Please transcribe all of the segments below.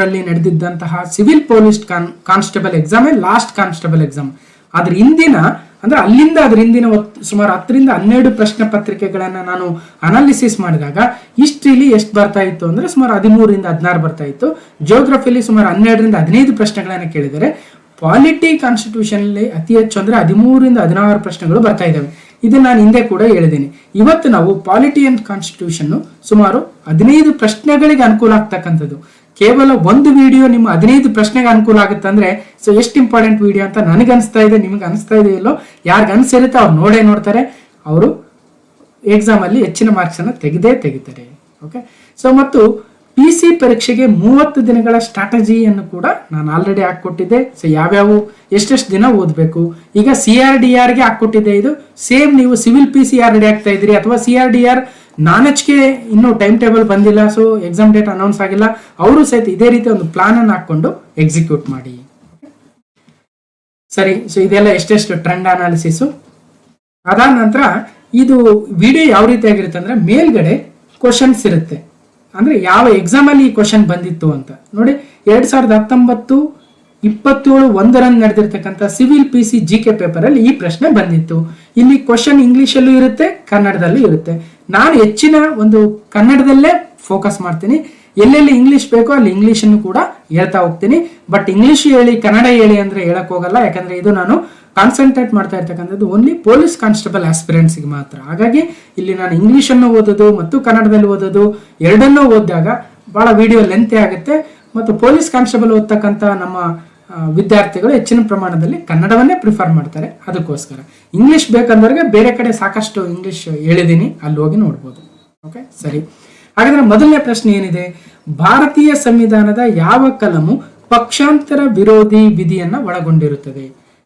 ಅಲ್ಲಿ ನಡೆದಿದ್ದಂತಹ civil police constable exam last constable exam. ಅದ್ರ ಹಿಂದಿನ ಅಂದ್ರೆ ಅಲ್ಲಿಂದ ಅದ್ರ ಹಿಂದಿನ ಸುಮಾರು 10ರಿಂದ 12 ಪ್ರಶ್ನೆ ಪತ್ರಿಕೆಗಳನ್ನ ನಾನು ಅನಾಲಿಸಿಸ್ ಮಾಡಿದಾಗ ಹಿಸ್ಟ್ರಿಲಿ ಎಷ್ಟು ಬರ್ತಾ ಇತ್ತು ಅಂದ್ರೆ ಸುಮಾರು 13ರಿಂದ 16 ಬರ್ತಾ ಇತ್ತು. ಜಿಯೋಗ್ರಫಿಲಿ ಸುಮಾರು 12ರಿಂದ 15 ಪ್ರಶ್ನೆಗಳನ್ನ ಕೇಳಿದರೆ ಪಾಲಿಟಿ ಕಾನ್ಸ್ಟಿಟ್ಯೂಷನ್ ಅಲ್ಲಿ ಅತಿ ಹೆಚ್ಚು ಅಂದ್ರೆ 13ರಿಂದ 16 ಪ್ರಶ್ನೆಗಳು ಬರ್ತಾ ಇದ್ದಾವೆ. ಇದನ್ನ ನಾನು ಹಿಂದೆ ಕೂಡ ಹೇಳಿದ್ದೀನಿ. ಇವತ್ತು ನಾವು ಪಾಲಿಟಿ ಅಂಡ್ ಕಾನ್ಸ್ಟಿಟ್ಯೂಷನ್ ಸುಮಾರು 15 ಪ್ರಶ್ನೆಗಳಿಗೆ ಅನುಕೂಲ ಆಗ್ತಕ್ಕಂಥದ್ದು. ಕೇವಲ ಒಂದು ವಿಡಿಯೋ ನಿಮ್ಮ 15 ಪ್ರಶ್ನೆಗೆ ಅನುಕೂಲ ಆಗುತ್ತೆ ಅಂದ್ರೆ ಸೊ ಎಷ್ಟು ಇಂಪಾರ್ಟೆಂಟ್ ವಿಡಿಯೋ ಅಂತ ನನಗೆ ಅನಿಸ್ತಾ ಇದೆ, ನಿಮ್ಗೆ ಅನಿಸ್ತಾ ಇದೆಯಲ್ಲೋ. ಯಾರಿಗೆ ಅನಿಸಿರುತ್ತೆ ಅವ್ರು ನೋಡ್ತಾರೆ, ಅವರು ಎಕ್ಸಾಮ್ ಅಲ್ಲಿ ಹೆಚ್ಚಿನ ಮಾರ್ಕ್ಸ್ ಅನ್ನು ತೆಗಿತಾರೆ. ಓಕೆ, ಸೊ ಮತ್ತು PC ಪರೀಕ್ಷೆಗೆ 30 ದಿನಗಳ ಸ್ಟ್ರಾಟಜಿಯನ್ನು ಕೂಡ ನಾನು ಆಲ್ರೆಡಿ ಹಾಕೊಟ್ಟಿದ್ದೆ. ಸೊ ಯಾವ್ಯಾವ ಎಷ್ಟೆಷ್ಟು ದಿನ ಓದಬೇಕು, ಈಗ CRDR ಗೆ ಹಾಕೊಟ್ಟಿದ್ದೆ. ಇದು ಸೇಮ್ ನೀವು ಸಿವಿಲ್ PC ರೆಡಿ ಆಗ್ತಾ ಇದ್ರಿ ಅಥವಾ CRDR ನಾನಚ್ಗೆ ಇನ್ನೂ ಟೈಮ್ ಟೇಬಲ್ ಬಂದಿಲ್ಲ, ಸೊ ಎಕ್ಸಾಮ್ ಡೇಟ್ ಅನೌನ್ಸ್ ಆಗಿಲ್ಲ, ಅವರು ಸಹಿತ ಇದೇ ರೀತಿ ಒಂದು ಪ್ಲಾನ್ ಅನ್ನು ಹಾಕೊಂಡು ಎಕ್ಸಿಕ್ಯೂಟ್ ಮಾಡಿ. ಸರಿ, ಸೊ ಇದೆಲ್ಲ ಎಷ್ಟೆಷ್ಟು ಟ್ರೆಂಡ್ ಅನಾಲಿಸಿಸ್. ಅದಾದ ನಂತರ ಇದು ವಿಡಿಯೋ ಯಾವ ರೀತಿ ಆಗಿರುತ್ತೆ ಅಂದ್ರೆ ಮೇಲ್ಗಡೆ ಕ್ವಶನ್ಸ್ ಇರುತ್ತೆ, ಅಂದ್ರೆ ಯಾವ ಎಕ್ಸಾಮ್ ಅಲ್ಲಿ ಈ ಕ್ವಶನ್ ಬಂದಿತ್ತು ಅಂತ ನೋಡಿ. 2019-27 ನಡೆದಿರ್ತಕ್ಕಂಥ ಸಿವಿಲ್ PC GK ಪೇಪರ್ ಅಲ್ಲಿ ಈ ಪ್ರಶ್ನೆ ಬಂದಿತ್ತು. ಇಲ್ಲಿ ಕ್ವಶನ್ ಇಂಗ್ಲಿಷ್ ಅಲ್ಲೂ ಇರುತ್ತೆ, ಕನ್ನಡದಲ್ಲೂ ಇರುತ್ತೆ. ನಾನು ಹೆಚ್ಚಿನ ಒಂದು ಕನ್ನಡದಲ್ಲೇ ಫೋಕಸ್ ಮಾಡ್ತೀನಿ. ಎಲ್ಲೆಲ್ಲಿ ಇಂಗ್ಲಿಷ್ ಬೇಕೋ ಅಲ್ಲಿ ಇಂಗ್ಲಿಷ್ ಅನ್ನು ಕೂಡ ಹೇಳ್ತಾ ಹೋಗ್ತೀನಿ. ಬಟ್ ಇಂಗ್ಲಿಷ್ ಹೇಳಿ ಕನ್ನಡ ಹೇಳಿ ಅಂದ್ರೆ ಹೇಳಕ್ ಹೋಗಲ್ಲ, ಯಾಕಂದ್ರೆ ಇದು ನಾನು ಕಾನ್ಸಂಟ್ರೇಟ್ ಮಾಡ್ತಾ ಇರ್ತಕ್ಕಂಥದ್ದು ಓನ್ಲಿ ಪೊಲೀಸ್ ಕಾನ್ಸ್ಟೇಬಲ್ ಆಸ್ಪಿರೆಂಟ್ಸ್ಗೆ ಮಾತ್ರ. ಹಾಗಾಗಿ ಇಲ್ಲಿ ನಾನು ಇಂಗ್ಲಿಷ್ ಅನ್ನು ಓದೋದು ಮತ್ತು ಕನ್ನಡದಲ್ಲಿ ಓದೋದು ಎರಡನ್ನೂ ಓದಿದಾಗ ಬಹಳ ವಿಡಿಯೋ ಲೆಂತ್ ಆಗುತ್ತೆ. ಮತ್ತು ಪೊಲೀಸ್ ಕಾನ್ಸ್ಟೇಬಲ್ ಓದ್ತಕ್ಕಂಥ ನಮ್ಮ ವಿದ್ಯಾರ್ಥಿಗಳು ಹೆಚ್ಚಿನ ಪ್ರಮಾಣದಲ್ಲಿ ಕನ್ನಡವನ್ನೇ ಪ್ರಿಫರ್ ಮಾಡ್ತಾರೆ. ಅದಕ್ಕೋಸ್ಕರ ಇಂಗ್ಲಿಷ್ ಬೇಕಂದವ್ರಿಗೆ ಬೇರೆ ಕಡೆ ಸಾಕಷ್ಟು ಇಂಗ್ಲಿಷ್ ಹೇಳಿದ್ದೀನಿ, ಅಲ್ಲಿ ಹೋಗಿ ನೋಡ್ಬೋದು. ಓಕೆ, ಸರಿ. ಹಾಗಾದ್ರೆ ಮೊದಲನೇ ಪ್ರಶ್ನೆ ಏನಿದೆ, ಭಾರತೀಯ ಸಂವಿಧಾನದ ಯಾವ ಕಲಮು ಪಕ್ಷಾಂತರ ವಿರೋಧಿ ವಿಧಿಯನ್ನ ಒಳಗೊಂಡಿರುತ್ತದೆ?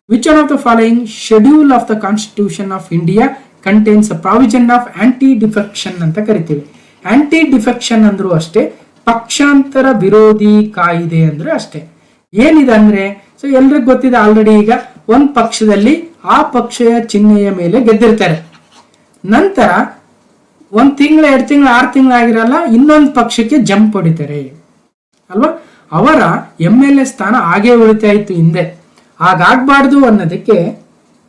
Which one of the following schedule of the constitution of India contains a provision of aunty defection ಅಂತ ಕರಿತೀವಿ. ಆಂಟಿ ಡಿಫೆಕ್ಷನ್ ಅಂದ್ರೂ ಅಷ್ಟೇ, ಪಕ್ಷಾಂತರ ವಿರೋಧಿ ಕಾಯಿದೆ ಅಂದ್ರೆ ಅಷ್ಟೇ. ಏನಿದೆ ಅಂದ್ರೆ, ಸೊ ಎಲ್ರಿಗೂ ಗೊತ್ತಿದೆ ಆಲ್ರೆಡಿ. ಈಗ ಒಂದ್ ಪಕ್ಷದಲ್ಲಿ ಆ ಪಕ್ಷದ ಚಿಹ್ನೆಯ ಮೇಲೆ ಗೆದ್ದಿರ್ತಾರೆ, ನಂತರ 1 ತಿಂಗಳು 2 ತಿಂಗಳು 6 ತಿಂಗಳು ಆಗಿರಲ್ಲ, ಇನ್ನೊಂದು ಪಕ್ಷಕ್ಕೆ ಜಂಪ್ ಹೊಡಿತಾರೆ ಅಲ್ವಾ. ಅವರ MLA ಸ್ಥಾನ ಹಾಗೆ ಉಳಿತಾ ಇತ್ತು ಹಿಂದೆ. ಹಾಗಾಗ್ಬಾರ್ದು ಅನ್ನೋದಕ್ಕೆ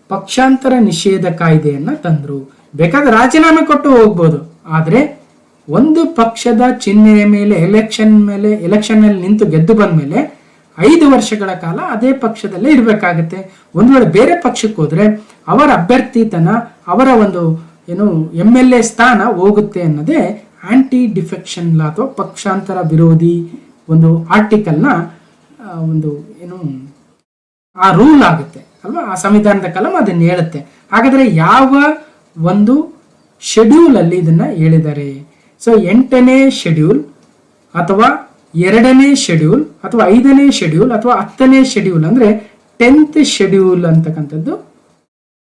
ಪಕ್ಷಾಂತರ ನಿಷೇಧ ಕಾಯ್ದೆಯನ್ನ ತಂದ್ರು. ಬೇಕಾದ್ರೆ ರಾಜೀನಾಮೆ ಕೊಟ್ಟು ಹೋಗ್ಬೋದು, ಆದ್ರೆ ಒಂದು ಪಕ್ಷದ ಚಿಹ್ನೆಯ ಮೇಲೆ ಎಲೆಕ್ಷನ್ ಅಲ್ಲಿ ನಿಂತು ಗೆದ್ದು ಬಂದ್ಮೇಲೆ 5 ವರ್ಷಗಳ ಕಾಲ ಅದೇ ಪಕ್ಷದಲ್ಲೇ ಇರ್ಬೇಕಾಗತ್ತೆ. ಒಂದು ವೇಳೆ ಬೇರೆ ಪಕ್ಷಕ್ಕೆ ಹೋದ್ರೆ ಅವರ ಅಭ್ಯರ್ಥಿತನ, ಅವರ ಒಂದು ಏನು MLA ಸ್ಥಾನ ಹೋಗುತ್ತೆ ಅನ್ನೋದೇ ಆಂಟಿ ಡಿಫೆಕ್ಷನ್ ಲಾ ಅಥವಾ ಪಕ್ಷಾಂತರ ವಿರೋಧಿ ಒಂದು ಆರ್ಟಿಕಲ್ನ ಒಂದು ಏನು ಆ ರೂಲ್ ಆಗುತ್ತೆ ಅಲ್ವಾ. ಆ ಸಂವಿಧಾನದ ಕಲಂ ಅದನ್ನ ಹೇಳುತ್ತೆ. ಹಾಗಾದ್ರೆ ಯಾವ ಒಂದು ಶೆಡ್ಯೂಲ್ ಅಲ್ಲಿ ಇದನ್ನ ಹೇಳಿದ್ದಾರೆ? ಸೊ 8ನೇ ಶೆಡ್ಯೂಲ್ ಅಥವಾ 2ನೇ ಶೆಡ್ಯೂಲ್ ಅಥವಾ 5ನೇ ಶೆಡ್ಯೂಲ್ ಅಥವಾ 10ನೇ ಶೆಡ್ಯೂಲ್ ಅಂದ್ರೆ 10th ಶೆಡ್ಯೂಲ್ ಅಂತಕ್ಕಂಥದ್ದು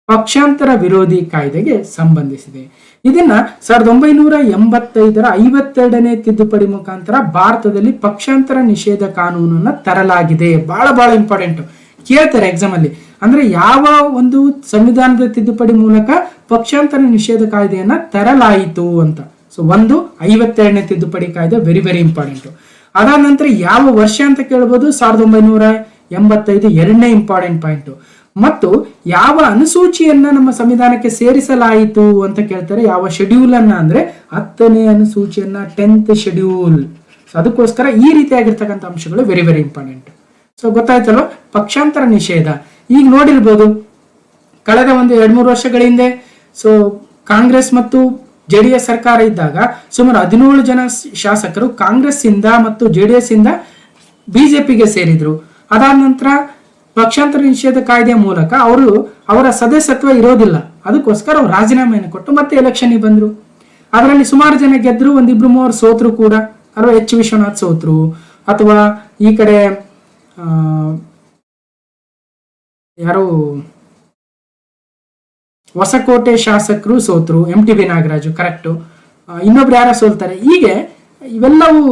ಪಕ್ಷಾಂತರ ವಿರೋಧಿ ಕಾಯ್ದೆಗೆ ಸಂಬಂಧಿಸಿದೆ. ಇದನ್ನ 1985ರ 52ನೇ ತಿದ್ದುಪಡಿ ಮುಖಾಂತರ ಭಾರತದಲ್ಲಿ ಪಕ್ಷಾಂತರ ನಿಷೇಧ ಕಾನೂನನ್ನ ತರಲಾಗಿದೆ. ಬಹಳ ಇಂಪಾರ್ಟೆಂಟ್, ಕೇಳ್ತಾರೆ ಎಕ್ಸಾಮ್ ಅಲ್ಲಿ. ಅಂದ್ರೆ ಯಾವ ಒಂದು ಸಂವಿಧಾನದ ತಿದ್ದುಪಡಿ ಮೂಲಕ ಪಕ್ಷಾಂತರ ನಿಷೇಧ ಕಾಯ್ದೆಯನ್ನ ತರಲಾಯಿತು ಅಂತ. ಸೊ 52ನೇ ತಿದ್ದುಪಡಿ ಕಾಯ್ದೆ ವೆರಿ ಇಂಪಾರ್ಟೆಂಟ್. ಅದಾದ ನಂತರ ಯಾವ ವರ್ಷ ಅಂತ ಕೇಳಬಹುದು, 1985 2ನೇ ಇಂಪಾರ್ಟೆಂಟ್ ಪಾಯಿಂಟ್. ಮತ್ತು ಯಾವ ಅನುಸೂಚಿಯನ್ನ ನಮ್ಮ ಸಂವಿಧಾನಕ್ಕೆ ಸೇರಿಸಲಾಯಿತು ಅಂತ ಕೇಳ್ತಾರೆ. ಯಾವ ಶೆಡ್ಯೂಲ್ ಅನ್ನ ಅಂದ್ರೆ 10ನೇ ಅನುಸೂಚಿಯನ್ನ, 10th ಶೆಡ್ಯೂಲ್. ಸೊ ಅದಕ್ಕೋಸ್ಕರ ಈ ರೀತಿಯಾಗಿರ್ತಕ್ಕಂಥ ಅಂಶಗಳು ವೆರಿ ಇಂಪಾರ್ಟೆಂಟ್. ಸೊ ಗೊತ್ತಾಯ್ತಲ್ವ, ಪಕ್ಷಾಂತರ ನಿಷೇಧ. ಈಗ ನೋಡಿರ್ಬೋದು ಕಳೆದ ಒಂದು 2-3 ವರ್ಷಗಳ ಹಿಂದೆ ಸೊ ಕಾಂಗ್ರೆಸ್ ಮತ್ತು JDS ಸರ್ಕಾರ ಇದ್ದಾಗ ಸುಮಾರು 17 ಜನ ಶಾಸಕರು ಕಾಂಗ್ರೆಸ್ ಇಂದ ಮತ್ತು JDS ಇಂದ BJPಗೆ ಸೇರಿದ್ರು. ಅದಾದ ನಂತರ ಪಕ್ಷಾಂತರ ನಿಷೇಧ ಕಾಯ್ದೆ ಮೂಲಕ ಅವರ ಸದಸ್ಯತ್ವ ಇರೋದಿಲ್ಲ, ಅದಕ್ಕೋಸ್ಕರ ಅವ್ರು ರಾಜೀನಾಮೆಯನ್ನು ಕೊಟ್ಟು ಮತ್ತೆ ಎಲೆಕ್ಷನ್ ಬಂದ್ರು. ಅದರಲ್ಲಿ ಸುಮಾರು ಜನ ಗೆದ್ರು, 1-2-3 ಸೋತ್ರು ಕೂಡ ಅಲ್ವಾ. H ವಿಶ್ವನಾಥ್ ಸೋತ್ರು, ಅಥವಾ ಈ ಕಡೆ ಯಾರು ಹೊಸಕೋಟೆ ಶಾಸಕರು ಸೋತ್ರು, MTB ನಾಗರಾಜು ಕರೆಕ್ಟು, ಇನ್ನೊಬ್ರು ಯಾರ ಸೋಲ್ತಾರೆ. ಹೀಗೆ ಇವೆಲ್ಲವೂ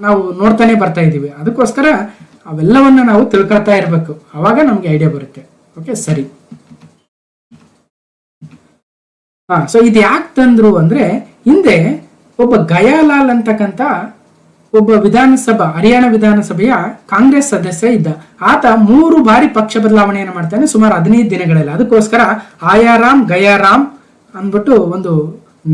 ನಾವು ನೋಡ್ತಾನೆ ಬರ್ತಾ ಇದೀವಿ. ಅದಕ್ಕೋಸ್ಕರ ಅವೆಲ್ಲವನ್ನ ನಾವು ತಿಳ್ಕೊಳ್ತಾ ಇರಬೇಕು, ಅವಾಗ ನಮ್ಗೆ ಐಡಿಯಾ ಬರುತ್ತೆ. ಓಕೆ, ಸರಿ. ಸೊ ಇದು ಯಾಕೆ ತಂದ್ರು ಅಂದ್ರೆ, ಹಿಂದೆ ಒಬ್ಬ ಗಯಾಲಾಲ್ ಅಂತಕ್ಕಂಥ ಒಬ್ಬ ಹರಿಯಾಣ ವಿಧಾನಸಭೆಯ ಕಾಂಗ್ರೆಸ್ ಸದಸ್ಯ ಇದ್ದ. ಆತ 3 ಬಾರಿ ಪಕ್ಷ ಬದಲಾವಣೆಯನ್ನು ಮಾಡ್ತಾನೆ ಸುಮಾರು 15 ದಿನಗಳಲ್ಲಿ. ಅದಕ್ಕೋಸ್ಕರ ಆಯಾರಾಮ್ ಗಯಾರಾಮ್ ಅಂದ್ಬಿಟ್ಟು ಒಂದು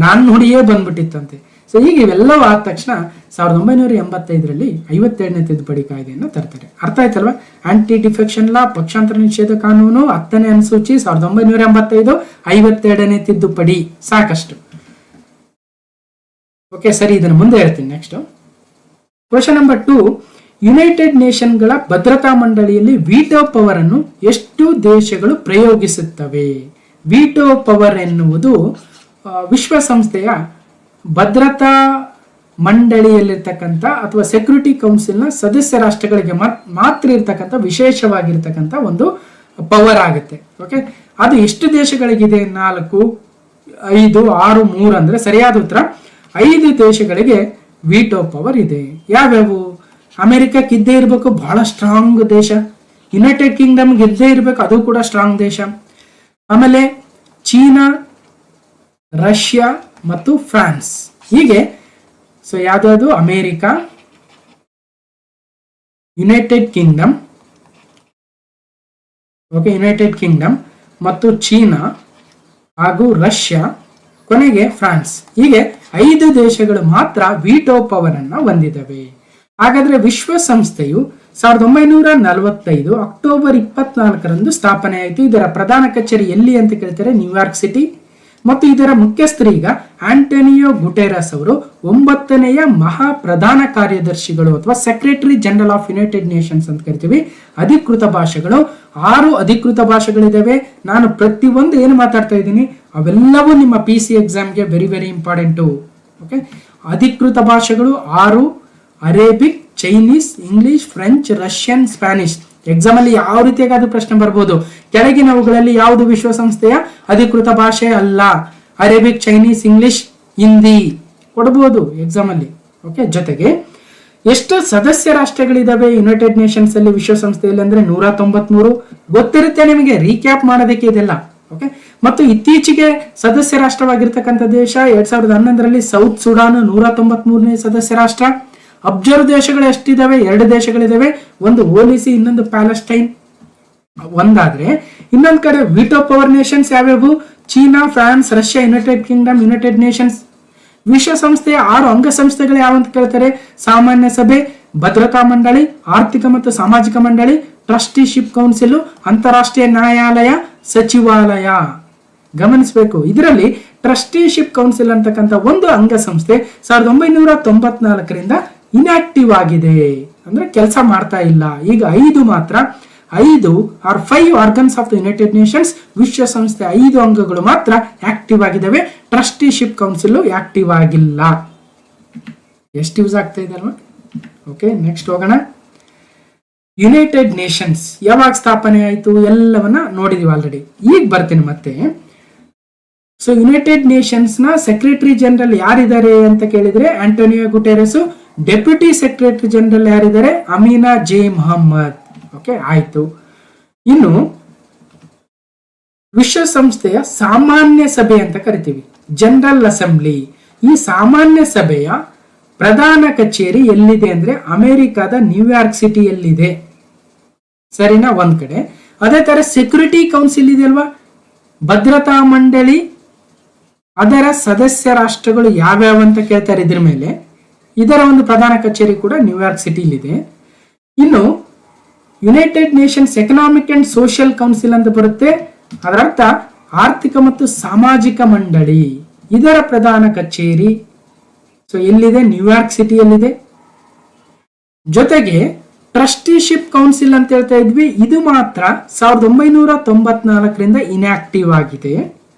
ನಾಣ್ಣುಡಿಯೇ ಬಂದ್ಬಿಟ್ಟಿತ್ತಂತೆ. ಸೊ ಹೀಗೆ ಇವೆಲ್ಲವೂ ಆದ ತಕ್ಷಣ 1985ರಲ್ಲಿ 52ನೇ ತಿದ್ದುಪಡಿ ಕಾಯ್ದೆಯನ್ನು ತರ್ತಾರೆ. ಅರ್ಥ ಆಯ್ತಲ್ವಾ? ಆಂಟಿ ಡಿಫೆಕ್ಷನ್ ಲಾ, ಪಕ್ಷಾಂತರ ನಿಷೇಧ ಕಾನೂನು, 10ನೇ ಅನುಸೂಚಿ 1985, 52ನೇ ತಿದ್ದುಪಡಿ, ಸಾಕಷ್ಟು. ಓಕೆ ಸರಿ, ಇದನ್ನು ಮುಂದೆ ಹೇಳ್ತೀನಿ. ನೆಕ್ಸ್ಟ್ ಕ್ವಶನ್ ನಂಬರ್ 2, ಯುನೈಟೆಡ್ ನೇಷನ್ಗಳ ಭದ್ರತಾ ಮಂಡಳಿಯಲ್ಲಿ ವಿಟೋ ಪವರ್ ಅನ್ನು ಎಷ್ಟು ದೇಶಗಳು ಪ್ರಯೋಗಿಸುತ್ತವೆ? ವಿಟೋ ಪವರ್ ಎನ್ನುವುದು ವಿಶ್ವಸಂಸ್ಥೆಯ ಭದ್ರತಾ ಮಂಡಳಿಯಲ್ಲಿರ್ತಕ್ಕಂಥ ಅಥವಾ ಸೆಕ್ಯೂರಿಟಿ ಕೌನ್ಸಿಲ್ನ ಸದಸ್ಯ ರಾಷ್ಟ್ರಗಳಿಗೆ ಮಾತ್ರ ಇರ್ತಕ್ಕಂಥ ವಿಶೇಷವಾಗಿರ್ತಕ್ಕಂಥ ಒಂದು ಪವರ್ ಆಗುತ್ತೆ. ಓಕೆ, ಅದು ಎಷ್ಟು ದೇಶಗಳಿಗಿದೆ? 4, 5, 6, 3 ಅಂದ್ರೆ ಸರಿಯಾದ ಉತ್ತರ 5 ದೇಶಗಳಿಗೆ ವಿಟೋ ಪವರ್ ಇದೆ. ಯಾವ್ಯಾವು? ಅಮೆರಿಕಕ್ಕೆ ಇದ್ದೇ ಇರಬೇಕು, ಬಹಳ ಸ್ಟ್ರಾಂಗ್ ದೇಶ. ಯುನೈಟೆಡ್ ಕಿಂಗ್ಡಮ್ ಗೆದ್ದೇ ಇರಬೇಕು, ಅದು ಕೂಡ ಸ್ಟ್ರಾಂಗ್ ದೇಶ. ಆಮೇಲೆ ಚೀನಾ, ರಷ್ಯಾ ಮತ್ತು ಫ್ರಾನ್ಸ್. ಹೀಗೆ ಸೊ ಯಾವ್ದಾದ್ರು America, United Kingdom, okay, United Kingdom ಮತ್ತು ಚೀನಾ ಹಾಗೂ ರಷ್ಯಾ, ಕೊನೆಗೆ ಫ್ರಾನ್ಸ್. ಹೀಗೆ 5 ದೇಶಗಳು ಮಾತ್ರ ವಿಟೋ ಪವರ್ ಅನ್ನ ಹೊಂದಿದವೆ. ಹಾಗಾದ್ರೆ ವಿಶ್ವಸಂಸ್ಥೆಯು 1945 ಅಕ್ಟೋಬರ್ 24ರಂದು ಸ್ಥಾಪನೆ ಆಯಿತು. ಇದರ ಪ್ರಧಾನ ಕಚೇರಿ ಎಲ್ಲಿ ಅಂತ ಕೇಳ್ತಾರೆ? New York city. ಮತ್ತು ಇದರ ಮುಖ್ಯಸ್ಥರು ಈಗ ಆಂಟೋನಿಯೋ ಗುಟೆರಸ್ ಅವರು 9ನೇ ಮಹಾ ಪ್ರಧಾನ ಕಾರ್ಯದರ್ಶಿಗಳು ಅಥವಾ secretary general of United Nations ಅಂತ ಕರಿತೀವಿ. ಅಧಿಕೃತ ಭಾಷೆಗಳು 6 ಅಧಿಕೃತ ಭಾಷೆಗಳಿದ್ದಾವೆ. ನಾನು ಪ್ರತಿಯೊಂದು ಏನು ಮಾತಾಡ್ತಾ ಇದ್ದೀನಿ ಅವೆಲ್ಲವೂ ನಿಮ್ಮ PC ಎಕ್ಸಾಮ್ಗೆ ವೆರಿ ವೆರಿ ಇಂಪಾರ್ಟೆಂಟು. ಓಕೆ, ಅಧಿಕೃತ ಭಾಷೆಗಳು 6: Arabic, Chinese, English, French, Russian, Spanish. Exam ಅಲ್ಲಿ ಯಾವ ರೀತಿಯಾಗಿ ಪ್ರಶ್ನೆ ಬರ್ಬೋದು? ಕೆಳಗಿನವುಗಳಲ್ಲಿ ಯಾವುದು ವಿಶ್ವಸಂಸ್ಥೆಯ ಅಧಿಕೃತ ಭಾಷೆ ಅಲ್ಲ? ಅರೇಬಿಕ್, ಚೈನೀಸ್, ಇಂಗ್ಲಿಷ್, ಹಿಂದಿ ಕೊಡಬಹುದು ಎಕ್ಸಾಮ್ ಅಲ್ಲಿ. ಓಕೆ, ಜೊತೆಗೆ ಎಷ್ಟು ಸದಸ್ಯ ರಾಷ್ಟ್ರಗಳಿದಾವೆ ಯುನೈಟೆಡ್ ನೇಷನ್ಸ್ ಅಲ್ಲಿ ವಿಶ್ವಸಂಸ್ಥೆಯಲ್ಲಿ ಅಂದ್ರೆ 193. ಗೊತ್ತಿರುತ್ತೆ ನಿಮಗೆ, ರೀಕ್ಯಾಪ್ ಮಾಡೋದಕ್ಕೆ ಇದೆಲ್ಲ. ಓಕೆ, ಮತ್ತು ಇತ್ತೀಚೆಗೆ ಸದಸ್ಯ ರಾಷ್ಟ್ರವಾಗಿರ್ತಕ್ಕಂಥ ದೇಶ 2011ರಲ್ಲಿ ಸೌತ್ ಸುಡಾನ್ 193ನೇ ಸದಸ್ಯ ರಾಷ್ಟ್ರ. ಅಬ್ಸರ್ವ್ ದೇಶಗಳು ಎಷ್ಟಿದಾವೆ? 2 ದೇಶಗಳಿದಾವೆ. ಒಂದು ಓಲಿಸಿ, ಇನ್ನೊಂದು ಪ್ಯಾಲೆಸ್ಟೈನ್. ಒಂದಾದ್ರೆ ಇನ್ನೊಂದ್ ಕಡೆ ವಿಟೋ ಪವರ್ ನೇಷನ್ಸ್ ಯಾವ್ಯಾವು? China, France, Russia, United Kingdom, United Nations. ವಿಶ್ವಸಂಸ್ಥೆಯ 6 ಅಂಗಸಂಸ್ಥೆಗಳು ಯಾವಂತ ಕೇಳ್ತಾರೆ? ಸಾಮಾನ್ಯ ಸಭೆ, ಭದ್ರತಾ ಮಂಡಳಿ, ಆರ್ಥಿಕ ಮತ್ತು ಸಾಮಾಜಿಕ ಮಂಡಳಿ, ಟ್ರಸ್ಟಿಶಿಪ್ ಕೌನ್ಸಿಲ್, ಅಂತಾರಾಷ್ಟ್ರೀಯ ನ್ಯಾಯಾಲಯ, ಸಚಿವಾಲಯ. ಗಮನಿಸಬೇಕು, ಇದರಲ್ಲಿ ಟ್ರಸ್ಟಿಶಿಪ್ ಕೌನ್ಸಿಲ್ ಅಂತಕ್ಕಂಥ ಒಂದು ಅಂಗಸಂಸ್ಥೆ 1994ರಿಂದ ಇನ್ಆಕ್ಟಿವ್ ಆಗಿದೆ, ಅಂದ್ರೆ ಕೆಲಸ ಮಾಡ್ತಾ ಇಲ್ಲ. ಈಗ 5 ಮಾತ್ರ, 5 organs of the United Nations, ವಿಶ್ವಸಂಸ್ಥೆ 5 ಅಂಗಗಳು ಮಾತ್ರ ಆಕ್ಟಿವ್ ಆಗಿದ್ದಾವೆ. ಟ್ರಸ್ಟಿಶಿಪ್ ಕೌನ್ಸಿಲ್ ಆಕ್ಟಿವ್ ಆಗಿಲ್ಲ. ಎಷ್ಟು ಯೂಸ್ ಆಗ್ತಾ ಇದೆ ಅಲ್ವಾ? ಓಕೆ, ನೆಕ್ಸ್ಟ್ ಹೋಗೋಣ. ಯುನೈಟೆಡ್ ನೇಷನ್ಸ್ ಯಾವಾಗ ಸ್ಥಾಪನೆ ಆಯಿತು ಎಲ್ಲವನ್ನ ನೋಡಿದೀವಿ ಆಲ್ರೆಡಿ. ಈಗ ಬರ್ತೀನಿ ಮತ್ತೆ. ಸೊ ಯುನೈಟೆಡ್ ನೇಷನ್ಸ್ ನ ಸೆಕ್ರೆಟರಿ ಜನರಲ್ ಯಾರಿದ್ದಾರೆ ಅಂತ ಕೇಳಿದ್ರೆ Antonio Guterres. Deputy secretary general ಯಾರಿದ್ದಾರೆ? ಅಮೀನಾ ಜೆ ಮೊಹಮ್ಮದ್. ಓಕೆ, ಆಯ್ತು. ಇನ್ನು ವಿಶ್ವಸಂಸ್ಥೆಯ ಸಾಮಾನ್ಯ ಸಭೆ ಅಂತ ಕರಿತೀವಿ, ಜನರಲ್ ಅಸೆಂಬ್ಲಿ. ಈ ಸಾಮಾನ್ಯ ಸಭೆಯ ಪ್ರಧಾನ ಕಚೇರಿ ಎಲ್ಲಿದೆ ಅಂದ್ರೆ ಅಮೆರಿಕದ ನ್ಯೂಯಾರ್ಕ್ ಸಿಟಿಯಲ್ಲಿದೆ. ಸರಿನಾ? ಒಂದ್ ಕಡೆ. ಅದೇ ತರ ಸೆಕ್ಯೂರಿಟಿ ಕೌನ್ಸಿಲ್ ಇದೆ ಅಲ್ವಾ, ಭದ್ರತಾ ಮಂಡಳಿ, ಅದರ ಸದಸ್ಯ ರಾಷ್ಟ್ರಗಳು ಯಾವ್ಯಾವ ಅಂತ ಕೇಳ್ತಾರೆ. ಇದ್ರ ಮೇಲೆ ಇದರ ಒಂದು ಪ್ರಧಾನ ಕಚೇರಿ ಕೂಡ ನ್ಯೂಯಾರ್ಕ್ ಸಿಟಿಲಿದೆ. ಇನ್ನು United Nations Economic and Social Council ಅಂತ ಬರುತ್ತೆ. ಅದರ ಅರ್ಥ ಆರ್ಥಿಕ ಮತ್ತು ಸಾಮಾಜಿಕ ಮಂಡಳಿ. ಇದರ ಪ್ರಧಾನ ಕಚೇರಿ ಸೊ ಎಲ್ಲಿದೆ? ನ್ಯೂಯಾರ್ಕ್ ಸಿಟಿಯಲ್ಲಿದೆ. ಜೊತೆಗೆ ಟ್ರಸ್ಟಿಶಿಪ್ ಕೌನ್ಸಿಲ್ ಅಂತ ಹೇಳ್ತಾ ಇದ್ವಿ, ಇದು ಮಾತ್ರ 1994ರಿಂದ ಇನ್ಆಕ್ಟಿವ್ ಆಗಿದೆ.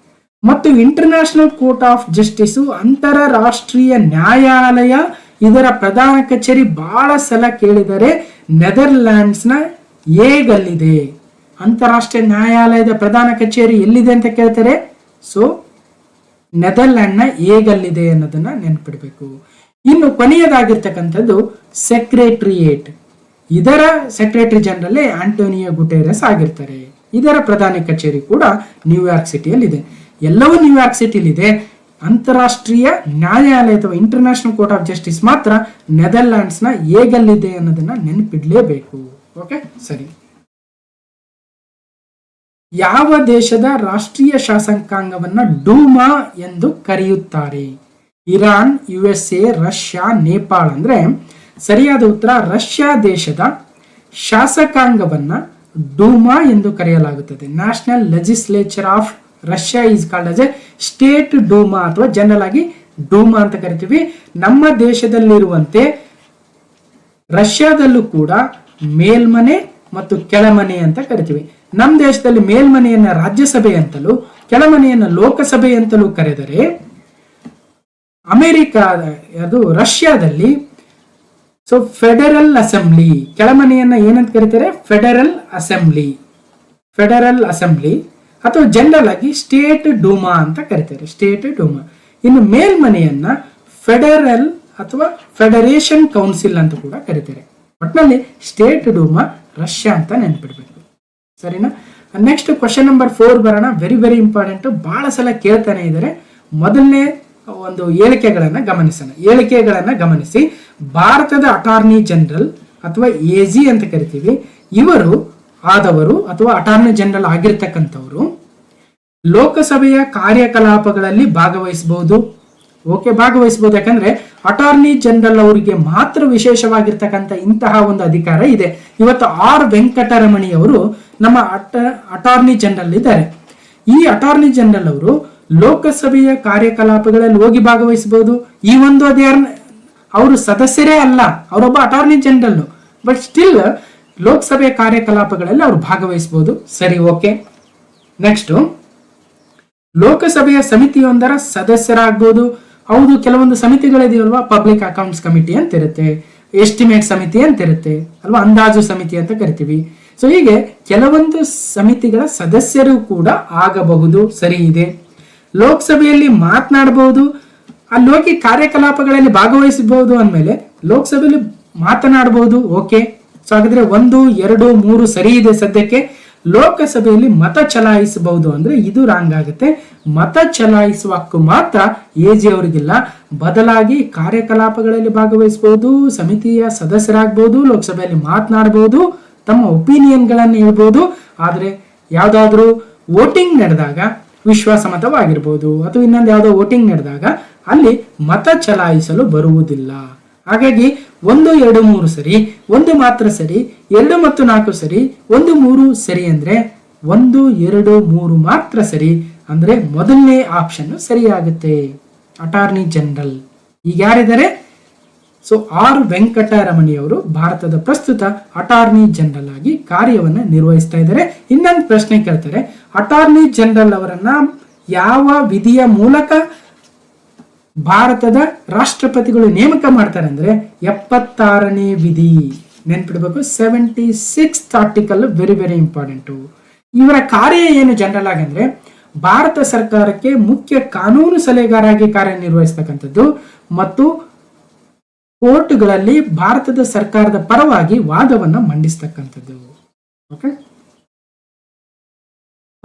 ಮತ್ತು ಇಂಟರ್ನ್ಯಾಷನಲ್ ಕೋರ್ಟ್ ಆಫ್ ಜಸ್ಟಿಸ್, ಅಂತಾರಾಷ್ಟ್ರೀಯ ನ್ಯಾಯಾಲಯ, ಇದರ ಪ್ರಧಾನ ಕಚೇರಿ ಬಹಳ ಸಲ ಕೇಳಿದರೆ ನೆದರ್ಲ್ಯಾಂಡ್ಸ್ ನ ಹೇಗಲ್ಲಿದೆ. ಅಂತಾರಾಷ್ಟ್ರೀಯ ನ್ಯಾಯಾಲಯದ ಪ್ರಧಾನ ಕಚೇರಿ ಎಲ್ಲಿದೆ ಅಂತ ಕೇಳ್ತಾರೆ. ಸೊ ನೆದರ್ಲ್ಯಾಂಡ್ ನ ಹೇಗಲ್ಲಿದೆ ಅನ್ನೋದನ್ನ ನೆನಪಿಡಬೇಕು. ಇನ್ನು ಕೊನೆಯದಾಗಿರ್ತಕ್ಕಂಥದ್ದು ಸೆಕ್ರೆಟರಿಯೇಟ್. ಇದರ ಸೆಕ್ರೆಟರಿ ಜನರಲ್ ಆಂಟೋನಿಯೋ ಗುಟೆರಸ್ ಆಗಿರ್ತಾರೆ. ಇದರ ಪ್ರಧಾನ ಕಚೇರಿ ಕೂಡ ನ್ಯೂಯಾರ್ಕ್ ಸಿಟಿಯಲ್ಲಿ ಇದೆ. ಎಲ್ಲವೂ ನ್ಯೂಯಾರ್ಕ್ ಸಿಟಿಲಿದೆ. ಅಂತಾರಾಷ್ಟ್ರೀಯ ನ್ಯಾಯಾಲಯ ಅಥವಾ ಇಂಟರ್ನ್ಯಾಷನಲ್ ಕೋರ್ಟ್ ಆಫ್ ಜಸ್ಟಿಸ್ ಮಾತ್ರ ನೆದರ್ಲ್ಯಾಂಡ್ಸ್ನ ಹೇಗಲ್ಲಿದೆ ಅನ್ನೋದನ್ನ ನೆನಪಿಡ್ಲೇಬೇಕು. ಓಕೆ, ಸರಿ. ಯಾವ ದೇಶದ ರಾಷ್ಟ್ರೀಯ ಶಾಸಕಾಂಗವನ್ನ ಡೂಮಾ ಎಂದು ಕರೆಯುತ್ತಾರೆ? Iran, USA, Russia, Nepal. ಅಂದ್ರೆ ಸರಿಯಾದ ಉತ್ತರ ರಷ್ಯಾ ದೇಶದ ಶಾಸಕಾಂಗವನ್ನ ಡೂಮಾ ಎಂದು ಕರೆಯಲಾಗುತ್ತದೆ. National legislature of Russia is called as a state Duma ಅಥವಾ ಜನರಲ್ ಆಗಿ ಡೂಮಾ ಅಂತ ಕರಿತೀವಿ. ನಮ್ಮ ದೇಶದಲ್ಲಿರುವಂತೆ ರಷ್ಯಾದಲ್ಲೂ ಕೂಡ ಮೇಲ್ಮನೆ ಮತ್ತು ಕೆಳಮನೆ ಅಂತ ಕರಿತೀವಿ. ನಮ್ಮ ದೇಶದಲ್ಲಿ ಮೇಲ್ಮನೆಯನ್ನ ರಾಜ್ಯಸಭೆ ಅಂತಲೂ ಕೆಳಮನೆಯನ್ನ ಲೋಕಸಭೆ ಅಂತಲೂ ಕರೆದರೆ, ರಷ್ಯಾದಲ್ಲಿ ಫೆಡರಲ್ ಅಸೆಂಬ್ಲಿ, ಕೆಳಮನೆಯನ್ನ ಏನಂತ ಕರೀತಾರೆ? ಫೆಡರಲ್ ಅಸೆಂಬ್ಲಿ ಅಥವಾ ಜನರಲ್ ಆಗಿ ಸ್ಟೇಟ್ ಡೂಮಾ ಅಂತ ಕರೀತಾರೆ, ಸ್ಟೇಟ್ ಡೂಮಾ. ಇನ್ನು ಮೇಲ್ಮನೆಯನ್ನ ಫೆಡರಲ್ ಅಥವಾ ಫೆಡರೇಷನ್ ಕೌನ್ಸಿಲ್ ಅಂತ ಕೂಡ ಕರೀತಾರೆ. ಒಟ್ಟಿನಲ್ಲಿ ಸ್ಟೇಟ್ ಡೂಮಾ ರಷ್ಯಾ ಅಂತ ನೆನ್ಪಿಡ್ಬೇಕು. ಸರಿನಾ? ನೆಕ್ಸ್ಟ್ ಕ್ವಶನ್ ನಂಬರ್ 4 ಬರೋಣ. ವೆರಿ ವೆರಿ ಇಂಪಾರ್ಟೆಂಟ್, ಬಹಳ ಸಲ ಕೇಳ್ತಾನೆ ಇದ್ದಾರೆ. ಮೊದಲನೇ ಒಂದು ಹೇಳಿಕೆಗಳನ್ನ ಗಮನಿಸಿ. ಭಾರತದ ಅಟಾರ್ನಿ ಜನರಲ್ ಅಥವಾ AG ಅಂತ ಕರಿತೀವಿ, ಇವರು ಆದವರು ಅಥವಾ ಅಟಾರ್ನಿ ಜನರಲ್ ಆಗಿರ್ತಕ್ಕಂಥವ್ರು ಲೋಕಸಭೆಯ ಕಾರ್ಯಕಲಾಪಗಳಲ್ಲಿ ಭಾಗವಹಿಸಬಹುದು. ಭಾಗವಹಿಸಬಹುದು. ಯಾಕಂದ್ರೆ ಅಟಾರ್ನಿ ಜನರಲ್ ಅವರಿಗೆ ಮಾತ್ರ ವಿಶೇಷವಾಗಿರ್ತಕ್ಕಂಥ ಇಂತಹ ಒಂದು ಅಧಿಕಾರ ಇದೆ. ಇವತ್ತು R ವೆಂಕಟರಮಣಿ ಅವರು ನಮ್ಮ ಅಟಾರ್ನಿ ಜನರಲ್ ಇದ್ದಾರೆ. ಈ ಅಟಾರ್ನಿ ಜನರಲ್ ಅವರು ಲೋಕಸಭೆಯ ಕಾರ್ಯಕಲಾಪಗಳಲ್ಲಿ ಹೋಗಿ ಭಾಗವಹಿಸಬಹುದು. ಈ ಒಂದು ಅವರು ಸದಸ್ಯರೇ ಅಲ್ಲ, ಅವರೊಬ್ಬ ಅಟಾರ್ನಿ ಜನರಲ್, ಬಟ್ ಸ್ಟಿಲ್ ಲೋಕಸಭೆಯ ಕಾರ್ಯಕಲಾಪಗಳಲ್ಲಿ ಅವರು ಭಾಗವಹಿಸಬಹುದು. ಸರಿ, ಓಕೆ. ನೆಕ್ಸ್ಟ್, ಲೋಕಸಭೆಯ ಸಮಿತಿಯೊಂದರ ಸದಸ್ಯರಾಗಬಹುದು. ಹೌದು, ಕೆಲವೊಂದು ಸಮಿತಿಗಳಿದೆಯಲ್ವಾ, ಪಬ್ಲಿಕ್ ಅಕೌಂಟ್ಸ್ ಕಮಿಟಿ ಅಂತ ಇರುತ್ತೆ, ಎಸ್ಟಿಮೇಟ್ ಸಮಿತಿ ಅಂತ ಇರುತ್ತೆ ಅಲ್ವಾ, ಅಂದಾಜು ಸಮಿತಿ ಅಂತ ಕರಿತೀವಿ. ಸೊ ಹೀಗೆ ಕೆಲವೊಂದು ಸಮಿತಿಗಳ ಸದಸ್ಯರು ಕೂಡ ಆಗಬಹುದು. ಸರಿ ಇದೆ. ಲೋಕಸಭೆಯಲ್ಲಿ ಮಾತನಾಡಬಹುದು, ಅಲ್ಲಿ ಹೋಗಿ ಕಾರ್ಯಕಲಾಪಗಳಲ್ಲಿ ಭಾಗವಹಿಸಬಹುದು ಅಂದಮೇಲೆ ಲೋಕಸಭೆಯಲ್ಲಿ ಮಾತನಾಡಬಹುದು. ಓಕೆ. ಸೊ ಹಾಗಾದ್ರೆ 1, 2, 3 ಸರಿ ಇದೆ ಸದ್ಯಕ್ಕೆ. ಲೋಕಸಭೆಯಲ್ಲಿ ಮತ ಚಲಾಯಿಸಬಹುದು ಅಂದ್ರೆ ಇದು ರಾಂಗ್ ಆಗುತ್ತೆ. ಮತ ಚಲಾಯಿಸುವ ಹಕ್ಕು ಮಾತ್ರ AG ಅವರಿಗಿಲ್ಲ. ಬದಲಾಗಿ ಕಾರ್ಯಕಲಾಪಗಳಲ್ಲಿ ಭಾಗವಹಿಸಬಹುದು, ಸಮಿತಿಯ ಸದಸ್ಯರಾಗಬಹುದು, ಲೋಕಸಭೆಯಲ್ಲಿ ಮಾತನಾಡಬಹುದು, ತಮ್ಮ ಒಪಿನಿಯನ್ಗಳನ್ನು ಹೇಳ್ಬೋದು. ಆದರೆ ಯಾವ್ದಾದ್ರು ವೋಟಿಂಗ್ ನಡೆದಾಗ, ವಿಶ್ವಾಸಮತವಾಗಿರ್ಬೋದು ಅಥವಾ ಇನ್ನೊಂದು ಯಾವುದೋ ವೋಟಿಂಗ್ ನಡೆದಾಗ ಅಲ್ಲಿ ಮತ ಚಲಾಯಿಸಲು ಬರುವುದಿಲ್ಲ. ಹಾಗಾಗಿ 1, 2, 3 ಸರಿ, 1 ಮಾತ್ರ ಸರಿ, 2 ಮತ್ತು 4 ಸರಿ, 1, 3 ಸರಿ ಅಂದ್ರೆ 1, 2, 3 ಮಾತ್ರ ಸರಿ ಅಂದ್ರೆ ಮೊದಲನೇ ಆಪ್ಷನ್ ಸರಿಯಾಗುತ್ತೆ, ಅಟಾರ್ನಿ ಜನರಲ್. ಈಗ ಯಾರಿದ್ದಾರೆ? ಸೊ R ವೆಂಕಟರಮಣಿ ಅವರು ಭಾರತದ ಪ್ರಸ್ತುತ ಅಟಾರ್ನಿ ಜನರಲ್ ಆಗಿ ಕಾರ್ಯವನ್ನು ನಿರ್ವಹಿಸ್ತಾ ಇದ್ದಾರೆ. ಇನ್ನೊಂದು ಪ್ರಶ್ನೆ ಕೇಳ್ತಾರೆ, ಅಟಾರ್ನಿ ಜನರಲ್ ಅವರನ್ನ ಯಾವ ವಿಧಿಯ ಮೂಲಕ ಭಾರತದ ರಾಷ್ಟ್ರಪತಿಗಳು ನೇಮಕ ಮಾಡ್ತಾರೆ ಅಂದ್ರೆ 76ನೇ ವಿಧಿ. ನೆನ್ಪಿಡ್ಬೇಕು, 76th article very very important. ಇವರ ಕಾರ್ಯ ಏನು ಜನರಲ್ ಆಗಿ ಅಂದ್ರೆ ಭಾರತ ಸರ್ಕಾರಕ್ಕೆ ಮುಖ್ಯ ಕಾನೂನು ಸಲಹೆಗಾರಾಗಿ ಕಾರ್ಯನಿರ್ವಹಿಸ್ತಕ್ಕಂಥದ್ದು ಮತ್ತು ಕೋರ್ಟ್ಗಳಲ್ಲಿ ಭಾರತದ ಸರ್ಕಾರದ ಪರವಾಗಿ ವಾದವನ್ನ ಮಂಡಿಸ್ತಕ್ಕಂಥದ್ದು. ಓಕೆ.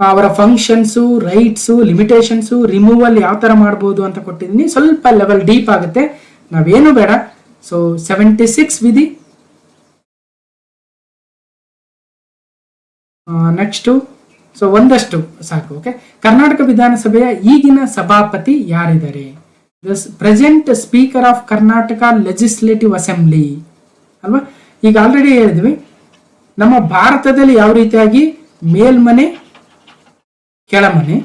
ಅವರ ಫಂಕ್ಷನ್ಸು, ರೈಟ್ಸು, ಲಿಮಿಟೇಷನ್ಸು, ರಿಮೂವಲ್ ಯಾವ ತರ ಮಾಡಬಹುದು ಅಂತ ಕೊಟ್ಟಿದ್ದೀನಿ. ಸ್ವಲ್ಪ ಲೆವೆಲ್ ಡೀಪ್ ಆಗುತ್ತೆ, ನಾವೇನು ಬೇಡ. ಸೊ 76 ವಿಧಿ. ನೆಕ್ಸ್ಟ್, ಸೊ ಒಂದಷ್ಟು ಸಾಕು. ಓಕೆ. ಕರ್ನಾಟಕ ವಿಧಾನಸಭೆಯ ಈಗಿನ ಸಭಾಪತಿ ಯಾರಿದ್ದಾರೆ? Present speaker of Karnataka legislative assembly ಅಲ್ವಾ. ಈಗ ಆಲ್ರೆಡಿ ಹೇಳಿದ್ವಿ, ನಮ್ಮ ಭಾರತದಲ್ಲಿ ಯಾವ ರೀತಿಯಾಗಿ ಮೇಲ್ಮನೆ, ಕೆಳಮನೆ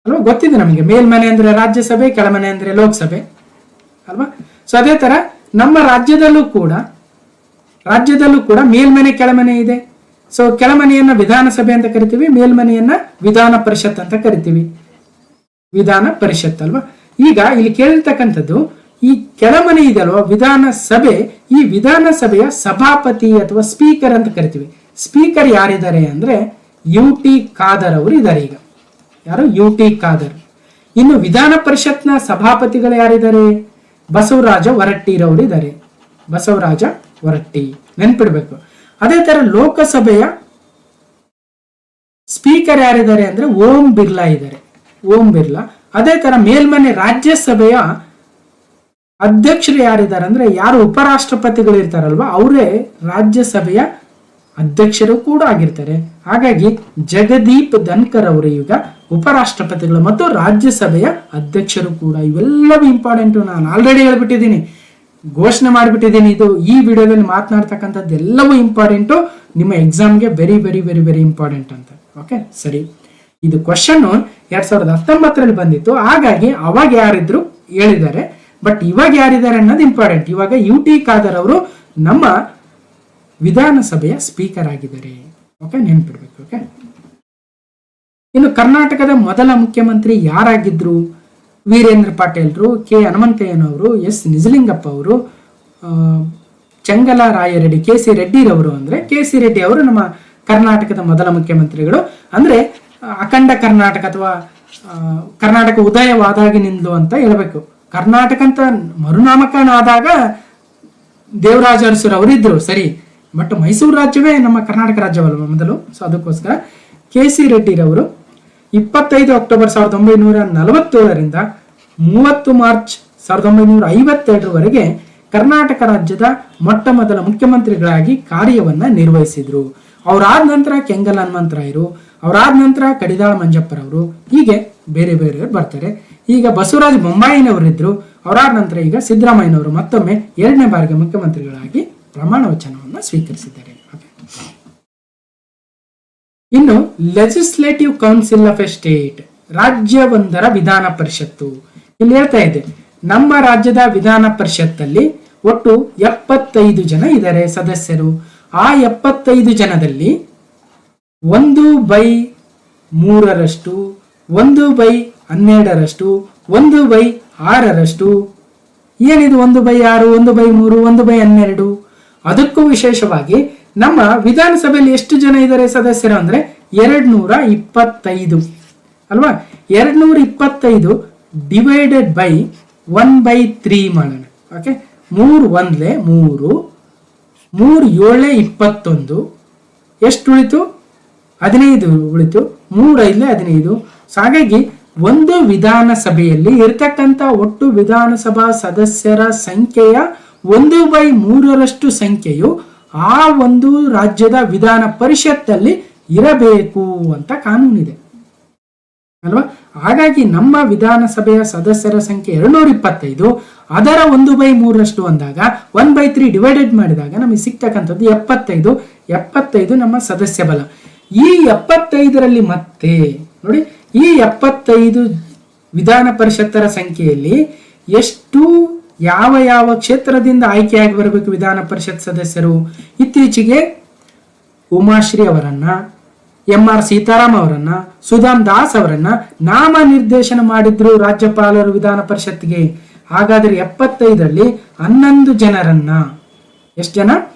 ಅಲ್ವಾ, ಗೊತ್ತಿದೆ ನಮಗೆ. ಮೇಲ್ಮನೆ ಅಂದ್ರೆ ರಾಜ್ಯಸಭೆ, ಕೆಳಮನೆ ಅಂದ್ರೆ ಲೋಕಸಭೆ ಅಲ್ವಾ. ಸೊ ಅದೇ ತರ ನಮ್ಮ ರಾಜ್ಯದಲ್ಲೂ ಕೂಡ ಮೇಲ್ಮನೆ, ಕೆಳಮನೆ ಇದೆ. ಸೊ ಕೆಳಮನೆಯನ್ನ ವಿಧಾನಸಭೆ ಅಂತ ಕರಿತೀವಿ, ಮೇಲ್ಮನೆಯನ್ನ ವಿಧಾನ ಪರಿಷತ್ ಅಂತ ಕರಿತೀವಿ, ವಿಧಾನ ಪರಿಷತ್ ಅಲ್ವಾ. ಈಗ ಇಲ್ಲಿ ಕೇಳಿರ್ತಕ್ಕಂಥದ್ದು, ಈ ಕೆಳಮನೆ ಇದೆ ಅಲ್ವಾ ವಿಧಾನಸಭೆ, ಈ ವಿಧಾನಸಭೆಯ ಸಭಾಪತಿ ಅಥವಾ ಸ್ಪೀಕರ್ ಅಂತ ಕರಿತೀವಿ. ಸ್ಪೀಕರ್ ಯಾರಿದ್ದಾರೆ ಅಂದ್ರೆ UT ಖಾದರ್ ಅವರು ಇದ್ದಾರೆ. ಈಗ ಯಾರು? UT ಖಾದರ್. ಇನ್ನು ವಿಧಾನ ಪರಿಷತ್ನ ಸಭಾಪತಿಗಳು ಯಾರಿದ್ದಾರೆ? ಬಸವರಾಜ ಹೊರಟ್ಟಿರವರು ಇದ್ದಾರೆ. ಬಸವರಾಜ ಹೊರಟ್ಟಿ ನೆನ್ಪಿಡ್ಬೇಕು. ಅದೇ ತರ ಲೋಕಸಭೆಯ ಸ್ಪೀಕರ್ ಯಾರಿದ್ದಾರೆ ಅಂದ್ರೆ ಓಂ ಬಿರ್ಲಾ ಇದ್ದಾರೆ. ಓಂ ಬಿರ್ಲಾ. ಅದೇ ತರ ಮೇಲ್ಮನೆ ರಾಜ್ಯಸಭೆಯ ಅಧ್ಯಕ್ಷರು ಯಾರಿದ್ದಾರೆ ಅಂದ್ರೆ ಯಾರು ಉಪರಾಷ್ಟ್ರಪತಿಗಳು ಇರ್ತಾರಲ್ವಾ ಅವರೇ ರಾಜ್ಯಸಭೆಯ ಅಧ್ಯಕ್ಷರು ಕೂಡ ಆಗಿರ್ತಾರೆ. ಹಾಗಾಗಿ ಜಗದೀಪ್ ಧನ್ಕರ್ ಅವರು ಈಗ ಉಪರಾಷ್ಟ್ರಪತಿಗಳು ಮತ್ತು ರಾಜ್ಯಸಭೆಯ ಅಧ್ಯಕ್ಷರು ಕೂಡ. ಇವೆಲ್ಲವೂ ಇಂಪಾರ್ಟೆಂಟ್. ನಾನು ಆಲ್ರೆಡಿ ಹೇಳ್ಬಿಟ್ಟಿದ್ದೀನಿ, ಘೋಷಣೆ ಮಾಡಿಬಿಟ್ಟಿದ್ದೀನಿ. ಇದು ಈ ವಿಡಿಯೋದಲ್ಲಿ ಮಾತನಾಡ್ತಕ್ಕಂಥದ್ದು ಎಲ್ಲವೂ ಇಂಪಾರ್ಟೆಂಟು, ನಿಮ್ಮ ಎಕ್ಸಾಮ್ಗೆ very very very very important ಅಂತ. ಓಕೆ, ಸರಿ. ಇದು ಕ್ವಶನ್ 2019ರಲ್ಲಿ ಬಂದಿತ್ತು. ಹಾಗಾಗಿ ಅವಾಗ ಯಾರಿದ್ರು ಹೇಳಿದ್ದಾರೆ, ಬಟ್ ಇವಾಗ ಯಾರಿದ್ದಾರೆ ಅನ್ನೋದು ಇಂಪಾರ್ಟೆಂಟ್. ಇವಾಗ UT ಖಾದರ್ ಅವರು ನಮ್ಮ ವಿಧಾನಸಭೆಯ ಸ್ಪೀಕರ್ ಆಗಿದ್ದಾರೆ. ಓಕೆ, ನೆನ್ಪಿಡ್ಬೇಕು. ಓಕೆ, ಇನ್ನು ಕರ್ನಾಟಕದ ಮೊದಲ ಮುಖ್ಯಮಂತ್ರಿ ಯಾರಾಗಿದ್ರು? ವೀರೇಂದ್ರ ಪಾಟೀಲ್ರು, ಕೆ ಹನುಮಂತಯ್ಯನವರು, ಎಸ್ ನಿಜಲಿಂಗಪ್ಪ ಅವರು, ಚೆಂಗಲರಾಯ ರೆಡ್ಡಿ, KC ರೆಡ್ಡಿರವರು. ಅಂದ್ರೆ KC ರೆಡ್ಡಿ ಅವರು ನಮ್ಮ ಕರ್ನಾಟಕದ ಮೊದಲ ಮುಖ್ಯಮಂತ್ರಿಗಳು. ಅಂದ್ರೆ ಅಖಂಡ ಕರ್ನಾಟಕ ಅಥವಾ ಕರ್ನಾಟಕ ಉದಯವಾದಾಗಿನಿಂದಲೂ ಅಂತ ಹೇಳ್ಬೇಕು. ಕರ್ನಾಟಕ ಅಂತ ಮರುನಾಮಕರಣ ಆದಾಗ ದೇವರಾಜ ಅರಸರು ಅವರಿದ್ರು, ಸರಿ. ಬಟ್ ಮೈಸೂರು ರಾಜ್ಯವೇ ನಮ್ಮ ಕರ್ನಾಟಕ ರಾಜ್ಯವಲ್ವ ಮೊದಲು. ಸೊ ಅದಕ್ಕೋಸ್ಕರ KC ರೆಡ್ಡಿರವರು 25 ಅಕ್ಟೋಬರ್ 1947ರಿಂದ 30 ಮಾರ್ಚ್ 1952ರವರೆಗೆ ಕರ್ನಾಟಕ ರಾಜ್ಯದ ಮೊಟ್ಟ ಮೊದಲ ಮುಖ್ಯಮಂತ್ರಿಗಳಾಗಿ ಕಾರ್ಯವನ್ನ ನಿರ್ವಹಿಸಿದ್ರು. ಅವರಾದ ನಂತರ ಕೆಂಗಲ್ ಹನುಮಂತರಾಯರು, ಅವರಾದ ನಂತರ ಕಡಿದಾಳ ಮಂಜಪ್ಪರವರು, ಹೀಗೆ ಬೇರೆ ಬೇರೆಯವರು ಬರ್ತಾರೆ. ಈಗ ಬಸವರಾಜ ಬೊಮ್ಮಾಯಿನವರಿದ್ರು, ಅವರಾದ ನಂತರ ಈಗ ಸಿದ್ದರಾಮಯ್ಯನವರು ಮತ್ತೊಮ್ಮೆ 2ನೇ ಬಾರಿಗೆ ಮುಖ್ಯಮಂತ್ರಿಗಳಾಗಿ ಪ್ರಮಾಣ ವಚನವನ್ನು ಸ್ವೀಕರಿಸಿದ್ದಾರೆ. ಇನ್ನು legislative council of a state, ರಾಜ್ಯವೊಂದರ ವಿಧಾನ ಪರಿಷತ್ತು. ಇಲ್ಲಿ ಹೇಳ್ತಾ ಇದೆ, ನಮ್ಮ ರಾಜ್ಯದ ವಿಧಾನ ಪರಿಷತ್ತಲ್ಲಿ ಒಟ್ಟು 75 ಜನ ಇದ್ದಾರೆ ಸದಸ್ಯರು. ಆ 75 ಜನದಲ್ಲಿ 1/3ರಷ್ಟು, 1/12ರಷ್ಟು, 1/6ರಷ್ಟು. ಏನಿದು 1/6, 1/3, 1/12? ಅದಕ್ಕೂ ವಿಶೇಷವಾಗಿ ನಮ್ಮ ವಿಧಾನಸಭೆಯಲ್ಲಿ ಎಷ್ಟು ಜನ ಇದ್ದಾರೆ ಸದಸ್ಯರು ಅಂದ್ರೆ 225 ಅಲ್ವಾ. 225 ಡಿವೈಡೆಡ್ ಬೈ 1/3 ಮಾಡೋಣ. ಓಕೆ, 3 1 3, 3 7 21, ಎಷ್ಟು ಉಳಿತು? 15 ಉಳಿತು. 3 5 15. ಹಾಗಾಗಿ ಒಂದು ವಿಧಾನಸಭೆಯಲ್ಲಿ ಇರ್ತಕ್ಕಂಥ ಒಟ್ಟು ವಿಧಾನಸಭಾ ಸದಸ್ಯರ ಸಂಖ್ಯೆಯ 1/3ರಷ್ಟು ಸಂಖ್ಯೆಯು ಆ ಒಂದು ರಾಜ್ಯದ ವಿಧಾನ ಪರಿಷತ್ತಲ್ಲಿ ಇರಬೇಕು ಅಂತ ಕಾನೂನಿದೆ ಅಲ್ವಾ. ಹಾಗಾಗಿ ನಮ್ಮ ವಿಧಾನಸಭೆಯ ಸದಸ್ಯರ ಸಂಖ್ಯೆ 225, ಅದರ 1/3ರಷ್ಟು ಅಂದಾಗ 1/3 ಡಿವೈಡೆಡ್ ಮಾಡಿದಾಗ ನಮಗೆ ಸಿಗ್ತಕ್ಕಂಥದ್ದು 75. 75 ನಮ್ಮ ಸದಸ್ಯ ಬಲ. ಈ 75ರಲ್ಲಿ ಮತ್ತೆ ನೋಡಿ, ಈ 75 ವಿಧಾನ ಪರಿಷತ್ತರ ಸಂಖ್ಯೆಯಲ್ಲಿ ಎಷ್ಟು ಯಾವ ಯಾವ ಕ್ಷೇತ್ರದಿಂದ ಆಯ್ಕೆಯಾಗಿ ಬರಬೇಕು ವಿಧಾನ ಪರಿಷತ್ ಸದಸ್ಯರು? ಇತ್ತೀಚೆಗೆ ಉಮಾಶ್ರೀ ಅವರನ್ನ, MR ಸೀತಾರಾಮ್ ಅವರನ್ನ, ಸುಧಾಮ್ ದಾಸ್ ಅವರನ್ನ ನಾಮನಿರ್ದೇಶನ ಮಾಡಿದ್ರು ರಾಜ್ಯಪಾಲರು ವಿಧಾನ ಪರಿಷತ್ಗೆ. ಹಾಗಾದ್ರೆ 75ರಲ್ಲಿ 11 ಜನರನ್ನ, ಎಷ್ಟು ಜನ?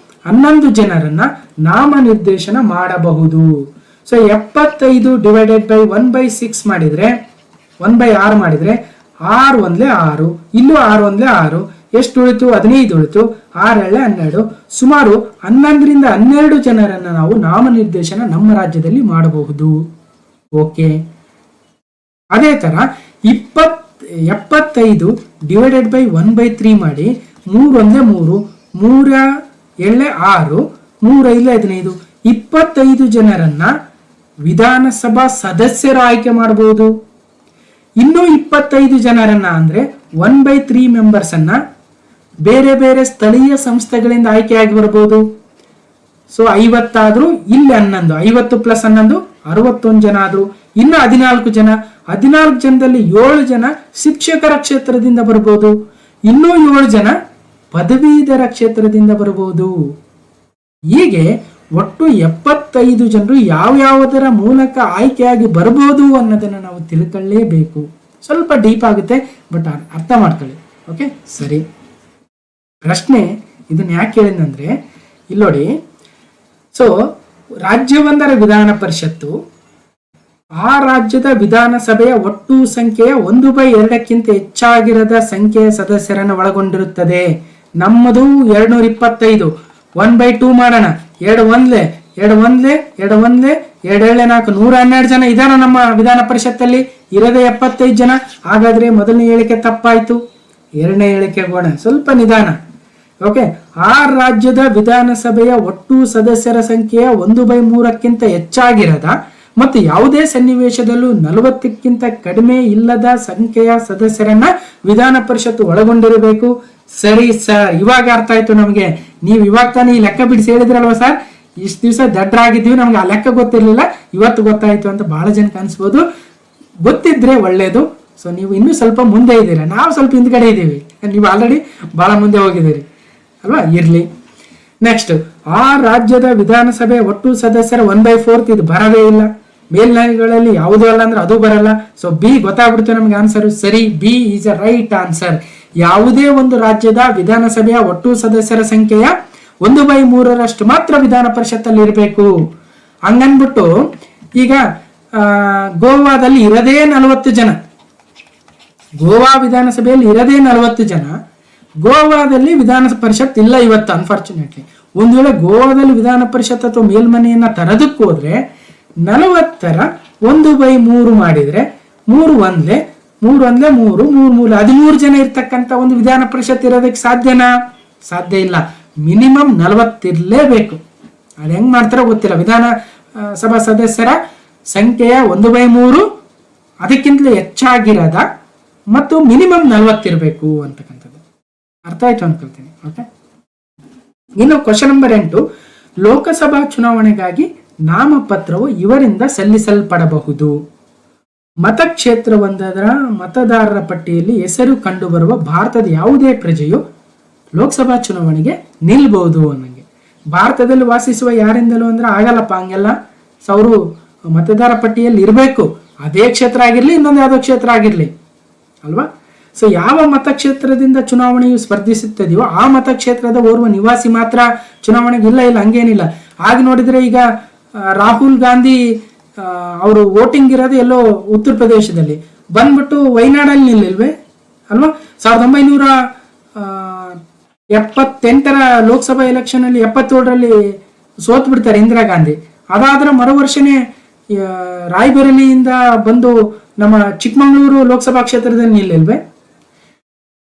11 ಜನರನ್ನ ನಾಮನಿರ್ದೇಶನ ಮಾಡಬಹುದು. ಸೊ 75 ಡಿವೈಡೆಡ್ ಬೈ 1/6 ಮಾಡಿದ್ರೆ, 1/6 ಮಾಡಿದ್ರೆ 6 1 6, ಇಲ್ಲೂ 6 1 6, ಎಷ್ಟು ಉಳಿತು? 15 ಉಳಿತು. 6 12, ಸುಮಾರು 11ರಿಂದ 12 ಜನರನ್ನ ನಾವು ನಾಮನಿರ್ದೇಶನ ನಮ್ಮ ರಾಜ್ಯದಲ್ಲಿ ಮಾಡಬಹುದು. ಓಕೆ, ಅದೇ ತರ 75 ಡಿವೈಡೆಡ್ ಬೈ 1/3 ಮಾಡಿ 3 1 3, 3 7 6, 3 5 15, 25 ಜನರನ್ನ ವಿಧಾನಸಭಾ ಸದಸ್ಯರು ಆಯ್ಕೆ ಮಾಡಬಹುದು. ಇನ್ನು 25 ಜನರನ್ನ ಅಂದ್ರೆ 1/3 ಮೆಂಬರ್ಸ್ ಅನ್ನ ಬೇರೆ ಬೇರೆ ಸ್ಥಳೀಯ ಸಂಸ್ಥೆಗಳಿಂದ ಆಯ್ಕೆಯಾಗಿ ಬರಬಹುದು. ಸೊ 50 ಆದ್ರೂ, ಇಲ್ಲಿ 11, 50 + 11 61 ಜನ ಆದ್ರು. ಇನ್ನು 14 ಜನ, 14 ಜನದಲ್ಲಿ 7 ಜನ ಶಿಕ್ಷಕರ ಕ್ಷೇತ್ರದಿಂದ ಬರಬಹುದು. ಇನ್ನೂ 7 ಜನ ಪದವೀಧರ ಕ್ಷೇತ್ರದಿಂದ ಬರಬಹುದು. ಹೀಗೆ ಒಟ್ಟು 75 ಜನರು ಯಾವ್ಯಾವುದರ ಮೂಲಕ ಆಯ್ಕೆಯಾಗಿ ಬರಬಹುದು ಅನ್ನೋದನ್ನ ನಾವು ತಿಳ್ಕೊಳ್ಳೇಬೇಕು. ಸ್ವಲ್ಪ ಡೀಪ್ ಆಗುತ್ತೆ, ಬಟ್ ಅರ್ಥ ಮಾಡ್ಕೊಳ್ಳಿ. ಓಕೆ, ಸರಿ. ಪ್ರಶ್ನೆ ಇದನ್ನ ಯಾಕೆ ಹೇಳಿದಂದ್ರೆ, ಇಲ್ಲಿ ನೋಡಿ, ಸೊ ರಾಜ್ಯವೊಂದರ ವಿಧಾನ ಪರಿಷತ್ತು ಆ ರಾಜ್ಯದ ವಿಧಾನಸಭೆಯ ಒಟ್ಟು ಸಂಖ್ಯೆಯ 1/2ಕ್ಕಿಂತ ಹೆಚ್ಚಾಗಿರದ ಸಂಖ್ಯೆಯ ಸದಸ್ಯರನ್ನು ಒಳಗೊಂಡಿರುತ್ತದೆ. ನಮ್ಮದು 225, 1/2 ಮಾಡೋಣ. 2 1 2 1 2 1 2 112 ಜನ ಇದಾರ ನಮ್ಮ ವಿಧಾನ ಪರಿಷತ್ತಲ್ಲಿ, ಇರದೆ 75 ಜನ. ಹಾಗಾದ್ರೆ ಮೊದಲನೇ ಹೇಳಿಕೆ ತಪ್ಪಾಯ್ತು. ಎರಡನೇ ಹೇಳಿಕೆ ಹೋಗೋಣ, ಸ್ವಲ್ಪ ನಿಧಾನ. ಓಕೆ, ಆ ರಾಜ್ಯದ ವಿಧಾನಸಭೆಯ ಒಟ್ಟು ಸದಸ್ಯರ ಸಂಖ್ಯೆಯ 1/3ಕ್ಕಿಂತ ಹೆಚ್ಚಾಗಿರದ ಮತ್ತು ಯಾವುದೇ ಸನ್ನಿವೇಶದಲ್ಲೂ 40ಕ್ಕಿಂತ ಕಡಿಮೆ ಇಲ್ಲದ ಸಂಖ್ಯೆಯ ಸದಸ್ಯರನ್ನ ವಿಧಾನ ಪರಿಷತ್ತು ಒಳಗೊಂಡಿರಬೇಕು. ಸರಿ ಸರ್, ಇವಾಗ ಅರ್ಥ ಆಯ್ತು ನಮಗೆ. ನೀವು ಇವಾಗ ತಾನೇ ಈ ಲೆಕ್ಕ ಬಿಡಿಸಿ ಹೇಳಿದ್ರಲ್ವ ಸರ್, ಇಷ್ಟು ದಿವಸ ದಡ್ಡರಾಗಿದ್ದೀವಿ, ನಮ್ಗೆ ಆ ಲೆಕ್ಕ ಗೊತ್ತಿರ್ಲಿಲ್ಲ, ಇವತ್ತು ಗೊತ್ತಾಯ್ತು ಅಂತ ಬಹಳ ಜನಕ್ಕೆ ಅನ್ಸ್ಬೋದು. ಗೊತ್ತಿದ್ರೆ ಒಳ್ಳೇದು. ಸೊ ನೀವು ಇನ್ನೂ ಸ್ವಲ್ಪ ಮುಂದೆ ಇದ್ದೀರಾ, ನಾವು ಸ್ವಲ್ಪ ಹಿಂದ್ಗಡೆ ಇದ್ದೀವಿ, ನೀವು ಆಲ್ರೆಡಿ ಬಹಳ ಮುಂದೆ ಹೋಗಿದ್ದೀರಿ ಅಲ್ವಾ. ಇರ್ಲಿ. ನೆಕ್ಸ್ಟ್, ಆ ರಾಜ್ಯದ ವಿಧಾನಸಭೆ ಒಟ್ಟು ಸದಸ್ಯರ 1/4 ಇದು ಬರದೇ ಇಲ್ಲ. ಮೇಲ್ನಗಳಲ್ಲಿ ಯಾವುದೂ ಅಲ್ಲ ಅಂದ್ರೆ ಅದು ಬರಲ್ಲ. ಸೊ ಬಿ ಗೊತ್ತಾಗ್ಬಿಡುತ್ತೆ ನಮ್ಗೆ ಆನ್ಸರ್. ಸರಿ, B is a right answer. ಯಾವುದೇ ಒಂದು ರಾಜ್ಯದ ವಿಧಾನಸಭೆಯ ಒಟ್ಟು ಸದಸ್ಯರ ಸಂಖ್ಯೆಯ 1/3 ಮಾತ್ರ ವಿಧಾನ ಪರಿಷತ್ತಲ್ಲಿ ಇರಬೇಕು. ಹಂಗನ್ಬಿಟ್ಟು ಈಗ ಗೋವಾದಲ್ಲಿ ಇರದೇ 40 ಜನ, ಗೋವಾ ವಿಧಾನಸಭೆಯಲ್ಲಿ ಇರದೇ 40 ಜನ, ಗೋವಾದಲ್ಲಿ ವಿಧಾನ ಪರಿಷತ್ ಇಲ್ಲ ಇವತ್ತು ಅನ್ಫಾರ್ಚುನೇಟ್ಲಿ. ಒಂದು ವೇಳೆ ಗೋವಾದಲ್ಲಿ ವಿಧಾನ ಪರಿಷತ್ ಅಥವಾ ಮೇಲ್ಮನೆಯನ್ನ ತರದಕ್ಕೆ ಹೋದ್ರೆ 40ರ 1/3 ಮಾಡಿದ್ರೆ 3 1 13 ಜನ ಇರ್ತಕ್ಕಂಥ ಒಂದು ವಿಧಾನ ಪರಿಷತ್ ಇರೋದಕ್ಕೆ ಸಾಧ್ಯನಾ? ಸಾಧ್ಯ ಇಲ್ಲ. ಮಿನಿಮಮ್ 40 ಇರಲೇಬೇಕು. ಅದು ಹೆಂಗ್ ಮಾಡ್ತಾರೋ ಗೊತ್ತಿಲ್ಲ. ವಿಧಾನ ಸಭಾ ಸದಸ್ಯರ ಸಂಖ್ಯೆಯ 1/3 ಅದಕ್ಕಿಂತಲೂ ಹೆಚ್ಚಾಗಿರದ ಮತ್ತು ಮಿನಿಮಮ್ 40 ಇರಬೇಕು ಅಂತಕ್ಕಂಥದ್ದು. ಅರ್ಥ ಆಯ್ತು ಅನ್ಕೊಳ್ತೀನಿ. ಓಕೆ, ಇನ್ನು ಕ್ವಶನ್ ನಂಬರ್ 8, ಲೋಕಸಭಾ ಚುನಾವಣೆಗಾಗಿ ನಾಮಪತ್ರವು ಇವರಿಂದ ಸಲ್ಲಿಸಲ್ಪಡಬಹುದು. ಮತಕ್ಷೇತ್ರವೊಂದರ ಮತದಾರರ ಪಟ್ಟಿಯಲ್ಲಿ ಹೆಸರು ಕಂಡುಬರುವ ಭಾರತದ ಯಾವುದೇ ಪ್ರಜೆಯು ಲೋಕಸಭಾ ಚುನಾವಣೆಗೆ ನಿಲ್ಬಹುದು ಅನ್ನಂಗೆ. ಭಾರತದಲ್ಲಿ ವಾಸಿಸುವ ಯಾರಿಂದಲೂ ಅಂದ್ರೆ ಆಗಲ್ಲಪ್ಪ ಹಂಗೆಲ್ಲ. ಸೊ ಅವರು ಮತದಾರ ಪಟ್ಟಿಯಲ್ಲಿ ಇರಬೇಕು. ಅದೇ ಕ್ಷೇತ್ರ ಆಗಿರ್ಲಿ, ಇನ್ನೊಂದು ಯಾವುದೋ ಕ್ಷೇತ್ರ ಆಗಿರ್ಲಿ ಅಲ್ವಾ. ಸೊ ಯಾವ ಮತಕ್ಷೇತ್ರದಿಂದ ಚುನಾವಣೆಯು ಸ್ಪರ್ಧಿಸುತ್ತದೆಯೋ ಆ ಮತಕ್ಷೇತ್ರದ ಓರ್ವ ನಿವಾಸಿ ಮಾತ್ರ ಚುನಾವಣೆಗೆ ಇಲ್ಲ ಹಂಗೇನಿಲ್ಲ. ಹಾಗೆ ನೋಡಿದ್ರೆ ಈಗ ರಾಹುಲ್ ಗಾಂಧಿ ಅವರು ವೋಟಿಂಗ್ ಇರೋದು ಎಲ್ಲೋ ಉತ್ತರ ಪ್ರದೇಶದಲ್ಲಿ, ಬಂದ್ಬಿಟ್ಟು ವಯನಾಡಲ್ಲಿ ನಿಲ್ಲಿಲ್ವೇ ಅಲ್ವಾ. 1978ರ ಲೋಕಸಭಾ ಎಲೆಕ್ಷನ್ ಅಲ್ಲಿ 77ರಲ್ಲಿ ಸೋತ್ ಬಿಡ್ತಾರೆ ಇಂದಿರಾ ಗಾಂಧಿ. ಅದಾದ್ರೆ ಮರು ವರ್ಷನೇ ರಾಯ್ಬರೇಲಿಯಿಂದ ಬಂದು ನಮ್ಮ ಚಿಕ್ಕಮಗಳೂರು ಲೋಕಸಭಾ ಕ್ಷೇತ್ರದಲ್ಲಿ ನಿಲ್ಲಿಲ್ವೇ.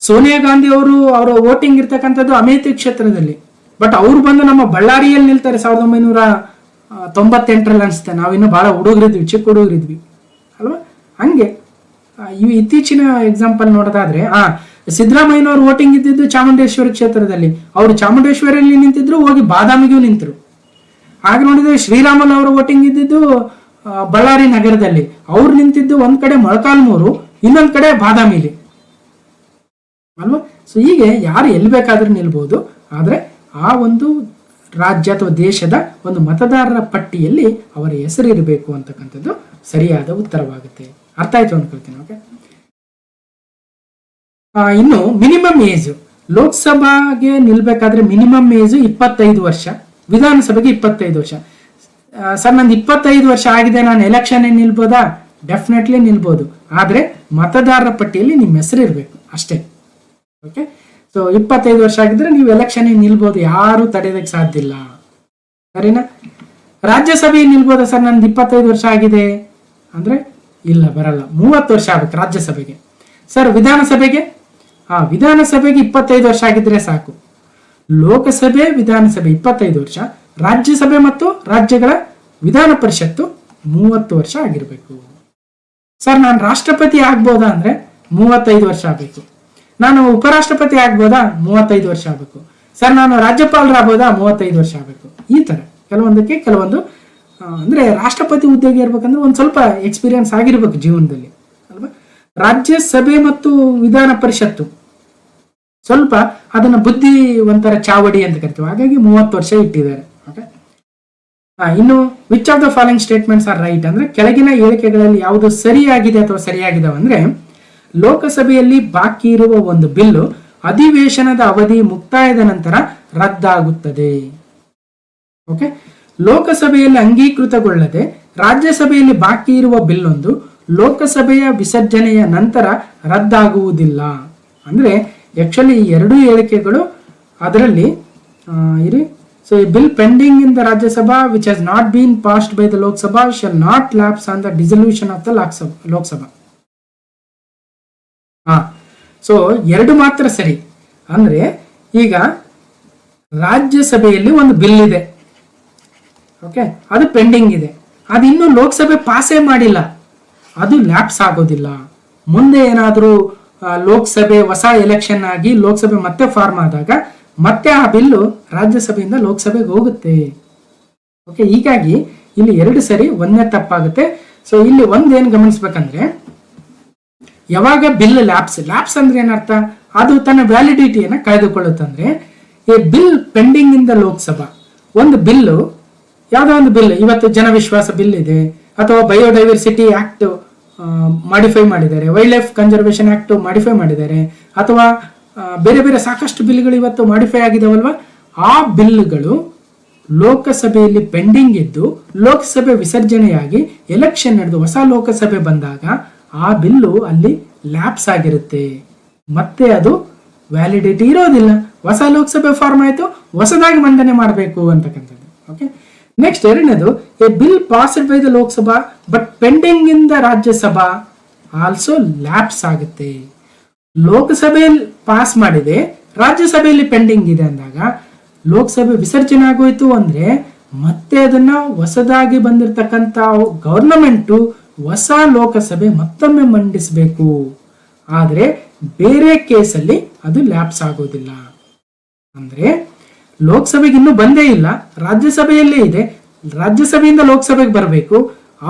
ಸೋನಿಯಾ ಗಾಂಧಿ ಅವರ ವೋಟಿಂಗ್ ಇರ್ತಕ್ಕಂಥದ್ದು ಅಮೇಥಿ ಕ್ಷೇತ್ರದಲ್ಲಿ, ಬಟ್ ಅವ್ರು ಬಂದು ನಮ್ಮ ಬಳ್ಳಾರಿಯಲ್ಲಿ ನಿಲ್ತಾರೆ 1998ರಲ್ಲಿ ಅನ್ಸುತ್ತೆ. ನಾವಿನ್ನು ಬಹಳ ಹುಡುಗರಿದ್ವಿ, ಚಿಕ್ಕ ಹುಡುಗರಿದ್ವಿ ಅಲ್ವಾ. ಹಂಗೆ ಇವು ಇತ್ತೀಚಿನ ಎಕ್ಸಾಂಪಲ್ ನೋಡೋದಾದ್ರೆ ಸಿದ್ದರಾಮಯ್ಯನವ್ರು ವೋಟಿಂಗ್ ಇದ್ದಿದ್ದು ಚಾಮುಂಡೇಶ್ವರಿ ಕ್ಷೇತ್ರದಲ್ಲಿ, ಅವರು ಚಾಮುಂಡೇಶ್ವರಿಯಲ್ಲಿ ನಿಂತಿದ್ರು, ಹೋಗಿ ಬಾದಾಮಿಗೂ ನಿಂತರು. ಹಾಗೆ ನೋಡಿದ್ರೆ ಶ್ರೀರಾಮುಲು ಅವರು ವೋಟಿಂಗ್ ಇದ್ದಿದ್ದು ಬಳ್ಳಾರಿ ನಗರದಲ್ಲಿ, ಅವ್ರು ನಿಂತಿದ್ದು ಒಂದ್ ಕಡೆ ಮೊಳಕಾಲ್ಮೂರು, ಇನ್ನೊಂದ್ ಕಡೆ ಬಾದಾಮಿಲಿ ಅಲ್ವಾ. ಸೊ ಹೀಗೆ ಯಾರು ಎಲ್ಲಿ ಬೇಕಾದ್ರೂ ನಿಲ್ಬಹುದು, ಆದ್ರೆ ಆ ಒಂದು ರಾಜ್ಯ ಅಥವಾ ದೇಶದ ಒಂದು ಮತದಾರರ ಪಟ್ಟಿಯಲ್ಲಿ ಅವರ ಹೆಸರು ಇರಬೇಕು ಅಂತಕ್ಕಂಥದ್ದು ಸರಿಯಾದ ಉತ್ತರವಾಗುತ್ತೆ. ಅರ್ಥ ಆಯ್ತು ಅನ್ಕೊಳ್ತೀನಿ. ಓಕೆ, ಇನ್ನು ಮಿನಿಮಮ್ ಏಜ್, ಲೋಕಸಭಾಗೆ ನಿಲ್ಬೇಕಾದ್ರೆ ಮಿನಿಮಮ್ ಏಜ್ 25 ವರ್ಷ, ವಿಧಾನಸಭೆಗೆ 25 ವರ್ಷ. ಸರ್ ನಂದು 25 ವರ್ಷ ಆಗಿದೆ, ನಾನು ಎಲೆಕ್ಷನ್ ನಿಲ್ಬೋದಾ? ಡೆಫಿನೆಟ್ಲಿ ನಿಲ್ಬೋದು, ಆದ್ರೆ ಮತದಾರರ ಪಟ್ಟಿಯಲ್ಲಿ ನಿಮ್ಮ ಹೆಸರು ಇರಬೇಕು ಅಷ್ಟೇ. ಓಕೆ, ಸೊ 25 ವರ್ಷ ಆಗಿದ್ರೆ ನೀವು ಎಲೆಕ್ಷನ್ ನಿಲ್ಬೋದು, ಯಾರು ತಡೆಯೋದಕ್ಕೆ ಸಾಧ್ಯ ಇಲ್ಲ. ಸರಿನಾ? ರಾಜ್ಯಸಭೆ ನಿಲ್ಬೋದಾ ಸರ್ ನಂದು 25 ವರ್ಷ ಆಗಿದೆ ಅಂದ್ರೆ? ಇಲ್ಲ, ಬರಲ್ಲ. 30 ವರ್ಷ ಆಗ್ಬೇಕು ರಾಜ್ಯಸಭೆಗೆ. ಸರ್ ವಿಧಾನಸಭೆಗೆ? ವಿಧಾನಸಭೆಗೆ 25 ವರ್ಷ ಆಗಿದ್ರೆ ಸಾಕು. ಲೋಕಸಭೆ ವಿಧಾನಸಭೆ 25 ವರ್ಷ, ರಾಜ್ಯಸಭೆ ಮತ್ತು ರಾಜ್ಯಗಳ ವಿಧಾನ ಪರಿಷತ್ತು 30 ವರ್ಷ ಆಗಿರ್ಬೇಕು. ಸರ್ ನಾನು ರಾಷ್ಟ್ರಪತಿ ಆಗ್ಬೋದಾ ಅಂದ್ರೆ 35 ವರ್ಷ ಆಗ್ಬೇಕು. ನಾನು ಉಪರಾಷ್ಟ್ರಪತಿ ಆಗ್ಬೋದಾ? 35 ವರ್ಷ ಆಗ್ಬೇಕು. ಸರ್ ನಾನು ರಾಜ್ಯಪಾಲರಾಗ್ಬೋದಾ? 35 ವರ್ಷ ಆಗ್ಬೇಕು. ಈ ತರ ಕೆಲವೊಂದಕ್ಕೆ ಕೆಲವೊಂದು ಅಂದ್ರೆ ರಾಷ್ಟ್ರಪತಿ ಹುದ್ದೆಗೆ ಇರ್ಬೇಕಂದ್ರೆ ಒಂದ್ ಸ್ವಲ್ಪ ಎಕ್ಸ್ಪೀರಿಯನ್ಸ್ ಆಗಿರ್ಬೇಕು ಜೀವನದಲ್ಲಿ ಅಲ್ವಾ. ರಾಜ್ಯಸಭೆ ಮತ್ತು ವಿಧಾನ ಪರಿಷತ್ತು ಸ್ವಲ್ಪ ಅದನ್ನ ಬುದ್ಧಿ ಒಂಥರ ಚಾವಡಿ ಅಂತ ಕರಿತೀವಿ, ಹಾಗಾಗಿ 30 ವರ್ಷ ಇಟ್ಟಿದ್ದಾರೆ. ಓಕೆ, ಇನ್ನು which of the following statements are right ಅಂದ್ರೆ ಕೆಳಗಿನ ಹೇಳಿಕೆಗಳಲ್ಲಿ ಯಾವುದು ಸರಿಯಾಗಿದೆ ಅಥವಾ ಸರಿಯಾಗಿದಾವೆ ಅಂದ್ರೆ, ಲೋಕಸಭೆಯಲ್ಲಿ ಬಾಕಿ ಇರುವ ಒಂದು ಬಿಲ್ಲು ಅಧಿವೇಶನದ ಅವಧಿ ಮುಕ್ತಾಯದ ನಂತರ ರದ್ದಾಗುತ್ತದೆ. ಓಕೆ, ಲೋಕಸಭೆಯಲ್ಲಿ ಅಂಗೀಕೃತಗೊಳ್ಳದೆ ರಾಜ್ಯಸಭೆಯಲ್ಲಿ ಬಾಕಿ ಇರುವ ಬಿಲ್ಲೊಂದು ಲೋಕಸಭೆಯ ವಿಸರ್ಜನೆಯ ನಂತರ ರದ್ದಾಗುವುದಿಲ್ಲ. ಅಂದ್ರೆ ಆಕ್ಚುಲಿ ಈ ಎರಡೂ ಹೇಳಿಕೆಗಳು ಅದರಲ್ಲಿ So a bill pending in the Rajya Sabha which has not been passed by the Lok Sabha shall not lapse on the dissolution of the Lok Sabha. So ಎರಡು ಮಾತ್ರ ಸರಿ. ಅಂದ್ರೆ ಈಗ ರಾಜ್ಯಸಭೆಯಲ್ಲಿ ಒಂದು ಬಿಲ್ ಇದೆ, ಓಕೆ, ಅದು ಪೆಂಡಿಂಗ್ ಇದೆ, ಅದು ಇನ್ನೂ ಲೋಕಸಭೆ ಪಾಸೇ ಮಾಡಿಲ್ಲ, ಅದು ಲ್ಯಾಪ್ಸ್ ಆಗೋದಿಲ್ಲ. ಮುಂದೆ ಏನಾದರೂ ಲೋಕಸಭೆ ಹೊಸ ಎಲೆಕ್ಷನ್ ಆಗಿ ಲೋಕಸಭೆ ಮತ್ತೆ ಫಾರ್ಮ್ ಆದಾಗ ಮತ್ತೆ ಆ ಬಿಲ್ಲು ರಾಜ್ಯಸಭೆಯಿಂದ ಲೋಕಸಭೆಗೆ ಹೋಗುತ್ತೆ. ಓಕೆ, ಹೀಗಾಗಿ ಇಲ್ಲಿ ಎರಡು ಸರಿ, ಒಂದೇ ತಪ್ಪಾಗುತ್ತೆ. ಸೊ ಇಲ್ಲಿ ಒಂದೇನು ಗಮನಿಸ್ಬೇಕಂದ್ರೆ, ಯಾವಾಗ ಬಿಲ್ ಲ್ಯಾಪ್ಸ್ ಅಂದ್ರೆ ಏನರ್ಥ, ಅದು ತನ್ನ ವ್ಯಾಲಿಡಿಟಿಯನ್ನು ಕಳೆದುಕೊಳ್ಳುತ್ತಂದ್ರೆ a bill pending in the Lok Sabha, ಒಂದು ಬಿಲ್ಲು, ಯಾವುದೋ ಒಂದು ಬಿಲ್, ಇವತ್ತು ಜನವಿಶ್ವಾಸ ಬಿಲ್ ಇದೆ, ಅಥವಾ ಬಯೋಡೈವರ್ಸಿಟಿ ಆಕ್ಟ್ ಮಾಡಿಫೈ ಮಾಡಿದ್ದಾರೆ, wild life conservation act modify ಮಾಡಿದ್ದಾರೆ, ಅಥವಾ ಬೇರೆ ಬೇರೆ ಸಾಕಷ್ಟು ಬಿಲ್ಗಳು ಇವತ್ತು ಮಾಡಿಫೈ ಆಗಿದಾವಲ್ವಾ, ಆ ಬಿಲ್ಗಳು ಲೋಕಸಭೆಯಲ್ಲಿ ಪೆಂಡಿಂಗ್ ಇದ್ದು ಲೋಕಸಭೆ ವಿಸರ್ಜನೆಯಾಗಿ ಎಲೆಕ್ಷನ್ ನಡೆದು ಹೊಸ ಲೋಕಸಭೆ ಬಂದಾಗ ಆ ಬಿಲ್ಲು ಅಲ್ಲಿ ಲ್ಯಾಪ್ಸ್ ಆಗಿರುತ್ತೆ, ಮತ್ತೆ ಅದು ವ್ಯಾಲಿಡಿಟಿ ಇರೋದಿಲ್ಲ. ಹೊಸ ಲೋಕಸಭೆ ಫಾರ್ಮ್ ಆಯಿತು, ಹೊಸದಾಗಿ ಮಂಡನೆ ಮಾಡಬೇಕು ಅಂತಕ್ಕಂಥದ್ದು. ಓಕೆ, ನೆಕ್ಸ್ಟ್ ಎರಡನೇದು, A bill passed by the Lok Sabha but pending in the Rajya Sabha also lapse ಆಗುತ್ತೆ. ಲೋಕಸಭೆಯಲ್ಲಿ ಪಾಸ್ ಮಾಡಿದೆ, ರಾಜ್ಯಸಭೆಯಲ್ಲಿ ಪೆಂಡಿಂಗ್ ಇದೆ ಅಂದಾಗ ಲೋಕಸಭೆ ವಿಸರ್ಜನೆ ಆಗೋಯ್ತು ಅಂದ್ರೆ ಮತ್ತೆ ಅದನ್ನ ಹೊಸದಾಗಿ ಬಂದಿರತಕ್ಕಂಥ ಗವರ್ನಮೆಂಟು ಹೊಸ ಲೋಕಸಭೆ ಮತ್ತೊಮ್ಮೆ ಮಂಡಿಸಬೇಕು. ಆದರೆ ಬೇರೆ ಕೇಸಲ್ಲಿ ಅದು ಲ್ಯಾಪ್ಸ್ ಆಗೋದಿಲ್ಲ. ಅಂದ್ರೆ ಲೋಕಸಭೆಗೆ ಇನ್ನೂ ಬಂದೇ ಇಲ್ಲ, ರಾಜ್ಯಸಭೆಯಲ್ಲೇ ಇದೆ, ರಾಜ್ಯಸಭೆಯಿಂದ ಲೋಕಸಭೆಗೆ ಬರಬೇಕು.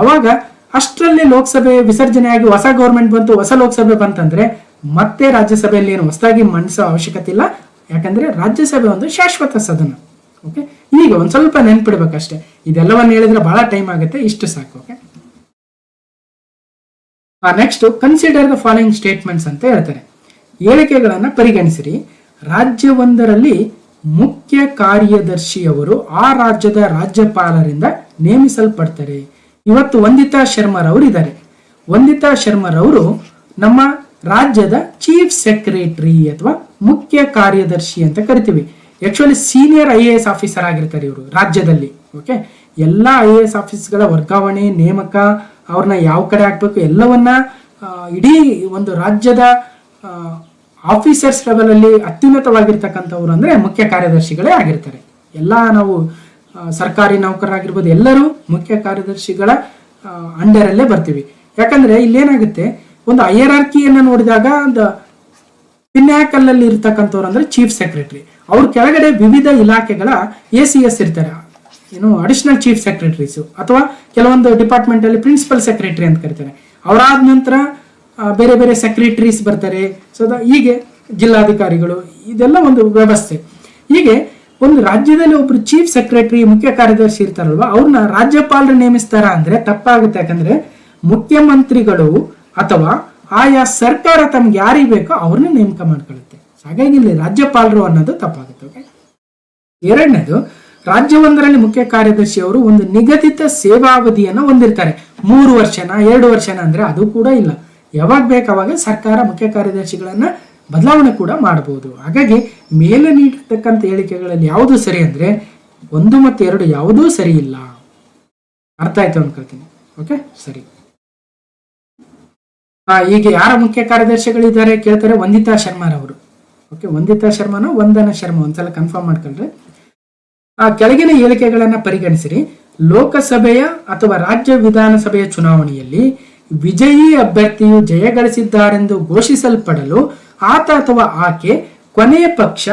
ಅವಾಗ ಅಷ್ಟರಲ್ಲಿ ಲೋಕಸಭೆ ವಿಸರ್ಜನೆ ಆಗಿ ಹೊಸ ಗೌರ್ಮೆಂಟ್ ಬಂತು, ಹೊಸ ಲೋಕಸಭೆ ಬಂತಂದ್ರೆ ಮತ್ತೆ ರಾಜ್ಯಸಭೆಯಲ್ಲಿ ಏನು ಹೊಸದಾಗಿ ಮಂಡಿಸೋ ಅವಶ್ಯಕತೆ ಇಲ್ಲ, ಯಾಕಂದ್ರೆ ರಾಜ್ಯಸಭೆ ಒಂದು ಶಾಶ್ವತ ಸದನ. ಓಕೆ, ಈಗ ಒಂದ್ ಸ್ವಲ್ಪ ನೆನ್ಪಿಡ್ಬೇಕಷ್ಟೇ, ಇದೆಲ್ಲವನ್ನು ಹೇಳಿದ್ರೆ ಬಹಳ ಟೈಮ್ ಆಗುತ್ತೆ, ಇಷ್ಟು ಸಾಕು. Okay, next consider the following statements ಅಂತ ಹೇಳ್ತಾರೆ. ಹೇಳಿಕೆಗಳನ್ನ ಪರಿಗಣಿಸಿರಿ. ರಾಜ್ಯವೊಂದರಲ್ಲಿ ಮುಖ್ಯ ಕಾರ್ಯದರ್ಶಿಯವರು ಆ ರಾಜ್ಯದ ರಾಜ್ಯಪಾಲರಿಂದ ನೇಮಿಸಲ್ಪಡ್ತಾರೆ. ಇವತ್ತು ವಂದಿತಾ ಶರ್ಮರವರು ಇದ್ದಾರೆ. ವಂದಿತಾ ಶರ್ಮರವರು ನಮ್ಮ ರಾಜ್ಯದ ಚೀಫ್ ಸೆಕ್ರೆಟರಿ ಅಥವಾ ಮುಖ್ಯ ಕಾರ್ಯದರ್ಶಿ ಅಂತ ಕರಿತೀವಿ. ಆಕ್ಚುಲಿ ಸೀನಿಯರ್ IAS ಆಫೀಸರ್ ಆಗಿರ್ತಾರೆ ಇವರು ರಾಜ್ಯದಲ್ಲಿ. ಓಕೆ, ಎಲ್ಲ IAS ಆಫೀಸ್ಗಳ ವರ್ಗಾವಣೆ, ನೇಮಕ, ಅವ್ರನ್ನ ಯಾವ ಕಡೆ ಹಾಕ್ಬೇಕು ಎಲ್ಲವನ್ನ ಇಡೀ ಒಂದು ರಾಜ್ಯದ ಆಫೀಸರ್ಸ್ ಲೆವೆಲ್ ಅಲ್ಲಿ ಅತ್ಯುನ್ನತವಾಗಿರ್ತಕ್ಕಂಥವ್ರು ಅಂದ್ರೆ ಮುಖ್ಯ ಕಾರ್ಯದರ್ಶಿಗಳೇ ಆಗಿರ್ತಾರೆ. ಎಲ್ಲ ನಾವು ಸರ್ಕಾರಿ ನೌಕರರಾಗಿರ್ಬೋದು, ಎಲ್ಲರೂ ಮುಖ್ಯ ಕಾರ್ಯದರ್ಶಿಗಳ ಅಂಡರಲ್ಲೇ ಬರ್ತೀವಿ. ಯಾಕಂದ್ರೆ ಇಲ್ಲೇನಾಗುತ್ತೆ, ಒಂದು ಹೈರಾರ್ಕಿಯನ್ನ ನೋಡಿದಾಗ ಪಿನ್ಯಾಕಲ್ಲಲ್ಲಿ ಇರ್ತಕ್ಕಂಥವ್ರು ಅಂದ್ರೆ ಚೀಫ್ ಸೆಕ್ರೆಟರಿ, ಅವ್ರ ಕೆಳಗಡೆ ವಿವಿಧ ಇಲಾಖೆಗಳ ACS ಇರ್ತಾರೆ, ಏನು ಅಡಿಷನಲ್ ಚೀಫ್ ಸೆಕ್ರೆಟರೀಸ್, ಅಥವಾ ಕೆಲವೊಂದು ಡಿಪಾರ್ಟ್ಮೆಂಟ್ ಅಲ್ಲಿ ಪ್ರಿನ್ಸಿಪಲ್ ಸೆಕ್ರೆಟರಿ ಅಂತ ಕರಿತಾರೆ. ಅವರಾದ ನಂತರ ಬೇರೆ ಬೇರೆ ಸೆಕ್ರೆಟರೀಸ್ ಬರ್ತಾರೆ. ಸೊ ಹೀಗೆ ಜಿಲ್ಲಾಧಿಕಾರಿಗಳು, ಇದೆಲ್ಲ ಒಂದು ವ್ಯವಸ್ಥೆ. ಹೀಗೆ ಒಂದು ರಾಜ್ಯದಲ್ಲಿ ಒಬ್ರು ಚೀಫ್ ಸೆಕ್ರೆಟರಿ, ಮುಖ್ಯ ಕಾರ್ಯದರ್ಶಿ ಇರ್ತಾರಲ್ವಾ, ಅವ್ರನ್ನ ರಾಜ್ಯಪಾಲರು ನೇಮಿಸ್ತಾರ ಅಂದ್ರೆ ತಪ್ಪಾಗುತ್ತೆ. ಯಾಕಂದ್ರೆ ಮುಖ್ಯಮಂತ್ರಿಗಳು ಅಥವಾ ಆಯಾ ಸರ್ಕಾರ ತಮ್ಗೆ ಯಾರಿಗೆ ಬೇಕೋ ಅವ್ರನ್ನ ನೇಮಕ ಮಾಡ್ಕೊಳ್ಳುತ್ತೆ. ಹಾಗಾಗಿ ಇಲ್ಲಿ ರಾಜ್ಯಪಾಲರು ಅನ್ನೋದು ತಪ್ಪಾಗುತ್ತೆ. ಓಕೆ, ಎರಡನೇದು, ರಾಜ್ಯವೊಂದರಲ್ಲಿ ಮುಖ್ಯ ಕಾರ್ಯದರ್ಶಿ ಅವರು ಒಂದು ನಿಗದಿತ ಸೇವಾವಧಿಯನ್ನು ಹೊಂದಿರ್ತಾರೆ. 3 ವರ್ಷನ 2 ವರ್ಷನ ಅಂದ್ರೆ ಅದು ಕೂಡ ಇಲ್ಲ. ಯಾವಾಗ ಬೇಕಾವಾಗ ಸರ್ಕಾರ ಮುಖ್ಯ ಕಾರ್ಯದರ್ಶಿಗಳನ್ನ ಬದಲಾವಣೆ ಕೂಡ ಮಾಡಬಹುದು. ಹಾಗಾಗಿ ಮೇಲೆ ನೀಡಿರ್ತಕ್ಕಂಥ ಹೇಳಿಕೆಗಳಲ್ಲಿ ಯಾವುದು ಸರಿ ಅಂದ್ರೆ 1 ಮತ್ತು 2 ಯಾವುದೂ ಸರಿ ಇಲ್ಲ. ಅರ್ಥ ಆಯ್ತು ಅನ್ಕೊಳ್ತೀನಿ. ಓಕೆ, ಸರಿ. ಈಗ ಯಾರ ಮುಖ್ಯ ಕಾರ್ಯದರ್ಶಿಗಳಿದ್ದಾರೆ ಕೇಳ್ತಾರೆ, ವಂದಿತಾ ಶರ್ಮಾರವರು. ಓಕೆ, ವಂದಿತಾ ಶರ್ಮಾನೋ ವಂದನಾ ಶರ್ಮಾ, ಒಂದ್ಸಲ ಕನ್ಫರ್ಮ್ ಮಾಡ್ಕೊಂಡ್ರೆ. ಆ ಕೆಳಗಿನ ಹೇಳಿಕೆಗಳನ್ನ ಪರಿಗಣಿಸಿರಿ. ಲೋಕಸಭೆಯ ಅಥವಾ ರಾಜ್ಯ ವಿಧಾನಸಭೆಯ ಚುನಾವಣೆಯಲ್ಲಿ ವಿಜಯಿ ಅಭ್ಯರ್ಥಿಯು ಜಯಗಳಿಸಿದ್ದಾರೆಂದು ಘೋಷಿಸಲ್ಪಡಲು ಆತ ಅಥವಾ ಆಕೆ ಕೊನೆಯ ಪಕ್ಷ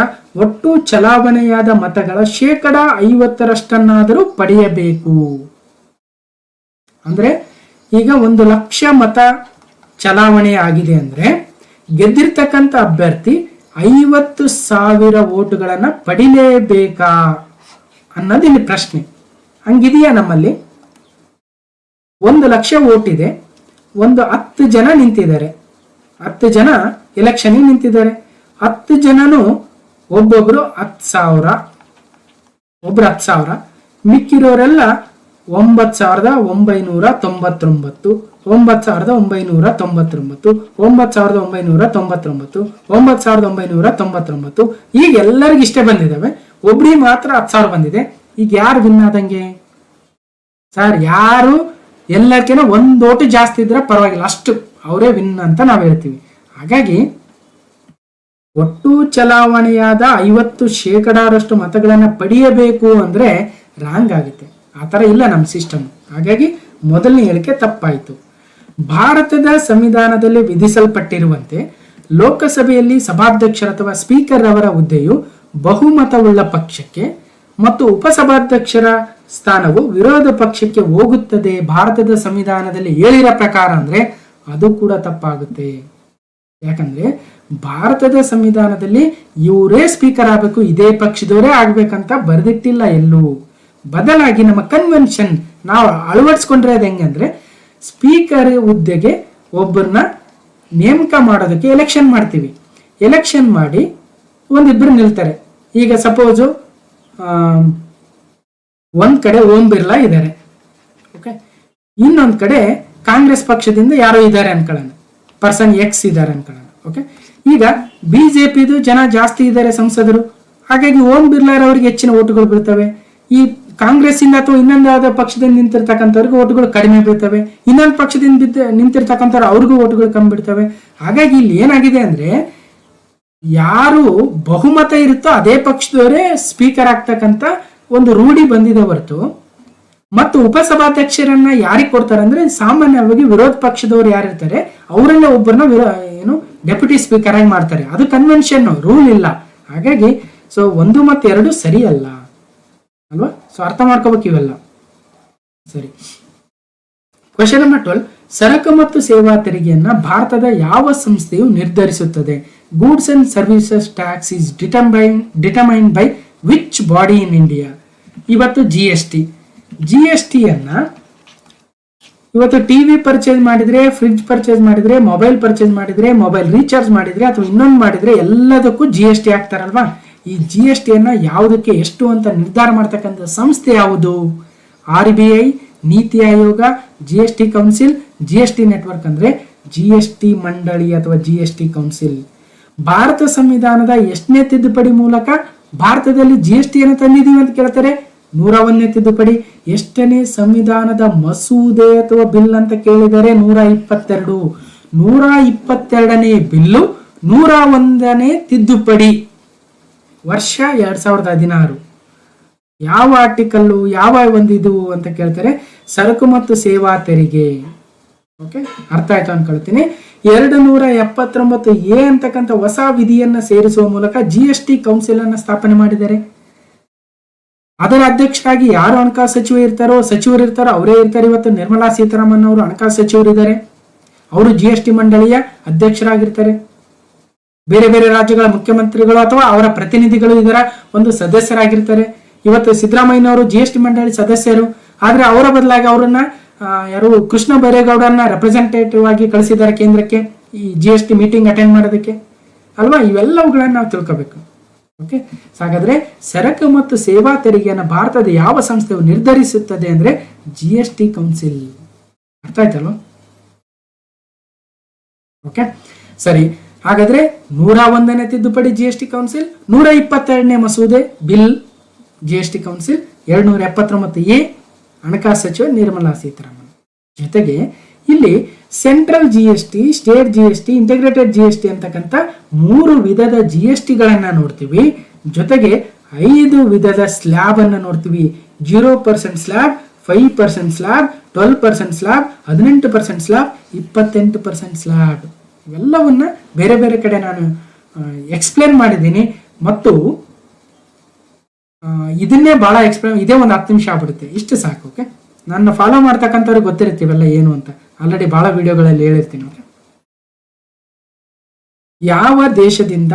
ಒಟ್ಟು ಚಲಾವಣೆಯಾದ ಮತಗಳ 50% ಪಡೆಯಬೇಕು. ಅಂದ್ರೆ ಈಗ 1,00,000 ಮತ ಚಲಾವಣೆ ಆಗಿದೆ ಅಂದ್ರೆ ಗೆದ್ದಿರ್ತಕ್ಕಂಥ ಅಭ್ಯರ್ಥಿ 50,000 ವೋಟುಗಳನ್ನ ಪಡಿಲೇಬೇಕಾ ಅನ್ನೋದು ಇಲ್ಲಿ ಪ್ರಶ್ನೆ. ಹಂಗಿದೆಯಾ ನಮ್ಮಲ್ಲಿ? 1,00,000 ವೋಟ್ ಇದೆ, ಒಂದು 10 ಜನ ನಿಂತಿದ್ದಾರೆ, 10 ಜನ ಎಲೆಕ್ಷನ್ ನಿಂತಿದ್ದಾರೆ. 10 ಜನನು ಒಬ್ಬೊಬ್ರು 10,000, ಒಬ್ರು 10,000, ಮಿಕ್ಕಿರೋರೆಲ್ಲ 9,999, 9,999, 9,999, 9,999 ಈಗ ಎಲ್ಲರಿಗೂ ಇಷ್ಟೇ ಬಂದಿದ್ದಾವೆ. ಒಬ್ರಿಗೆ ಮಾತ್ರ 10,000 ಬಂದಿದೆ. ಈಗ ಯಾರು ವಿನ್ ಆದಂಗೆ ಸರ್? ಯಾರು ಎಲ್ಲಕ್ಕಿಂತ 1 ಓಟು ಜಾಸ್ತಿ ಇದ್ರೆ ಪರವಾಗಿಲ್ಲ, ಅಷ್ಟು ಅವರೇ ವಿನ್ ಅಂತ ನಾವು ಹೇಳ್ತೀವಿ. ಹಾಗಾಗಿ ಒಟ್ಟು ಚಲಾವಣೆಯಾದ 50% ಮತಗಳನ್ನ ಪಡೆಯಬೇಕು ಅಂದ್ರೆ ರಾಂಗ್ ಆಗುತ್ತೆ. ಆ ಥರ ಇಲ್ಲ ನಮ್ಮ ಸಿಸ್ಟಮ್. ಹಾಗಾಗಿ ಮೊದಲನೇ ಹೇಳಿಕೆ ತಪ್ಪಾಯಿತು. ಭಾರತದ ಸಂವಿಧಾನದಲ್ಲಿ ವಿಧಿಸಲ್ಪಟ್ಟಿರುವಂತೆ ಲೋಕಸಭೆಯಲ್ಲಿ ಸಭಾಧ್ಯಕ್ಷರ ಅಥವಾ ಸ್ಪೀಕರ್ ಅವರ ಹುದ್ದೆಯು ಬಹುಮತವುಳ್ಳ ಪಕ್ಷಕ್ಕೆ ಮತ್ತು ಉಪಸಭಾಧ್ಯಕ್ಷರ ಸ್ಥಾನವು ವಿರೋಧ ಪಕ್ಷಕ್ಕೆ ಹೋಗುತ್ತದೆ ಭಾರತದ ಸಂವಿಧಾನದಲ್ಲಿ ಹೇಳಿರೋ ಪ್ರಕಾರ ಅಂದ್ರೆ ಅದು ಕೂಡ ತಪ್ಪಾಗುತ್ತೆ. ಯಾಕಂದ್ರೆ ಭಾರತದ ಸಂವಿಧಾನದಲ್ಲಿ ಇವರೇ ಸ್ಪೀಕರ್ ಆಗಬೇಕು, ಇದೇ ಪಕ್ಷದವರೇ ಆಗ್ಬೇಕಂತ ಬರೆದಿಟ್ಟಿಲ್ಲ ಎಲ್ಲೂ. ಬದಲಾಗಿ ನಮ್ಮ ಕನ್ವೆನ್ಷನ್ ನಾವು ಅಳವಡಿಸ್ಕೊಂಡ್ರೆ ಅದು ಹೆಂಗಂದ್ರೆ ಸ್ಪೀಕರ್ ಹುದ್ದೆಗೆ ಒಬ್ಬರನ್ನ ನೇಮಕ ಮಾಡೋದಕ್ಕೆ ಎಲೆಕ್ಷನ್ ಮಾಡ್ತೀವಿ. ಎಲೆಕ್ಷನ್ ಮಾಡಿ ಒಂದಿಬ್ಬರು ನಿಲ್ತಾರೆ. ಈಗ ಸಪೋಸು ಒಂದ್ ಕಡೆ ಓಂ ಬಿರ್ಲಾ ಇದ್ದಾರೆ, ಓಕೆ, ಇನ್ನೊಂದ್ ಕಡೆ ಕಾಂಗ್ರೆಸ್ ಪಕ್ಷದಿಂದ ಯಾರೋ ಇದ್ದಾರೆ ಅನ್ಕೊಳ್ಳೋಣ, ಪರ್ಸನ್ ಎಕ್ಸ್ ಇದ್ದಾರೆ ಅನ್ಕೊಳ್ಳೋಣ, ಓಕೆ. ಈಗ ಬಿಜೆಪಿದು ಜನ ಜಾಸ್ತಿ ಇದ್ದಾರೆ ಸಂಸದರು, ಹಾಗಾಗಿ ಓಂ ಬಿರ್ಲಾರವರಿಗೆ ಹೆಚ್ಚಿನ ಓಟುಗಳು ಬೀಳ್ತವೆ. ಈ ಕಾಂಗ್ರೆಸ್ ಇಂದ ಅಥವಾ ಇನ್ನೊಂದಾದ ಪಕ್ಷದಿಂದ ನಿಂತಿರ್ತಕ್ಕಂಥವ್ರಿಗೆ ಓಟುಗಳು ಕಡಿಮೆ ಬೀಳ್ತವೆ, ಇನ್ನೊಂದು ಪಕ್ಷದಿಂದ ನಿಂತಿರ್ತಕ್ಕಂಥವ್ರು ಅವ್ರಿಗೂ ಓಟುಗಳು ಕಮ್ಮಿ ಬೀಳ್ತವೆ. ಹಾಗಾಗಿ ಇಲ್ಲಿ ಏನಾಗಿದೆ ಅಂದ್ರೆ ಯಾರು ಬಹುಮತ ಇರುತ್ತೋ ಅದೇ ಪಕ್ಷದವರೇ ಸ್ಪೀಕರ್ ಆಗ್ತಕ್ಕಂಥ ಒಂದು ರೂಢಿ ಬಂದಿದೆ ಹೊರತು, ಮತ್ತು ಉಪಸಭಾಧ್ಯಕ್ಷರನ್ನ ಯಾರಿಗೆ ಕೊಡ್ತಾರೆ ಅಂದ್ರೆ ಸಾಮಾನ್ಯವಾಗಿ ವಿರೋಧ ಪಕ್ಷದವರು ಯಾರಿರ್ತಾರೆ ಅವರನ್ನ ಒಬ್ಬರನ್ನ ಡೆಪ್ಯೂಟಿ ಸ್ಪೀಕರ್ ಆಗಿ ಮಾಡ್ತಾರೆ. ಅದು ಕನ್ವೆನ್ಷನ್, ರೂಲ್ ಇಲ್ಲ. ಹಾಗಾಗಿ 1 ಮತ್ತು 2 ಸರಿ ಅಲ್ಲ ಅಲ್ವಾ? ಅರ್ಥ ಮಾಡ್ಕೋಬೇಕು ಇವೆಲ್ಲ. ಸರಿ, ಕ್ವೆಶ್ಚನ್ ನಂಬರ್ 12. ಸರಕು ಮತ್ತು ಸೇವಾ ತೆರಿಗೆಯನ್ನ ಭಾರತದ ಯಾವ ಸಂಸ್ಥೆಯು ನಿರ್ಧರಿಸುತ್ತದೆ? Goods and services tax is determined by which body in India? ಇವತ್ತು GST ಅನ್ನ ಇವತ್ತು ಟಿವಿ ಪರ್ಚೇಸ್ ಮಾಡಿದ್ರೆ, ಫ್ರಿಡ್ಜ್ ಪರ್ಚೇಸ್ ಮಾಡಿದ್ರೆ, ಮೊಬೈಲ್ ಪರ್ಚೇಸ್ ಮಾಡಿದ್ರೆ, ಮೊಬೈಲ್ ರೀಚಾರ್ಜ್ ಮಾಡಿದ್ರೆ ಅಥವಾ ಇನ್ನೊಂದು ಮಾಡಿದ್ರೆ ಎಲ್ಲದಕ್ಕೂ GST ಹಾಕ್ತಾರಲ್ವಾ? ಈ GST ಅನ್ನ ಯಾವುದಕ್ಕೆ ಎಷ್ಟು ಅಂತ ನಿರ್ಧಾರ ಮಾಡ್ತಕ್ಕಂಥ ಸಂಸ್ಥೆ ಯಾವುದು? RBI, NITI Aayog, GST council, GST network ಅಂದ್ರೆ GST ಮಂಡಳಿ ಅಥವಾ GST ಕೌನ್ಸಿಲ್. ಭಾರತ ಸಂವಿಧಾನದ ಎಷ್ಟನೇ ತಿದ್ದುಪಡಿ ಮೂಲಕ ಭಾರತದಲ್ಲಿ GST ಅನ್ನು ತಂದಿದೀವಿ ಅಂತ ಕೇಳ್ತಾರೆ? 101ನೇ ತಿದ್ದುಪಡಿ. ಎಷ್ಟನೇ ಸಂವಿಧಾನದ ಮಸೂದೆ ಅಥವಾ ಬಿಲ್ ಅಂತ ಕೇಳಿದರೆ 122. 122ನೇ ಬಿಲ್ಲು 101ನೇ ತಿದ್ದುಪಡಿ, ವರ್ಷ 2016. ಯಾವ ಆರ್ಟಿಕಲ್ಲು, ಯಾವ ಒಂದು ಇದು ಅಂತ ಕೇಳ್ತಾರೆ? ಸರಕು ಮತ್ತು ಸೇವಾ ತೆರಿಗೆ. ಓಕೆ, ಅರ್ಥ ಆಯ್ತು ಅನ್ಕೊಳ್ತೀನಿ. 279A ಅಂತಕ್ಕಂಥ ಹೊಸ ವಿಧಿಯನ್ನ ಸೇರಿಸುವ ಮೂಲಕ GST ಕೌನ್ಸಿಲ್ ಅನ್ನ ಸ್ಥಾಪನೆ ಮಾಡಿದ್ದಾರೆ. ಅದರ ಅಧ್ಯಕ್ಷರಾಗಿ ಯಾರು ಹಣಕಾಸು ಸಚಿವರು ಇರ್ತಾರೋ ಅವರೇ ಇರ್ತಾರೆ. ಇವತ್ತು ನಿರ್ಮಲಾ ಸೀತಾರಾಮನ್ ಅವರು ಹಣಕಾಸು ಸಚಿವರು ಇದ್ದಾರೆ, ಅವರು GST ಮಂಡಳಿಯ ಅಧ್ಯಕ್ಷರಾಗಿರ್ತಾರೆ. ಬೇರೆ ಬೇರೆ ರಾಜ್ಯಗಳ ಮುಖ್ಯಮಂತ್ರಿಗಳು ಅಥವಾ ಅವರ ಪ್ರತಿನಿಧಿಗಳು ಇದರ ಒಂದು ಸದಸ್ಯರಾಗಿರ್ತಾರೆ. ಇವತ್ತು ಸಿದ್ದರಾಮಯ್ಯನವರು GST ಮಂಡಳಿ ಸದಸ್ಯರು, ಆದ್ರೆ ಅವರ ಬದಲಾಗಿ ಅವರನ್ನ ಯಾರು ಕೃಷ್ಣ ಬೈರೇಗೌಡರನ್ನ ರೆಪ್ರೆಸೆಂಟೇಟಿವ್ ಆಗಿ ಕಳಿಸಿದ್ದಾರೆ ಕೇಂದ್ರಕ್ಕೆ ಈ GST ಮೀಟಿಂಗ್ ಅಟೆಂಡ್ ಮಾಡೋದಕ್ಕೆ ಅಲ್ವಾ? ಇವೆಲ್ಲವುಗಳನ್ನ ನಾವು ತಿಳ್ಕೋಬೇಕು. ಓಕೆ, ಹಾಗಾದ್ರೆ ಸರಕು ಮತ್ತು ಸೇವಾ ತೆರಿಗೆಯನ್ನು ಭಾರತದ ಯಾವ ಸಂಸ್ಥೆಯು ನಿರ್ಧರಿಸುತ್ತದೆ ಅಂದ್ರೆ GST ಕೌನ್ಸಿಲ್. ಅರ್ಥ ಆಯ್ತಲ್ವ? ಓಕೆ, ಸರಿ. ಹಾಗಾದ್ರೆ 101ನೇ ತಿದ್ದುಪಡಿ GST ಕೌನ್ಸಿಲ್, 122ನೇ ಮಸೂದೆ ಬಿಲ್ GST ಕೌನ್ಸಿಲ್, 279A ಹಣಕಾಸು ಸಚಿವ ನಿರ್ಮಲಾ ಸೀತಾರಾಮನ್. ಜೊತೆಗೆ ಇಲ್ಲಿ central GST, state GST, integrated GST ಅಂತಕ್ಕಂಥ 3 ವಿಧದ GSTಗಳನ್ನ ನೋಡ್ತೀವಿ. ಜೊತೆಗೆ 5 ವಿಧದ ಸ್ಲ್ಯಾಬ್ ಅನ್ನ ನೋಡ್ತೀವಿ. 0% slab, 5% slab, 12% slab, 18% slab, 28% slab. ಇವೆಲ್ಲವನ್ನ ಬೇರೆ ಬೇರೆ ಕಡೆ ನಾನು ಎಕ್ಸ್ಪ್ಲೇನ್ ಮಾಡಿದ್ದೀನಿ. ಮತ್ತು ಇದನ್ನೇ ಬಹಳ ಇದೇ ಒಂದು 10 ನಿಮಿಷ ಆಗ್ಬಿಡುತ್ತೆ, ಇಷ್ಟು ಸಾಕು. ಓಕೆ, ನನ್ನ ಫಾಲೋ ಮಾಡ್ತಕ್ಕಂಥವ್ರಿಗೆ ಗೊತ್ತಿರ್ತೀವಲ್ಲ ಏನು ಅಂತ, ಆಲ್ರೆಡಿ ಬಹಳ ವಿಡಿಯೋಗಳಲ್ಲಿ ಹೇಳಿರ್ತೀನಿ. ಓಕೆ, ಯಾವ ದೇಶದಿಂದ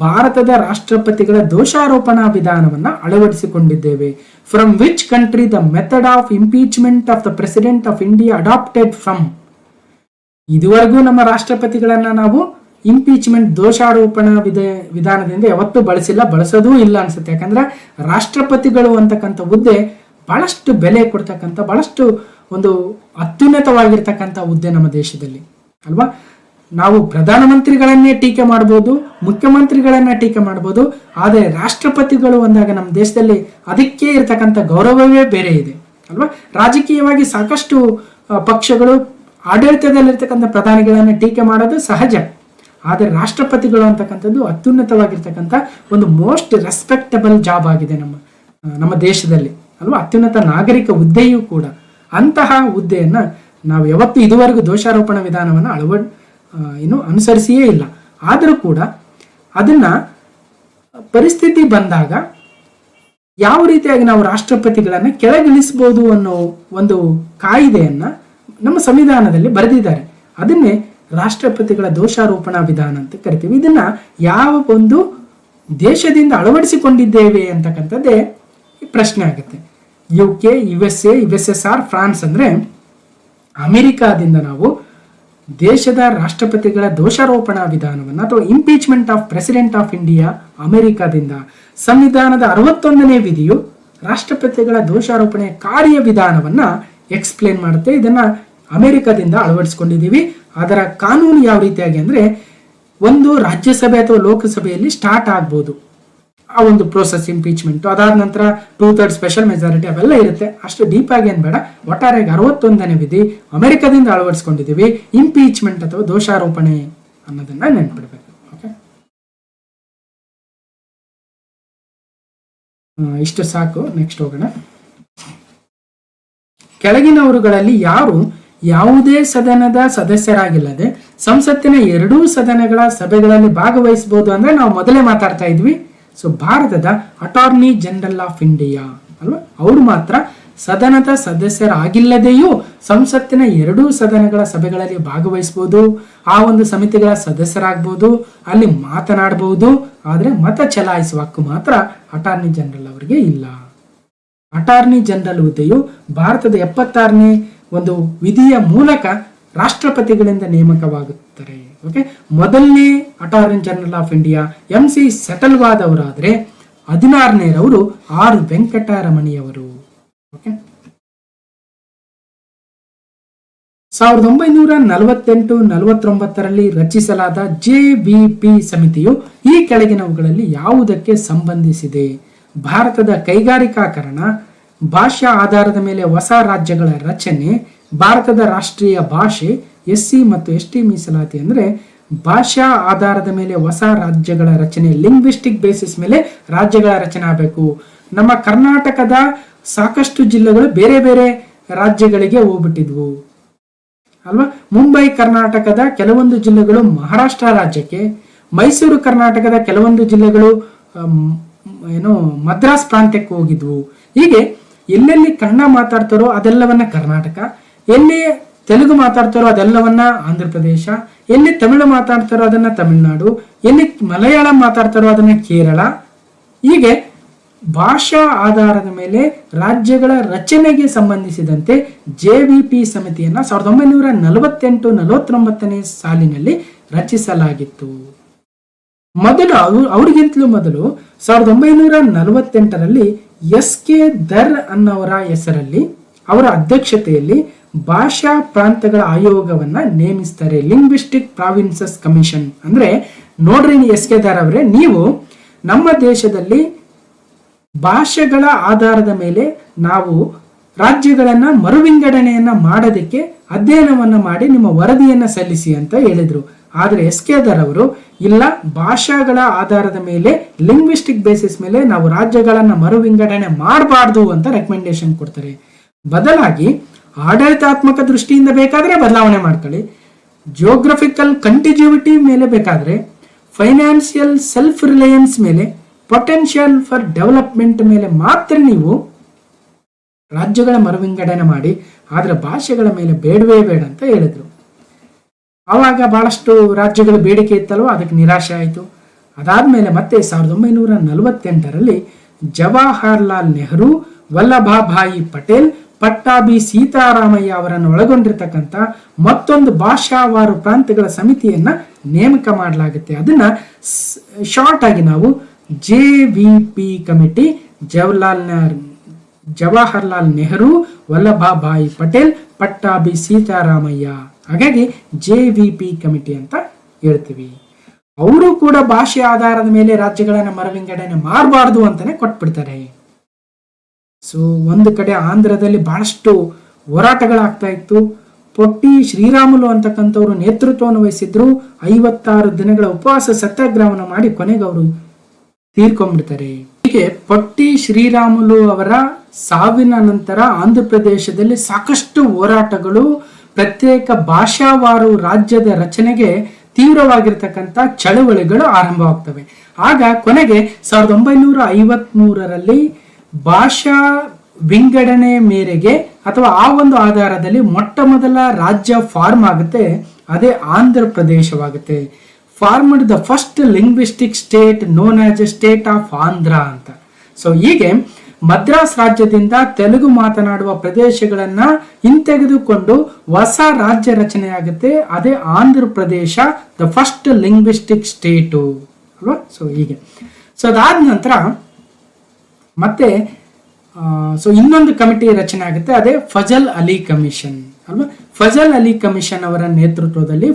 ಭಾರತದ ರಾಷ್ಟ್ರಪತಿಗಳ ದೋಷಾರೋಪಣಾ ವಿಧಾನವನ್ನ ಅಳವಡಿಸಿಕೊಂಡಿದ್ದೇವೆ? From which country the method of impeachment of the president of India adopted from? ಇದುವರೆಗೂ ನಮ್ಮ ರಾಷ್ಟ್ರಪತಿಗಳನ್ನ ನಾವು ಇಂಪೀಚ್ಮೆಂಟ್ ದೋಷಾರೋಪಣಾ ವಿಧಾನದಿಂದ ಯಾವತ್ತೂ ಬಳಸೋದೂ ಇಲ್ಲ ಅನ್ಸುತ್ತೆ. ಯಾಕಂದ್ರೆ ರಾಷ್ಟ್ರಪತಿಗಳು ಅಂತಕ್ಕಂಥ ಹುದ್ದೆ ಬಹಳಷ್ಟು ಬೆಲೆ ಕೊಡ್ತಕ್ಕಂಥ, ಬಹಳಷ್ಟು ಒಂದು ಅತ್ಯುನ್ನತವಾಗಿರ್ತಕ್ಕಂಥ ಹುದ್ದೆ ನಮ್ಮ ದೇಶದಲ್ಲಿ ಅಲ್ವಾ? ನಾವು ಪ್ರಧಾನಮಂತ್ರಿಗಳನ್ನೇ ಟೀಕೆ ಮಾಡ್ಬೋದು, ಮುಖ್ಯಮಂತ್ರಿಗಳನ್ನ ಟೀಕೆ ಮಾಡ್ಬೋದು, ಆದರೆ ರಾಷ್ಟ್ರಪತಿಗಳು ಅಂದಾಗ ನಮ್ಮ ದೇಶದಲ್ಲಿ ಅದಕ್ಕೆ ಇರತಕ್ಕಂಥ ಗೌರವವೇ ಬೇರೆ ಇದೆ ಅಲ್ವಾ. ರಾಜಕೀಯವಾಗಿ ಸಾಕಷ್ಟು ಪಕ್ಷಗಳು ಆಡಳಿತದಲ್ಲಿರ್ತಕ್ಕಂಥ ಪ್ರಧಾನಿಗಳನ್ನ ಟೀಕೆ ಮಾಡೋದು ಸಹಜ, ಆದರೆ ರಾಷ್ಟ್ರಪತಿಗಳು ಅಂತಕ್ಕಂಥದ್ದು ಅತ್ಯುನ್ನತವಾಗಿರ್ತಕ್ಕಂಥ ಒಂದು ಮೋಸ್ಟ್ ರೆಸ್ಪೆಕ್ಟಬಲ್ ಜಾಬ್ ಆಗಿದೆ ನಮ್ಮ ದೇಶದಲ್ಲಿ ಅಲ್ವಾ. ಅತ್ಯುನ್ನತ ನಾಗರಿಕ ಹುದ್ದೆಯೂ ಕೂಡ. ಅಂತಹ ಹುದ್ದೆಯನ್ನ ನಾವು ಯಾವತ್ತೂ ಇದುವರೆಗೂ ದೋಷಾರೋಪಣ ವಿಧಾನವನ್ನು ಇನ್ನು ಅನುಸರಿಸಿಯೇ ಇಲ್ಲ. ಆದರೂ ಕೂಡ ಅದನ್ನ ಪರಿಸ್ಥಿತಿ ಬಂದಾಗ ಯಾವ ರೀತಿಯಾಗಿ ನಾವು ರಾಷ್ಟ್ರಪತಿಗಳನ್ನ ಕೆಳಗಿಳಿಸಬಹುದು ಅನ್ನೋ ಒಂದು ಕಾಯ್ದೆಯನ್ನ ನಮ್ಮ ಸಂವಿಧಾನದಲ್ಲಿ ಬರೆದಿದ್ದಾರೆ. ಅದನ್ನೇ ರಾಷ್ಟ್ರಪತಿಗಳ ದೋಷಾರೋಪಣಾ ವಿಧಾನ ಅಂತ ಕರಿತೀವಿ. ಇದನ್ನ ಯಾವ ಒಂದು ದೇಶದಿಂದ ಅಳವಡಿಸಿಕೊಂಡಿದ್ದೇವೆ ಅಂತಕ್ಕಂಥದ್ದೇ ಪ್ರಶ್ನೆ ಆಗುತ್ತೆ. UK, USA, USSR, ಫ್ರಾನ್ಸ್ ಅಂದ್ರೆ ಅಮೆರಿಕಾದಿಂದ ನಾವು ದೇಶದ ರಾಷ್ಟ್ರಪತಿಗಳ ದೋಷಾರೋಪಣಾ ವಿಧಾನವನ್ನು ಅಥವಾ impeachment of president of India ಅಮೆರಿಕಾದಿಂದ, ಸಂವಿಧಾನದ 61ನೇ ವಿಧಿಯು ರಾಷ್ಟ್ರಪತಿಗಳ ದೋಷಾರೋಪಣೆಯ ಕಾರ್ಯವಿಧಾನವನ್ನ ಎಕ್ಸ್ಪ್ಲೇನ್ ಮಾಡುತ್ತೆ. ಇದನ್ನ ಅಮೆರಿಕದಿಂದ ಅಳವಡಿಸಿಕೊಂಡಿದ್ದೀವಿ. ಅದರ ಕಾನೂನು ಯಾವ ರೀತಿಯಾಗಿ ಅಂದ್ರೆ ಒಂದು ರಾಜ್ಯಸಭೆ ಅಥವಾ ಲೋಕಸಭೆಯಲ್ಲಿ ಸ್ಟಾರ್ಟ್ ಆಗ್ಬೋದು ಆ ಒಂದು ಪ್ರೋಸೆಸ್ ಇಂಪೀಚ್ಮೆಂಟ್. ಅದಾದ ನಂತರ 2/3 ಸ್ಪೆಷಲ್ ಮೆಜಾರಿಟಿ ಅವೆಲ್ಲ ಇರುತ್ತೆ. ಅಷ್ಟು ಡೀಪ್ ಆಗಿ ಏನ್ ಬೇಡ. ಒಟ್ಟಾರೆಯಾಗಿ 61ನೇ ವಿಧಿ ಅಮೆರಿಕದಿಂದ ಅಳವಡಿಸ್ಕೊಂಡಿದ್ದೀವಿ. ಇಂಪೀಚ್ಮೆಂಟ್ ಅಥವಾ ದೋಷಾರೋಪಣೆ ಅನ್ನೋದನ್ನ ನೆನ್ಪಿಡ್ಬೇಕು. ಓಕೆ, ಇಷ್ಟು ಸಾಕು. ನೆಕ್ಸ್ಟ್ ಹೋಗೋಣ. ಕೆಳಗಿನವರುಗಳಲ್ಲಿ ಯಾರು ಯಾವುದೇ ಸದನದ ಸದಸ್ಯರಾಗಿಲ್ಲದೆ ಸಂಸತ್ತಿನ 2 ಸದನಗಳ ಸಭೆಗಳಲ್ಲಿ ಭಾಗವಹಿಸಬಹುದು ಅಂದ್ರೆ ನಾವು ಮೊದಲೇ ಮಾತಾಡ್ತಾ ಇದ್ವಿ. ಸೊ ಭಾರತದ ಅಟಾರ್ನಿ ಜನರಲ್ ಆಫ್ ಇಂಡಿಯಾ ಅಲ್ವಾ, ಅವರು ಮಾತ್ರ ಸದನದ ಸದಸ್ಯರಾಗಿಲ್ಲದೆಯೂ ಸಂಸತ್ತಿನ 2 ಸದನಗಳ ಸಭೆಗಳಲ್ಲಿ ಭಾಗವಹಿಸಬಹುದು, ಆ ಒಂದು ಸಮಿತಿಗಳ ಸದಸ್ಯರಾಗಬಹುದು, ಅಲ್ಲಿ ಮಾತನಾಡಬಹುದು. ಆದ್ರೆ ಮತ ಚಲಾಯಿಸುವ ಹಕ್ಕು ಮಾತ್ರ ಅಟಾರ್ನಿ ಜನರಲ್ ಅವರಿಗೆ ಇಲ್ಲ. ಅಟಾರ್ನಿ ಜನರಲ್ ಹುದ್ದೆಯು ಭಾರತದ 76ನೇ ಒಂದು ವಿಧಿಯ ಮೂಲಕ ರಾಷ್ಟ್ರಪತಿಗಳಿಂದ ನೇಮಕವಾಗುತ್ತಾರೆ. ಓಕೆ, ಮೊದಲನೇ attorney general of India MC Setalvad ಅವರಾದ್ರೆ 16ನೇರವರು R ವೆಂಕಟರಮಣಿಯವರು. ಓಕೆ, 1948-49ರಲ್ಲಿ ರಚಿಸಲಾದ JVP ಸಮಿತಿಯು ಈ ಕೆಳಗಿನವುಗಳಲ್ಲಿ ಯಾವುದಕ್ಕೆ ಸಂಬಂಧಿಸಿದೆ? ಭಾರತದ ಕೈಗಾರಿಕಾಕರಣ, ಭಾಷಾ ಆಧಾರದ ಮೇಲೆ ಹೊಸ ರಾಜ್ಯಗಳ ರಚನೆ, ಭಾರತದ ರಾಷ್ಟ್ರೀಯ ಭಾಷೆ, SC ಮತ್ತು ST ಮೀಸಲಾತಿ. ಅಂದ್ರೆ ಭಾಷಾ ಆಧಾರದ ಮೇಲೆ ಹೊಸ ರಾಜ್ಯಗಳ ರಚನೆ, ಲಿಂಗ್ವಿಸ್ಟಿಕ್ ಬೇಸಿಸ್ ಮೇಲೆ ರಾಜ್ಯಗಳ ರಚನೆ ಆಗಬೇಕು. ನಮ್ಮ ಕರ್ನಾಟಕದ ಸಾಕಷ್ಟು ಜಿಲ್ಲೆಗಳು ಬೇರೆ ಬೇರೆ ರಾಜ್ಯಗಳಿಗೆ ಹೋಗ್ಬಿಟ್ಟಿದ್ವು ಅಲ್ವಾ. ಮುಂಬೈ ಕರ್ನಾಟಕದ ಕೆಲವೊಂದು ಜಿಲ್ಲೆಗಳು ಮಹಾರಾಷ್ಟ್ರ ರಾಜ್ಯಕ್ಕೆ, ಮೈಸೂರು ಕರ್ನಾಟಕದ ಕೆಲವೊಂದು ಜಿಲ್ಲೆಗಳು ಮದ್ರಾಸ್ ಪ್ರಾಂತ್ಯಕ್ಕೆ ಹೋಗಿದ್ವು. ಹೀಗೆ ಎಲ್ಲೆಲ್ಲಿ ಕನ್ನಡ ಮಾತಾಡ್ತಾರೋ ಅದೆಲ್ಲವನ್ನ ಕರ್ನಾಟಕ, ಎಲ್ಲಿ ತೆಲುಗು ಮಾತಾಡ್ತಾರೋ ಅದೆಲ್ಲವನ್ನ ಆಂಧ್ರ ಪ್ರದೇಶ, ಎಲ್ಲಿ ತಮಿಳು ಮಾತಾಡ್ತಾರೋ ಅದನ್ನ ತಮಿಳುನಾಡು, ಎಲ್ಲಿ ಮಲಯಾಳಂ ಮಾತಾಡ್ತಾರೋ ಅದನ್ನ ಕೇರಳ. ಹೀಗೆ ಭಾಷಾ ಆಧಾರದ ಮೇಲೆ ರಾಜ್ಯಗಳ ರಚನೆಗೆ ಸಂಬಂಧಿಸಿದಂತೆ JVP ಸಮಿತಿಯನ್ನ 1948-49ನೇ ಸಾಲಿನಲ್ಲಿ ರಚಿಸಲಾಗಿತ್ತು. ಮೊದಲು ಅವ್ರಿಗಿಂತಲೂ ಮೊದಲು 1948ರಲ್ಲಿ SK ದರ್ ಅನ್ನೋರ ಹೆಸರಲ್ಲಿ ಅವರ ಅಧ್ಯಕ್ಷತೆಯಲ್ಲಿ ಭಾಷಾ ಪ್ರಾಂತಗಳ ಆಯೋಗವನ್ನ ನೇಮಿಸ್ತಾರೆ. Linguistic provinces commission. ಅಂದ್ರೆ ನೋಡ್ರಿ SK ದರ್ ಅವರೇ, ನೀವು ನಮ್ಮ ದೇಶದಲ್ಲಿ ಭಾಷೆಗಳ ಆಧಾರದ ಮೇಲೆ ನಾವು ರಾಜ್ಯಗಳನ್ನ ಮರುವಿಂಗಡಣೆಯನ್ನ ಮಾಡೋದಕ್ಕೆ ಅಧ್ಯಯನವನ್ನ ಮಾಡಿ ನಿಮ್ಮ ವರದಿಯನ್ನ ಸಲ್ಲಿಸಿ ಅಂತ ಹೇಳಿದ್ರು. ಆದ್ರೆ SK ದರ್ ಅವರು ಇಲ್ಲ, ಭಾಷೆಗಳ ಆಧಾರದ ಮೇಲೆ ಲಿಂಗ್ವಿಸ್ಟಿಕ್ ಬೇಸಿಸ್ ಮೇಲೆ ನಾವು ರಾಜ್ಯಗಳನ್ನ ಮರುವಿಂಗಡಣೆ ಮಾಡಬಾರ್ದು ಅಂತ ರೆಕಮೆಂಡೇಶನ್ ಕೊಡ್ತಾರೆ. ಬದಲಾಗಿ ಆಡಳಿತಾತ್ಮಕ ದೃಷ್ಟಿಯಿಂದ ಬೇಕಾದ್ರೆ ಬದಲಾವಣೆ ಮಾಡ್ಕೊಳ್ಳಿ, ಜಿಯೋಗ್ರಫಿಕಲ್ ಕಂಟಿನ್ಯೂಟಿ ಮೇಲೆ ಬೇಕಾದ್ರೆ, ಫೈನಾನ್ಸಿಯಲ್ ಸೆಲ್ಫ್ ರಿಲಯನ್ಸ್ ಮೇಲೆ, ಪೊಟೆನ್ಷಿಯಲ್ ಫಾರ್ ಡೆವಲಪ್ಮೆಂಟ್ ಮೇಲೆ ಮಾತ್ರ ನೀವು ರಾಜ್ಯಗಳ ಮರುವಿಂಗಡಣೆ ಮಾಡಿ, ಆದ್ರೆ ಭಾಷೆಗಳ ಮೇಲೆ ಬೇಡವೇ ಬೇಡ ಅಂತ ಹೇಳಿದ್ರು. ಆವಾಗ ಬಹಳಷ್ಟು ರಾಜ್ಯಗಳ ಬೇಡಿಕೆ ಇತ್ತಲ್ವ, ಅದಕ್ಕೆ ನಿರಾಶೆ ಆಯಿತು. ಅದಾದ್ಮೇಲೆ ಮತ್ತೆ 1948ರಲ್ಲಿ ಜವಾಹರ್ಲಾಲ್ ನೆಹರು, ವಲ್ಲಭಭಾಯಿ ಪಟೇಲ್, ಪಟ್ಟಾಭಿ ಸೀತಾರಾಮಯ್ಯ ಅವರನ್ನು ಒಳಗೊಂಡಿರ್ತಕ್ಕಂಥ ಮತ್ತೊಂದು ಭಾಷಾವಾರು ಪ್ರಾಂತ್ಯಗಳ ಸಮಿತಿಯನ್ನ ನೇಮಕ ಮಾಡಲಾಗುತ್ತೆ. ಅದನ್ನ ಶಾರ್ಟ್ ಆಗಿ ನಾವು JVP ಕಮಿಟಿ, ಜವಾಹರ್ಲಾಲ್ ನೆಹರು, ವಲ್ಲಭಭಾಯಿ ಪಟೇಲ್, ಪಟ್ಟಾಭಿ ಸೀತಾರಾಮಯ್ಯ ಹಾಗಾಗಿ JVP ಕಮಿಟಿ ಅಂತ ಹೇಳ್ತೀವಿ. ಅವರು ಕೂಡ ಭಾಷೆ ಆಧಾರದ ಮೇಲೆ ರಾಜ್ಯಗಳನ್ನ ಮರುವಿಂಗಡಣೆ ಮಾಡಬಾರ್ದು ಅಂತಾನೆ ಕೊಟ್ಬಿಡ್ತಾರೆ. ಸೊ ಒಂದು ಕಡೆ ಆಂಧ್ರದಲ್ಲಿ ಬಹಳಷ್ಟು ಹೋರಾಟಗಳಾಗ್ತಾ ಇತ್ತು. ಪೊಟ್ಟಿ ಶ್ರೀರಾಮುಲು ಅಂತಕ್ಕಂಥವ್ರು ನೇತೃತ್ವವನ್ನು ವಹಿಸಿದ್ರು. 56 ದಿನಗಳ ಉಪವಾಸ ಸತ್ಯಾಗ್ರಹವನ್ನು ಮಾಡಿ ಕೊನೆಗೆ ಅವರು ತೀರ್ಕೊಂಡ್ಬಿಡ್ತಾರೆ. ಹೀಗೆ ಪೊಟ್ಟಿ ಶ್ರೀರಾಮುಲು ಅವರ ಸಾವಿನ ನಂತರ ಆಂಧ್ರ ಪ್ರದೇಶದಲ್ಲಿ ಸಾಕಷ್ಟು ಹೋರಾಟಗಳು, ಪ್ರತ್ಯೇಕ ಭಾಷಾವಾರು ರಾಜ್ಯದ ರಚನೆಗೆ ತೀವ್ರವಾಗಿರ್ತಕ್ಕಂಥ ಚಳವಳಿಗಳು ಆರಂಭವಾಗ್ತವೆ. ಆಗ ಕೊನೆಗೆ 1953ರಲ್ಲಿ ಭಾಷಾ ವಿಂಗಡಣೆ ಮೇರೆಗೆ ಅಥವಾ ಆ ಒಂದು ಆಧಾರದಲ್ಲಿ ಮೊಟ್ಟ ಮೊದಲ ರಾಜ್ಯ ಫಾರ್ಮ್ ಆಗುತ್ತೆ. ಅದೇ ಆಂಧ್ರ ಪ್ರದೇಶವಾಗುತ್ತೆ. Formed the first linguistic state known as a state of Andhra ಅಂತ. ಸೊ ಹೀಗೆ ಮದ್ರಾಸ್ ರಾಜ್ಯದಿಂದ ತೆಲುಗು ಮಾತನಾಡುವ ಪ್ರದೇಶಗಳನ್ನ ಹಿಂತೆಗೆದುಕೊಂಡು ಹೊಸ ರಾಜ್ಯ ರಚನೆ ಆಗುತ್ತೆ. ಅದೇ Andhra Pradesh, the first linguistic state ಅಲ್ವಾ. ಸೊ ಹೀಗೆ ಸೊ ಅದಾದ ನಂತರ ಮತ್ತೆ ಇನ್ನೊಂದು ಕಮಿಟಿ ರಚನೆ ಆಗುತ್ತೆ. ಅದೇ ಫಜಲ್ ಅಲಿ ಕಮಿಷನ್ ಅಲ್ವಾ. ಫಜಲ್ ಅಲಿ ಕಮಿಷನ್ ಅವರ ನೇತೃತ್ವದಲ್ಲಿ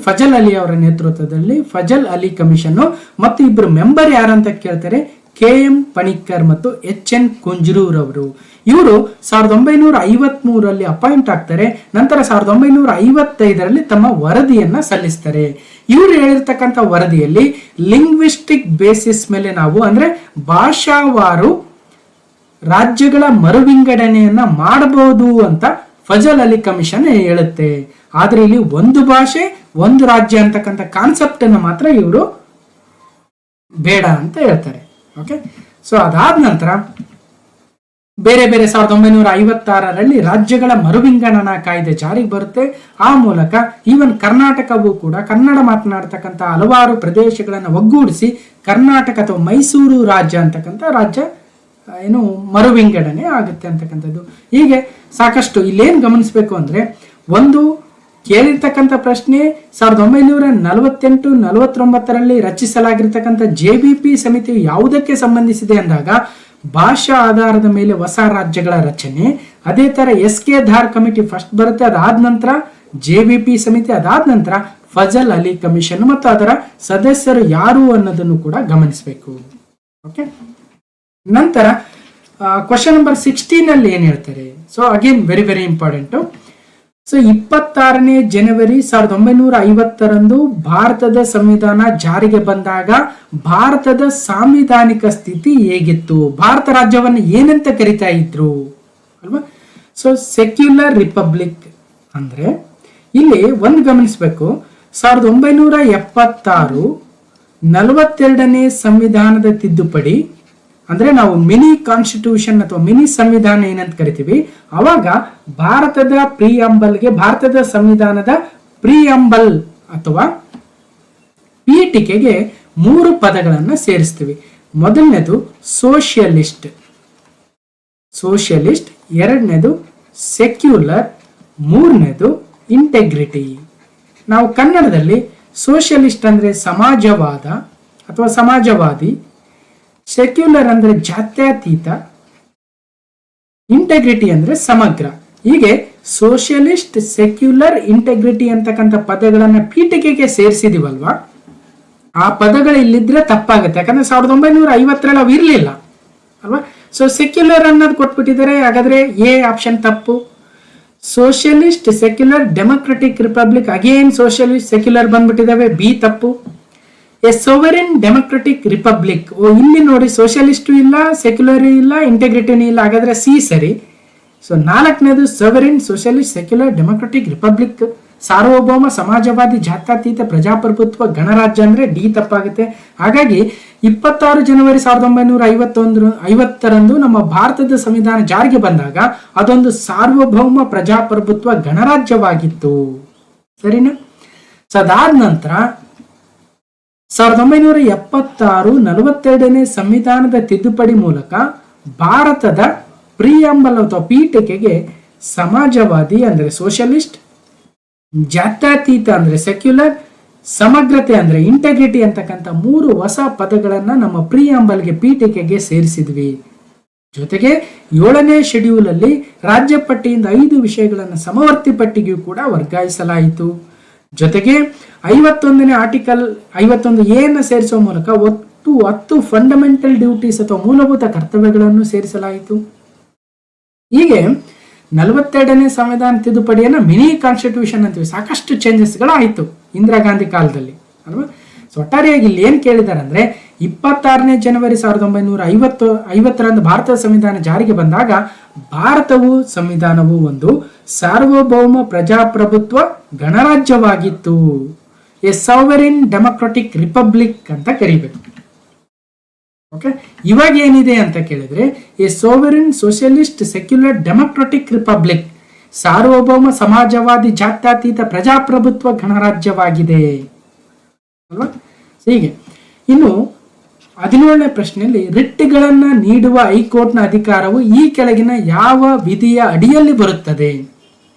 ಫಜಲ್ ಅಲಿ ಕಮಿಷನ್ ಮತ್ತು ಇಬ್ಬರು ಮೆಂಬರ್ ಯಾರಂತ ಕೇಳ್ತಾರೆ, KM ಪಣಿಕ್ಕರ್ ಮತ್ತು HN ಕುಂಜರೂರ್ ಅವರು. ಇವರು 1953ರಲ್ಲಿ ಅಪಾಯಿಂಟ್ ಆಗ್ತಾರೆ. ನಂತರ 1955ರಲ್ಲಿ ತಮ್ಮ ವರದಿಯನ್ನ ಸಲ್ಲಿಸ್ತಾರೆ. ಇವರು ಹೇಳಿರ್ತಕ್ಕಂಥ ವರದಿಯಲ್ಲಿ ಲಿಂಗ್ವಿಸ್ಟಿಕ್ ಬೇಸಿಸ್ ಮೇಲೆ ನಾವು ಅಂದ್ರೆ ಭಾಷಾವಾರು ರಾಜ್ಯಗಳ ಮರುವಿಂಗಡಣೆಯನ್ನ ಮಾಡಬಹುದು ಅಂತ ಫಜಲ್ ಅಲಿ ಕಮಿಷನ್ ಹೇಳುತ್ತೆ. ಆದ್ರೆ ಇಲ್ಲಿ ಒಂದು ಭಾಷೆ ಒಂದು ರಾಜ್ಯ ಅಂತಕ್ಕಂಥ ಕಾನ್ಸೆಪ್ಟ್ ಅನ್ನು ಮಾತ್ರ ಇವರು ಬೇಡ ಅಂತ ಹೇಳ್ತಾರೆ. ಓಕೆ. ಸೊ ಅದಾದ ನಂತರ ಬೇರೆ 1956ರಲ್ಲಿ ರಾಜ್ಯಗಳ ಮರುವಿಂಗಡಣಾ ಕಾಯ್ದೆ ಜಾರಿಗೆ ಬರುತ್ತೆ. ಆ ಮೂಲಕ ಈವನ್ ಕರ್ನಾಟಕವೂ ಕೂಡ ಕನ್ನಡ ಮಾತನಾಡ್ತಕ್ಕಂಥ ಹಲವಾರು ಪ್ರದೇಶಗಳನ್ನು ಒಗ್ಗೂಡಿಸಿ ಕರ್ನಾಟಕ ಅಥವಾ ಮೈಸೂರು ರಾಜ್ಯ ಅಂತಕ್ಕಂಥ ರಾಜ್ಯ ಮರುವಿಂಗಡಣೆ ಆಗುತ್ತೆ ಅಂತಕ್ಕಂಥದ್ದು. ಹೀಗೆ ಸಾಕಷ್ಟು ಇಲ್ಲೇನು ಗಮನಿಸಬೇಕು ಅಂದ್ರೆ, ಒಂದು ಕೇಳಿರ್ತಕ್ಕಂಥ ಪ್ರಶ್ನೆ 1948-49ರಲ್ಲಿ ರಚಿಸಲಾಗಿರ್ತಕ್ಕಂಥ JVP ಸಮಿತಿಯು ಯಾವುದಕ್ಕೆ ಸಂಬಂಧಿಸಿದೆ ಅಂದಾಗ ಭಾಷಾ ಆಧಾರದ ಮೇಲೆ ಹೊಸ ರಾಜ್ಯಗಳ ರಚನೆ. ಅದೇ ತರ SK ಧಾರ್ ಕಮಿಟಿ ಫಸ್ಟ್ ಬರುತ್ತೆ, ಅದಾದ ನಂತರ JVP ಸಮಿತಿ, ಅದಾದ ನಂತರ ಫಜಲ್ ಅಲಿ ಕಮಿಷನ್ ಮತ್ತು ಅದರ ಸದಸ್ಯರು ಯಾರು ಅನ್ನೋದನ್ನು ಕೂಡ ಗಮನಿಸಬೇಕು. ಓಕೆ. ನಂತರ ಕ್ವಶನ್ ನಂಬರ್ 16 ಅಲ್ಲಿ ಏನ್ ಹೇಳ್ತಾರೆ. So again very very important. So 26ನೇ ಜನವರಿ 1950ರಂದು ಭಾರತದ ಸಂವಿಧಾನ ಜಾರಿಗೆ ಬಂದಾಗ ಭಾರತದ ಸಾಂವಿಧಾನಿಕ ಸ್ಥಿತಿ ಹೇಗಿತ್ತು, ಭಾರತ ರಾಜ್ಯವನ್ನು ಏನಂತ ಕರಿತಾ ಇದ್ರು ಅಲ್ವಾ. ಸೊ ಸೆಕ್ಯುಲರ್ ರಿಪಬ್ಲಿಕ್ ಅಂದ್ರೆ ಇಲ್ಲಿ ಒಂದು ಗಮನಿಸಬೇಕು, 1976 42ನೇ ಸಂವಿಧಾನದ ತಿದ್ದುಪಡಿ ಅಂದ್ರೆ ನಾವು ಮಿನಿ ಕಾನ್ಸ್ಟಿಟ್ಯೂಷನ್ ಅಥವಾ ಮಿನಿ ಸಂವಿಧಾನ ಏನಂತ ಕರಿತೀವಿ. ಅವಾಗ ಭಾರತದ ಭಾರತದ ಸಂವಿಧಾನದ ಪ್ರಿಯಂಬಲ್ ಅಥವಾ ಪೀಠಿಕೆಗೆ 3 ಪದಗಳನ್ನ ಸೇರಿಸ್ತೀವಿ. ಮೊದಲನೇದು ಸೋಷಿಯಲಿಸ್ಟ್, ಎರಡನೇದು ಸೆಕ್ಯುಲರ್, ಮೂರನೇದು ಇಂಟೆಗ್ರಿಟಿ. ನಾವು ಕನ್ನಡದಲ್ಲಿ ಸೋಷಿಯಲಿಸ್ಟ್ ಅಂದ್ರೆ ಸಮಾಜವಾದ ಅಥವಾ ಸಮಾಜವಾದಿ, ಸೆಕ್ಯುಲರ್ ಅಂದ್ರೆ ಜಾತ್ಯತೀತ, ಇಂಟೆಗ್ರಿಟಿ ಅಂದ್ರೆ ಸಮಗ್ರ. ಹೀಗೆ ಸೋಷಿಯಲಿಸ್ಟ್, ಸೆಕ್ಯುಲರ್, ಇಂಟೆಗ್ರಿಟಿ ಅಂತಕ್ಕಂಥ ಪದಗಳನ್ನ ಪೀಠಿಕೆಗೆ ಸೇರಿಸಿದಿವಲ್ವಾ, ಆ ಪದಗಳು ಇಲ್ಲಿದ್ರೆ ತಪ್ಪಾಗುತ್ತೆ. ಯಾಕಂದ್ರೆ 1950ರಲ್ಲಿ ಅವು ಇರ್ಲಿಲ್ಲ ಅಲ್ವಾ. ಸೊ ಸೆಕ್ಯುಲರ್ ಅನ್ನೋದು ಕೊಟ್ಬಿಟ್ಟಿದ್ದಾರೆ, ಹಾಗಾದ್ರೆ ಎ ಆಪ್ಷನ್ ತಪ್ಪು. Socialist, secular, democratic republic, again socialist secular ಬಂದ್ಬಿಟ್ಟಿದಾವೆ, ಬಿ ತಪ್ಪು. ಎ ಸೋವರಿನ್ ಡೆಮೊಕ್ರೆಟಿಕ್ ರಿಪಬ್ಲಿಕ್, ಇಲ್ಲಿ ನೋಡಿ ಸೋಷಿಯಲಿಸ್ಟು ಇಲ್ಲ, ಸೆಕ್ಯುಲರ್ ಇಲ್ಲ, ಇಂಟೆಗ್ರಿಟಿನೂ ಇಲ್ಲ, ಹಾಗಾದ್ರೆ ಸಿ ಸರಿ. ಸೊ 4ನೇದು sovereign, socialist, secular, democratic republic, ಸಾರ್ವಭೌಮ, ಸಮಾಜವಾದಿ, ಜಾತ್ಯತೀತ, ಪ್ರಜಾಪ್ರಭುತ್ವ, ಗಣರಾಜ್ಯ ಅಂದ್ರೆ ಡಿ ತಪ್ಪಾಗುತ್ತೆ. ಹಾಗಾಗಿ 26 ಜನವರಿ 1950ರಂದು ನಮ್ಮ ಭಾರತದ ಸಂವಿಧಾನ ಜಾರಿಗೆ ಬಂದಾಗ ಅದೊಂದು ಸಾರ್ವಭೌಮ ಪ್ರಜಾಪ್ರಭುತ್ವ ಗಣರಾಜ್ಯವಾಗಿತ್ತು. ಸರಿನಾ. ಸೊ ಅದಾದ ನಂತರ 1976 42ನೇ ಸಂವಿಧಾನದ ತಿದ್ದುಪಡಿ ಮೂಲಕ ಭಾರತದ ಪ್ರಿಯಂಬಲ್ ಅಥವಾ ಪೀಠಿಕೆಗೆ ಸಮಾಜವಾದಿ ಅಂದ್ರೆ ಸೋಷಿಯಲಿಸ್ಟ್, ಜಾತ್ಯತೀತ ಅಂದ್ರೆ ಸೆಕ್ಯುಲರ್, ಸಮಗ್ರತೆ ಅಂದ್ರೆ ಇಂಟೆಗ್ರಿಟಿ ಅಂತಕ್ಕಂಥ 3 ಹೊಸ ಪದಗಳನ್ನ ನಮ್ಮ ಪ್ರಿಯಂಬಲ್ಗೆ ಪೀಠಿಕೆಗೆ ಸೇರಿಸಿದ್ವಿ. ಜೊತೆಗೆ 7ನೇ ಶೆಡ್ಯೂಲ್ ಅಲ್ಲಿ ರಾಜ್ಯ ಪಟ್ಟಿಯಿಂದ 5 ವಿಷಯಗಳನ್ನು ಸಮವರ್ತಿ ಪಟ್ಟಿಗೂ ಕೂಡ ವರ್ಗಾಯಿಸಲಾಯಿತು. ಜೊತೆಗೆ 51ನೇ ಆರ್ಟಿಕಲ್ 51A ಸೇರಿಸುವ ಮೂಲಕ ಒಟ್ಟು 10 ಫಂಡಮೆಂಟಲ್ ಡ್ಯೂಟೀಸ್ ಅಥವಾ ಮೂಲಭೂತ ಕರ್ತವ್ಯಗಳನ್ನು ಸೇರಿಸಲಾಯಿತು. ಹೀಗೆ 42ನೇ ಸಂವಿಧಾನ ತಿದ್ದುಪಡಿಯನ್ನ ಮಿನಿ ಕಾನ್ಸ್ಟಿಟ್ಯೂಷನ್ ಅಂತೀವಿ. ಸಾಕಷ್ಟು ಚೇಂಜಸ್ಗಳಾಯಿತು ಇಂದಿರಾ ಗಾಂಧಿ ಕಾಲದಲ್ಲಿ ಅಲ್ವಾ. ಸೊ ಒಟ್ಟಾರೆಯಾಗಿ ಇಲ್ಲಿ ಏನ್ ಕೇಳಿದ್ದಾರೆ ಅಂದ್ರೆ 26ನೇ ಜನವರಿ 1950ರಂದು ಭಾರತದ ಸಂವಿಧಾನ ಜಾರಿಗೆ ಬಂದಾಗ ಸಂವಿಧಾನವು ಒಂದು ಸಾರ್ವಭೌಮ ಪ್ರಜಾಪ್ರಭುತ್ವ ಗಣರಾಜ್ಯವಾಗಿತ್ತು. ಎ ಸಾವರಿನ್ ಡೆಮೊಕ್ರಾಟಿಕ್ ರಿಪಬ್ಲಿಕ್ ಅಂತ ಕರಿಬೇಕು. ಓಕೆ, ಇವಾಗ ಏನಿದೆ ಅಂತ ಕೇಳಿದ್ರೆ a sovereign socialist secular democratic republic, ಸಾರ್ವಭೌಮ ಸಮಾಜವಾದಿ ಜಾತ್ಯತೀತ ಪ್ರಜಾಪ್ರಭುತ್ವ ಗಣರಾಜ್ಯವಾಗಿದೆ ಅಲ್ವಾ. ಹೀಗೆ ಇನ್ನು 17ನೇ ಪ್ರಶ್ನೆಯಲ್ಲಿ ರಿಟ್ಗಳನ್ನ ನೀಡುವ ಹೈಕೋರ್ಟ್ನ ಅಧಿಕಾರವು ಈ ಕೆಳಗಿನ ಯಾವ ವಿಧಿಯ ಅಡಿಯಲ್ಲಿ ಬರುತ್ತದೆ?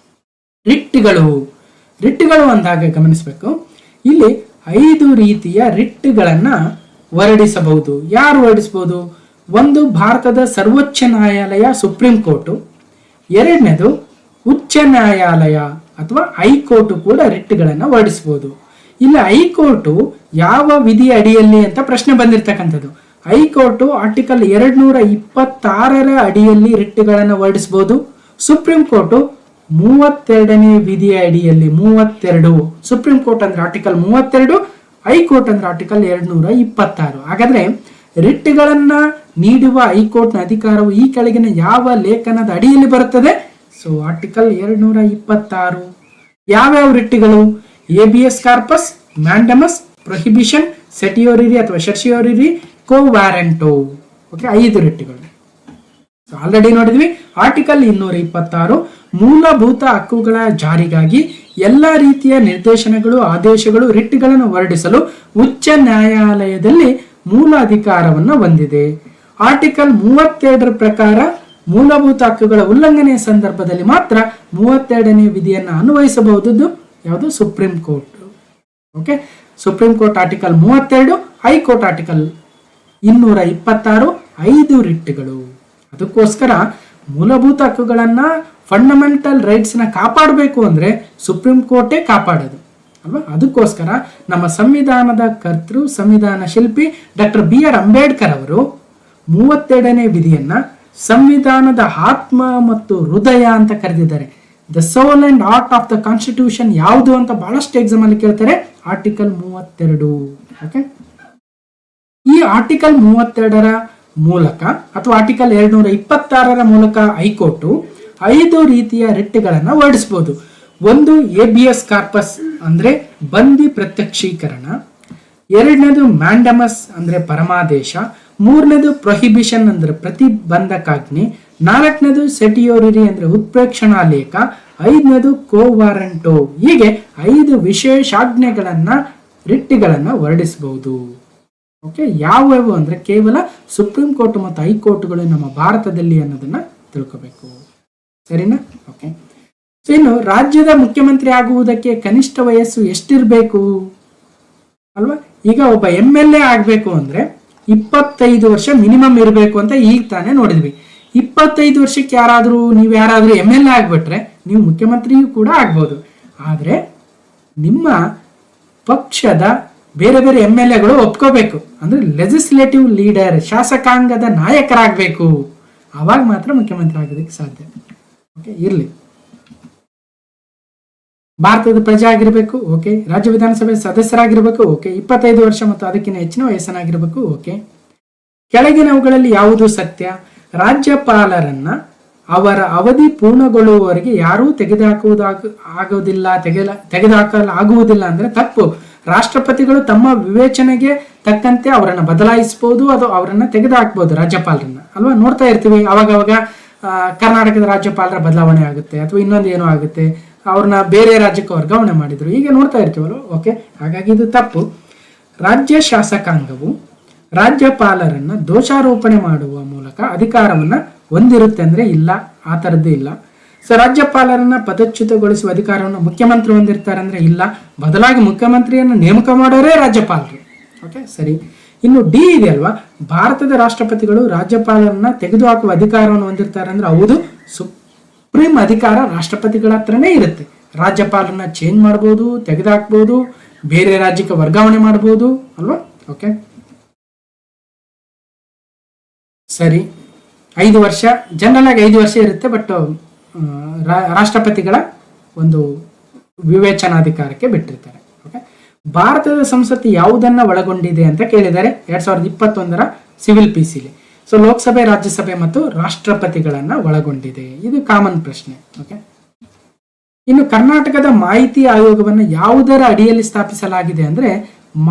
ರಿಟ್ಗಳು ಅಂದಾಗ ಗಮನಿಸಬೇಕು, ಇಲ್ಲಿ 5 ರೀತಿಯ ರಿಟ್ಗಳನ್ನ ಹೊರಡಿಸಬಹುದು. ಯಾರು ಹೊರಡಿಸಬಹುದು? ಒಂದು ಭಾರತದ ಸರ್ವೋಚ್ಚ ನ್ಯಾಯಾಲಯ ಸುಪ್ರೀಂ ಕೋರ್ಟು, ಎರಡನೇದು ಉಚ್ಚ ನ್ಯಾಯಾಲಯ ಅಥವಾ ಹೈಕೋರ್ಟ್ ಕೂಡ ರಿಟ್ಗಳನ್ನ ಹೊರಡಿಸಬಹುದು. ಇಲ್ಲಿ ಹೈಕೋರ್ಟು ಯಾವ ವಿಧಿಯ ಅಡಿಯಲ್ಲಿ ಅಂತ ಪ್ರಶ್ನೆ ಬಂದಿರತಕ್ಕಂಥದ್ದು. ಹೈಕೋರ್ಟು ಆರ್ಟಿಕಲ್ 226 ಅಡಿಯಲ್ಲಿ ರಿಟ್ಗಳನ್ನು ಹೊರಡಿಸಬಹುದು. ಸುಪ್ರೀಂ ಕೋರ್ಟು 32ನೇ ವಿಧಿಯ ಅಡಿಯಲ್ಲಿ 32. ಸುಪ್ರೀಂ ಕೋರ್ಟ್ ಅಂದ್ರೆ ಆರ್ಟಿಕಲ್ 32, ಹೈಕೋರ್ಟ್ ಅಂದ್ರೆ ಆರ್ಟಿಕಲ್ 226. ಹಾಗಾದ್ರೆ ರಿಟ್ಗಳನ್ನ ನೀಡುವ ಹೈಕೋರ್ಟ್ನ ಅಧಿಕಾರವು ಈ ಕೆಳಗಿನ ಯಾವ ಲೇಖನದ ಅಡಿಯಲ್ಲಿ ಬರುತ್ತದೆ? So article 226. ಯಾವ್ಯಾವ ರಿಟ್ಗಳು? ಎಬಿಎಸ್ ಕಾರ್ಪಸ್, ಮ್ಯಾಂಡಮಸ್, ಪ್ರೊಹಿಬಿಷನ್, ಸೆಟಿಯೋರಿರಿ ಅಥವಾ ಶರ್ಷಿಯೋರಿರಿ, ಕೋ ವ್ಯಾರೆಂಟೋ. ಓಕೆ, 5 ರಿಟ್ಗಳು ಆಲ್ರೆಡಿ ನೋಡಿದ್ವಿ. ಆರ್ಟಿಕಲ್ 226 ಮೂಲಭೂತ ಹಕ್ಕುಗಳ ಜಾರಿಗಾಗಿ ಎಲ್ಲ ರೀತಿಯ ನಿರ್ದೇಶನಗಳು, ಆದೇಶಗಳು, ರಿಟ್ಗಳನ್ನು ಹೊರಡಿಸಲು ಉಚ್ಚ ನ್ಯಾಯಾಲಯದಲ್ಲಿ ಮೂಲ ಅಧಿಕಾರವನ್ನು ಹೊಂದಿದೆ. ಆರ್ಟಿಕಲ್ 32 ಪ್ರಕಾರ ಮೂಲಭೂತ ಹಕ್ಕುಗಳ ಉಲ್ಲಂಘನೆಯ ಸಂದರ್ಭದಲ್ಲಿ ಮಾತ್ರ 32ನೇ ವಿಧಿಯನ್ನು ಅನ್ವಯಿಸಬಹುದು. ಯಾವುದು? Supreme court. Okay, supreme court article 32, high court article 226, 5 ರಿಟ್ಗಳು. ಅದಕ್ಕೋಸ್ಕರ ಮೂಲಭೂತ ಹಕ್ಕುಗಳನ್ನ, ಫಂಡಮೆಂಟಲ್ ರೈಟ್ಸ್ ನ ಕಾಪಾಡಬೇಕು ಅಂದ್ರೆ ಸುಪ್ರೀಂ ಕೋರ್ಟೇ ಕಾಪಾಡೋದು ಅಲ್ವಾ. ಅದಕ್ಕೋಸ್ಕರ ನಮ್ಮ ಸಂವಿಧಾನದ ಕರ್ತೃ, ಸಂವಿಧಾನ ಶಿಲ್ಪಿ ಡಾಕ್ಟರ್ BR ಅಂಬೇಡ್ಕರ್ ಅವರು 32ನೇ ವಿಧಿಯನ್ನ ಸಂವಿಧಾನದ ಆತ್ಮ ಮತ್ತು ಹೃದಯ ಅಂತ ಕರೆದಿದ್ದಾರೆ. The soul and heart of the constitution ಯಾವುದು ಅಂತ ಬಹಳಷ್ಟು ಎಕ್ಸಾಮ್ ಅಲ್ಲಿ ಕೇಳ್ತಾರೆ. ಆರ್ಟಿಕಲ್ 32. ಓಕೆ, ಈ ಆರ್ಟಿಕಲ್ 32ರ ಮೂಲಕ ಅಥವಾ ಆರ್ಟಿಕಲ್ 226ರ ಮೂಲಕ ಹೈಕೋರ್ಟು 5 ರೀತಿಯ ರಿಟ್ಗಳನ್ನ ಹೊರಡಿಸಬಹುದು. ಒಂದು ಎಬಿಎಸ್ ಕಾರ್ಪಸ್ ಅಂದ್ರೆ ಬಂದಿ ಪ್ರತ್ಯಕ್ಷೀಕರಣ, ಎರಡನೇದು ಮ್ಯಾಂಡಮಸ್ ಅಂದ್ರೆ ಪರಮಾದೇಶ, ಮೂರನೇದು ಪ್ರೊಹಿಬಿಷನ್ ಅಂದ್ರೆ ಪ್ರತಿಬಂಧಕಾಜ್ಞೆ, ನಾಲ್ಕನೇದು ಸೆಟಿಯೋರಿರಿ ಅಂದ್ರೆ ಉತ್ಪ್ರೇಕ್ಷಣಾ ಲೇಖ, ಐದನೇದು ಕೋ ವಾರಂಟೋ. ಹೀಗೆ 5 ವಿಶೇಷಾಜ್ಞೆಗಳನ್ನ ರಿಟ್ಗಳನ್ನ ಹೊರಡಿಸಬಹುದು. ಓಕೆ, ಯಾವ್ಯಾವು ಅಂದ್ರೆ ಕೇವಲ ಸುಪ್ರೀಂ ಕೋರ್ಟ್ ಮತ್ತು ಹೈಕೋರ್ಟ್ಗಳು ನಮ್ಮ ಭಾರತದಲ್ಲಿ ಅನ್ನೋದನ್ನ ತಿಳ್ಕೋಬೇಕು. ಸರಿನಾ? ಓಕೆ, ಇನ್ನು ರಾಜ್ಯದ ಮುಖ್ಯಮಂತ್ರಿ ಆಗುವುದಕ್ಕೆ ಕನಿಷ್ಠ ವಯಸ್ಸು ಎಷ್ಟಿರ್ಬೇಕು ಅಲ್ವಾ? ಈಗ ಒಬ್ಬ MLA ಆಗ್ಬೇಕು ಅಂದ್ರೆ 25 ವರ್ಷ ಮಿನಿಮಮ್ ಇರಬೇಕು ಅಂತ ಈಗ ತಾನೇ ನೋಡಿದ್ವಿ. 25 ವರ್ಷಕ್ಕೆ ನೀವು ಯಾರಾದ್ರೂ MLA ಆಗ್ಬಿಟ್ರೆ ನೀವು ಮುಖ್ಯಮಂತ್ರಿಯೂ ಕೂಡ ಆಗ್ಬೋದು. ಆದ್ರೆ ನಿಮ್ಮ ಪಕ್ಷದ ಬೇರೆ ಬೇರೆ MLAಗಳು ಒಪ್ಕೋಬೇಕು. ಅಂದ್ರೆ ಲೆಜಿಸ್ಲೇಟಿವ್ ಲೀಡರ್, ಶಾಸಕಾಂಗದ ನಾಯಕರಾಗಬೇಕು. ಅವಾಗ ಮಾತ್ರ ಮುಖ್ಯಮಂತ್ರಿ ಆಗೋದಕ್ಕೆ ಸಾಧ್ಯ. ಓಕೆ, ಇರ್ಲಿ. ಭಾರತದ ಪ್ರಜೆ ಆಗಿರ್ಬೇಕು. ಓಕೆ, ರಾಜ್ಯ ವಿಧಾನಸಭೆ ಸದಸ್ಯರಾಗಿರ್ಬೇಕು. ಓಕೆ, 25 ವರ್ಷ ಮತ್ತು ಅದಕ್ಕಿಂತ ಹೆಚ್ಚಿನ ವಯಸ್ಸನಾಗಿರ್ಬೇಕು. ಓಕೆ, ಕೆಳಗಿನವುಗಳಲ್ಲಿ ಯಾವುದು ಸತ್ಯ? ರಾಜ್ಯಪಾಲರನ್ನ ಅವರ ಅವಧಿ ಪೂರ್ಣಗೊಳ್ಳುವವರೆಗೆ ಯಾರೂ ತೆಗೆದುಹಾಕಲಾಗುವುದಿಲ್ಲ ಅಂದ್ರೆ ತಪ್ಪು. ರಾಷ್ಟ್ರಪತಿಗಳು ತಮ್ಮ ವಿವೇಚನೆಗೆ ತಕ್ಕಂತೆ ಅವರನ್ನ ಬದಲಾಯಿಸಬಹುದು, ಅದು ಅವರನ್ನ ತೆಗೆದುಹಾಕಬಹುದು ರಾಜ್ಯಪಾಲರನ್ನ ಅಲ್ವಾ. ನೋಡ್ತಾ ಇರ್ತೀವಿ ಅವಾಗ ಕರ್ನಾಟಕದ ರಾಜ್ಯಪಾಲರ ಬದಲಾವಣೆ ಆಗುತ್ತೆ ಅಥವಾ ಇನ್ನೊಂದು ಏನೋ ಆಗುತ್ತೆ, ಅವ್ರನ್ನ ಬೇರೆ ರಾಜ್ಯಕ್ಕೆ ವರ್ಗಾವಣೆ ಮಾಡಿದ್ರು, ಹೀಗೆ ನೋಡ್ತಾ ಇರ್ತೀವಲ್ಲ. ಓಕೆ, ಹಾಗಾಗಿ ಇದು ತಪ್ಪು. ರಾಜ್ಯ ಶಾಸಕಾಂಗವು ರಾಜ್ಯಪಾಲರನ್ನ ದೋಷಾರೋಪಣೆ ಮಾಡುವ ಮೂಲಕ ಅಧಿಕಾರವನ್ನ ಹೊಂದಿರುತ್ತೆ ಅಂದ್ರೆ ಇಲ್ಲ, ಆ ತರದ್ದು ಇಲ್ಲ. ಸೊ ರಾಜ್ಯಪಾಲರನ್ನ ಪದಚ್ಯುತಗೊಳಿಸುವ ಅಧಿಕಾರವನ್ನು ಮುಖ್ಯಮಂತ್ರಿ ಹೊಂದಿರ್ತಾರೆ ಅಂದ್ರೆ ಇಲ್ಲ, ಬದಲಾಗಿ ಮುಖ್ಯಮಂತ್ರಿಯನ್ನು ನೇಮಕ ಮಾಡೋರೇ ರಾಜ್ಯಪಾಲರು. ಓಕೆ, ಸರಿ. ಇನ್ನು ಡಿ ಇದೆ ಅಲ್ವಾ, ಭಾರತದ ರಾಷ್ಟ್ರಪತಿಗಳು ರಾಜ್ಯಪಾಲರನ್ನ ತೆಗೆದುಹಾಕುವ ಅಧಿಕಾರವನ್ನು ಹೊಂದಿರ್ತಾರೆ ಅಂದ್ರೆ ಹೌದು, ಸುಪ್ರೀಂ ಅಧಿಕಾರ ರಾಷ್ಟ್ರಪತಿಗಳ ಹತ್ರನೇ ಇರುತ್ತೆ. ರಾಜ್ಯಪಾಲರನ್ನ ಚೇಂಜ್ ಮಾಡ್ಬೋದು, ತೆಗೆದುಹಾಕ್ಬೋದು, ಬೇರೆ ರಾಜ್ಯಕ್ಕೆ ವರ್ಗಾವಣೆ ಮಾಡ್ಬೋದು ಅಲ್ವಾ. ಓಕೆ ಸರಿ, 5 ವರ್ಷ ಜನರಲ್ ಆಗಿ 5 ವರ್ಷ ಇರುತ್ತೆ. ಬಟ್ ರಾಷ್ಟ್ರಪತಿಗಳ ಒಂದು ವಿವೇಚನಾಧಿಕಾರಕ್ಕೆ ಬಿಟ್ಟಿರ್ತಾರೆ. ಓಕೆ, ಭಾರತದ ಸಂಸತ್ತು ಯಾವುದನ್ನ ಒಳಗೊಂಡಿದೆ ಅಂತ ಕೇಳಿದ್ದಾರೆ 2021 ಸಿವಿಲ್ ಪಿಸಿಲಿ. ಸೊ ಲೋಕಸಭೆ, ರಾಜ್ಯಸಭೆ ಮತ್ತು ರಾಷ್ಟ್ರಪತಿಗಳನ್ನ ಒಳಗೊಂಡಿದೆ. ಇದು ಕಾಮನ್ ಪ್ರಶ್ನೆ. ಓಕೆ, ಇನ್ನು ಕರ್ನಾಟಕದ ಮಾಹಿತಿ ಆಯೋಗವನ್ನು ಯಾವುದರ ಅಡಿಯಲ್ಲಿ ಸ್ಥಾಪಿಸಲಾಗಿದೆ ಅಂದ್ರೆ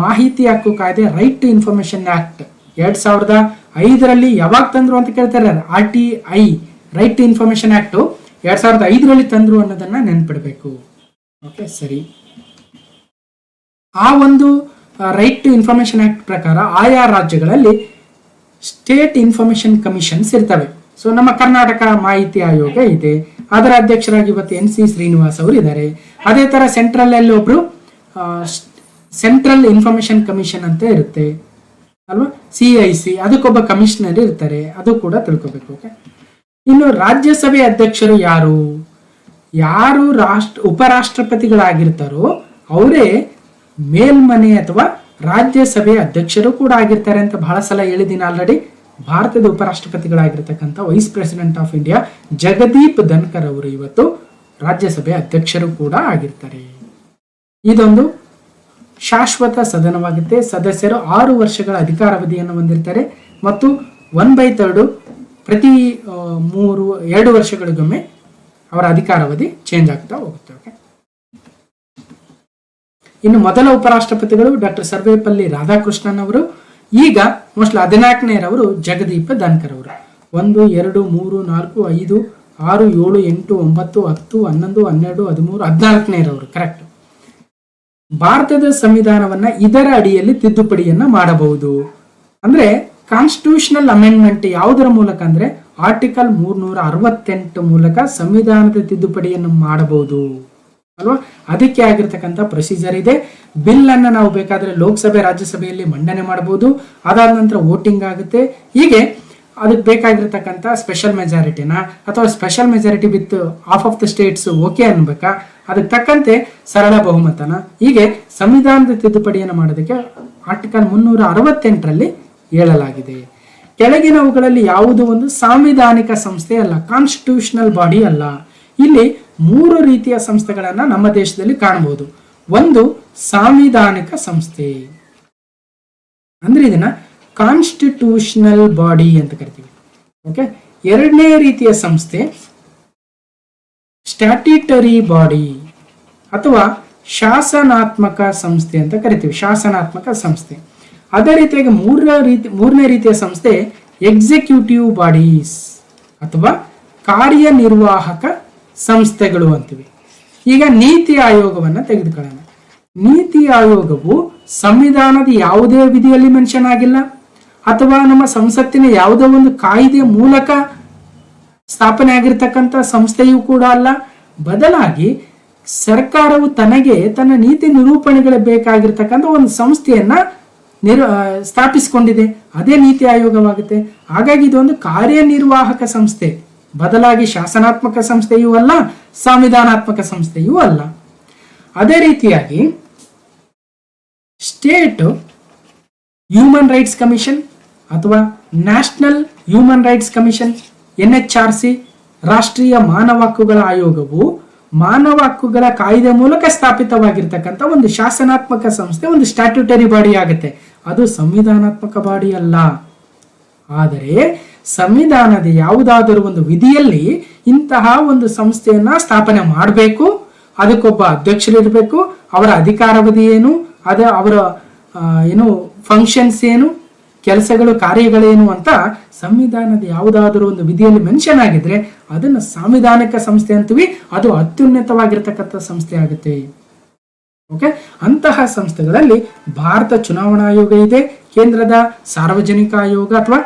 ಮಾಹಿತಿ ಹಕ್ಕು ಕಾಯ್ದೆ, ರೈಟ್ ಟು ಇನ್ಫಾರ್ಮೇಶನ್ ಆಕ್ಟ್ 2005 ಯಾವಾಗ ತಂದ್ರು ಅಂತ ಕೇಳ್ತಾರೆ. RTI, right to information act 2005 ತಂದ್ರು ಅನ್ನೋದನ್ನ ನೆನ್ಪಿಡ್ಬೇಕು. ಓಕೆ ಸರಿ, ಆ ಒಂದು ರೈಟ್ ಟು ಇನ್ಫಾರ್ಮೇಶನ್ ಆಕ್ಟ್ ಪ್ರಕಾರ ಆಯಾ ರಾಜ್ಯಗಳಲ್ಲಿ ಸ್ಟೇಟ್ ಇನ್ಫಾರ್ಮೇಶನ್ ಕಮಿಷನ್ಸ್ ಇರ್ತವೆ. ಸೊ ನಮ್ಮ ಕರ್ನಾಟಕ ಮಾಹಿತಿ ಆಯೋಗ ಇದೆ, ಅದರ ಅಧ್ಯಕ್ಷರಾಗಿ ಇವತ್ತು NC ಶ್ರೀನಿವಾಸ್ ಅವರು ಇದ್ದಾರೆ. ಅದೇ ತರ ಸೆಂಟ್ರಲ್ ಅಲ್ಲಿ ಒಬ್ರು ಸೆಂಟ್ರಲ್ ಇನ್ಫಾರ್ಮೇಶನ್ ಕಮಿಷನ್ ಅಂತ ಇರುತ್ತೆ ಅಲ್ವಾ, CIC, ಅದಕ್ಕೊಬ್ಬ ಕಮಿಷನರ್ ಇರ್ತಾರೆ, ಅದು ಕೂಡ ತಿಳ್ಕೊಬೇಕು. ಓಕೆ, ಇನ್ನು ರಾಜ್ಯಸಭೆ ಅಧ್ಯಕ್ಷರು ಯಾರು ಉಪರಾಷ್ಟ್ರಪತಿಗಳಾಗಿರ್ತಾರೋ ಅವರೇ ಮೇಲ್ಮನೆ ಅಥವಾ ರಾಜ್ಯಸಭೆ ಅಧ್ಯಕ್ಷರು ಕೂಡ ಆಗಿರ್ತಾರೆ ಅಂತ ಬಹಳ ಸಲ ಹೇಳಿದ್ದೀನಿ ಆಲ್ರೆಡಿ. ಭಾರತದ ಉಪರಾಷ್ಟ್ರಪತಿಗಳಾಗಿರ್ತಕ್ಕಂಥ vice president of India Jagdeep Dhankhar ಅವರು ಇವತ್ತು ರಾಜ್ಯಸಭೆ ಅಧ್ಯಕ್ಷರು ಕೂಡ ಆಗಿರ್ತಾರೆ. ಇದೊಂದು ಶಾಶ್ವತ ಸದನವಾಗುತ್ತೆ. ಸದಸ್ಯರು 6 ವರ್ಷಗಳ ಅಧಿಕಾರಾವಧಿಯನ್ನು ಹೊಂದಿರ್ತಾರೆ ಮತ್ತು 1/3 ಪ್ರತಿ 2 ವರ್ಷಗಳಿಗೊಮ್ಮೆ ಅವರ ಅಧಿಕಾರಾವಧಿ ಚೇಂಜ್ ಆಗ್ತಾ ಹೋಗುತ್ತೆ. ಓಕೆ, ಇನ್ನು ಮೊದಲ ಉಪರಾಷ್ಟ್ರಪತಿಗಳು ಡಾಕ್ಟರ್ ಸರ್ವೇಪಲ್ಲಿ ರಾಧಾಕೃಷ್ಣನ್ ಅವರು. ಈಗ ಮೋಸ್ಟ್ಲಿ 14ನೇರವರು ಜಗದೀಪ್ ಧನ್ಕರ್ ಅವರು. 1 2 3 4 5 6 7 8 9 10 11 12 13 14ನೇರವರು ಕರೆಕ್ಟ್. ಭಾರತದ ಸಂವಿಧಾನವನ್ನ ಇದರ ಅಡಿಯಲ್ಲಿ ತಿದ್ದುಪಡಿಯನ್ನ ಮಾಡಬಹುದು. ಅಂದ್ರೆ ಕಾನ್ಸ್ಟಿಟ್ಯೂಷನಲ್ ಅಮೆಂಡ್ಮೆಂಟ್ ಯಾವುದರ ಮೂಲಕ ಅಂದ್ರೆ ಆರ್ಟಿಕಲ್ 368 ಮೂಲಕ ಸಂವಿಧಾನದ ತಿದ್ದುಪಡಿಯನ್ನು ಮಾಡಬಹುದು ಅಲ್ವಾ. ಅದಕ್ಕೆ ಆಗಿರ್ತಕ್ಕಂಥ ಪ್ರೊಸೀಜರ್ ಇದೆ. ಬಿಲ್ ಅನ್ನ ನಾವು ಬೇಕಾದ್ರೆ ಲೋಕಸಭೆ, ರಾಜ್ಯಸಭೆಯಲ್ಲಿ ಮಂಡನೆ ಮಾಡಬಹುದು. ಅದಾದ ನಂತರ ವೋಟಿಂಗ್ ಆಗುತ್ತೆ. ಹೀಗೆ ಅದಕ್ಕೆ ಬೇಕಾಗಿರ್ತಕ್ಕಂಥ ಸ್ಪೆಷಲ್ ಮೆಜಾರಿಟಿನ ಅಥವಾ special majority with half of the states okay ಅನ್ಬೇಕಾ, ಅದಕ್ಕೆ ತಕ್ಕಂತೆ ಸರಳ ಬಹುಮತನ, ಹೀಗೆ ಸಂವಿಧಾನದ ತಿದ್ದುಪಡಿಯನ್ನು ಮಾಡೋದಕ್ಕೆ ಆರ್ಟಿಕಲ್ 368 ಹೇಳಲಾಗಿದೆ. ಕೆಳಗಿನವುಗಳಲ್ಲಿ ಯಾವುದೋ ಒಂದು ಸಾಂವಿಧಾನಿಕ ಸಂಸ್ಥೆ ಅಲ್ಲ, ಕಾನ್ಸ್ಟಿಟ್ಯೂಷನಲ್ ಬಾಡಿ ಅಲ್ಲ. ಇಲ್ಲಿ 3 ರೀತಿಯ ಸಂಸ್ಥೆಗಳನ್ನ ನಮ್ಮ ದೇಶದಲ್ಲಿ ಕಾಣಬಹುದು. ಒಂದು ಸಾಂವಿಧಾನಿಕ ಸಂಸ್ಥೆ ಅಂದ್ರೆ ಇದನ್ನ ಕಾನ್ಸ್ಟಿಟ್ಯೂಷನಲ್ ಬಾಡಿ ಅಂತ ಕರಿತೀವಿ. ಓಕೆ, ಎರಡನೇ ರೀತಿಯ ಸಂಸ್ಥೆ ಸ್ಟ್ಯಾಟ್ಯೂಟರಿ ಬಾಡಿ ಅಥವಾ ಶಾಸನಾತ್ಮಕ ಸಂಸ್ಥೆ ಅಂತ ಕರಿತೀವಿ, ಶಾಸನಾತ್ಮಕ ಸಂಸ್ಥೆ. ಅದೇ ರೀತಿಯಾಗಿ ಮೂರನೇ ರೀತಿಯ ಸಂಸ್ಥೆ ಎಕ್ಸಿಕ್ಯೂಟಿವ್ ಬಾಡೀಸ್ ಅಥವಾ ಕಾರ್ಯನಿರ್ವಾಹಕ ಸಂಸ್ಥೆಗಳು ಅಂತೀವಿ. ಈಗ ನೀತಿ ಆಯೋಗವನ್ನ ತೆಗೆದುಕೊಳ್ಳೋಣ. ನೀತಿ ಆಯೋಗವು ಸಂವಿಧಾನದ ಯಾವುದೇ ವಿಧಿಯಲ್ಲಿ ಮೆನ್ಷನ್ ಆಗಿಲ್ಲ ಅಥವಾ ನಮ್ಮ ಸಂಸತ್ತಿನ ಯಾವುದೋ ಒಂದು ಕಾಯ್ದೆ ಮೂಲಕ ಸ್ಥಾಪನೆ ಆಗಿರ್ತಕ್ಕಂಥ ಸಂಸ್ಥೆಯೂ ಕೂಡ ಅಲ್ಲ. ಬದಲಾಗಿ ಸರ್ಕಾರವು ತನಗೆ ತನ್ನ ನೀತಿ ನಿರೂಪಣೆಗಳ ಬೇಕಾಗಿರ್ತಕ್ಕಂಥ ಒಂದು ಸಂಸ್ಥೆಯನ್ನ ಸ್ಥಾಪಿಸಿಕೊಂಡಿದೆ, ಅದೇ ನೀತಿ ಆಯೋಗವಾಗುತ್ತೆ. ಹಾಗಾಗಿ ಇದೊಂದು ಕಾರ್ಯನಿರ್ವಾಹಕ ಸಂಸ್ಥೆ, ಬದಲಾಗಿ ಶಾಸನಾತ್ಮಕ ಸಂಸ್ಥೆಯೂ ಅಲ್ಲ, ಸಂವಿಧಾನಾತ್ಮಕ ಸಂಸ್ಥೆಯೂ ಅಲ್ಲ. ಅದೇ ರೀತಿಯಾಗಿ ಸ್ಟೇಟ್ ಹ್ಯೂಮನ್ ರೈಟ್ಸ್ ಕಮಿಷನ್ ಅಥವಾ national human rights commission NHRC, ರಾಷ್ಟ್ರೀಯ ಮಾನವ ಹಕ್ಕುಗಳ ಆಯೋಗವು ಮಾನವ ಹಕ್ಕುಗಳ ಕಾಯ್ದೆ ಮೂಲಕ ಸ್ಥಾಪಿತವಾಗಿರ್ತಕ್ಕಂಥ ಒಂದು ಶಾಸನಾತ್ಮಕ ಸಂಸ್ಥೆ, ಒಂದು ಸ್ಟ್ಯಾಟ್ಯೂಟರಿ ಬಾಡಿ ಆಗುತ್ತೆ. ಅದು ಸಂವಿಧಾನಾತ್ಮಕ ಬಾಡಿ ಅಲ್ಲ. ಆದರೆ ಸಂವಿಧಾನದ ಯಾವುದಾದರೂ ಒಂದು ವಿಧಿಯಲ್ಲಿ ಇಂತಹ ಒಂದು ಸಂಸ್ಥೆಯನ್ನ ಸ್ಥಾಪನೆ ಮಾಡಬೇಕು, ಅದಕ್ಕೊಬ್ಬ ಅಧ್ಯಕ್ಷರಿರಬೇಕು, ಅವರ ಅಧಿಕಾರಾವಧಿ ಏನು, ಅವರ ಏನು ಫಂಕ್ಷನ್ಸ್ ಏನು, ಕೆಲಸಗಳು ಕಾರ್ಯಗಳೇನು ಅಂತ ಸಂವಿಧಾನದ ಯಾವುದಾದರೂ ಒಂದು ವಿಧಿಯಲ್ಲಿ ಮೆನ್ಷನ್ ಆಗಿದ್ರೆ ಅದನ್ನು ಸಾಂವಿಧಾನಿಕ ಸಂಸ್ಥೆ ಅಂತೀವಿ. ಅದು ಅತ್ಯುನ್ನತವಾಗಿರ್ತಕ್ಕಂಥ ಸಂಸ್ಥೆ ಆಗುತ್ತೆ. ಓಕೆ, ಅಂತಹ ಸಂಸ್ಥೆಗಳಲ್ಲಿ ಭಾರತ ಚುನಾವಣಾ ಆಯೋಗ ಇದೆ, ಕೇಂದ್ರದ ಸಾರ್ವಜನಿಕ ಆಯೋಗ ಅಥವಾ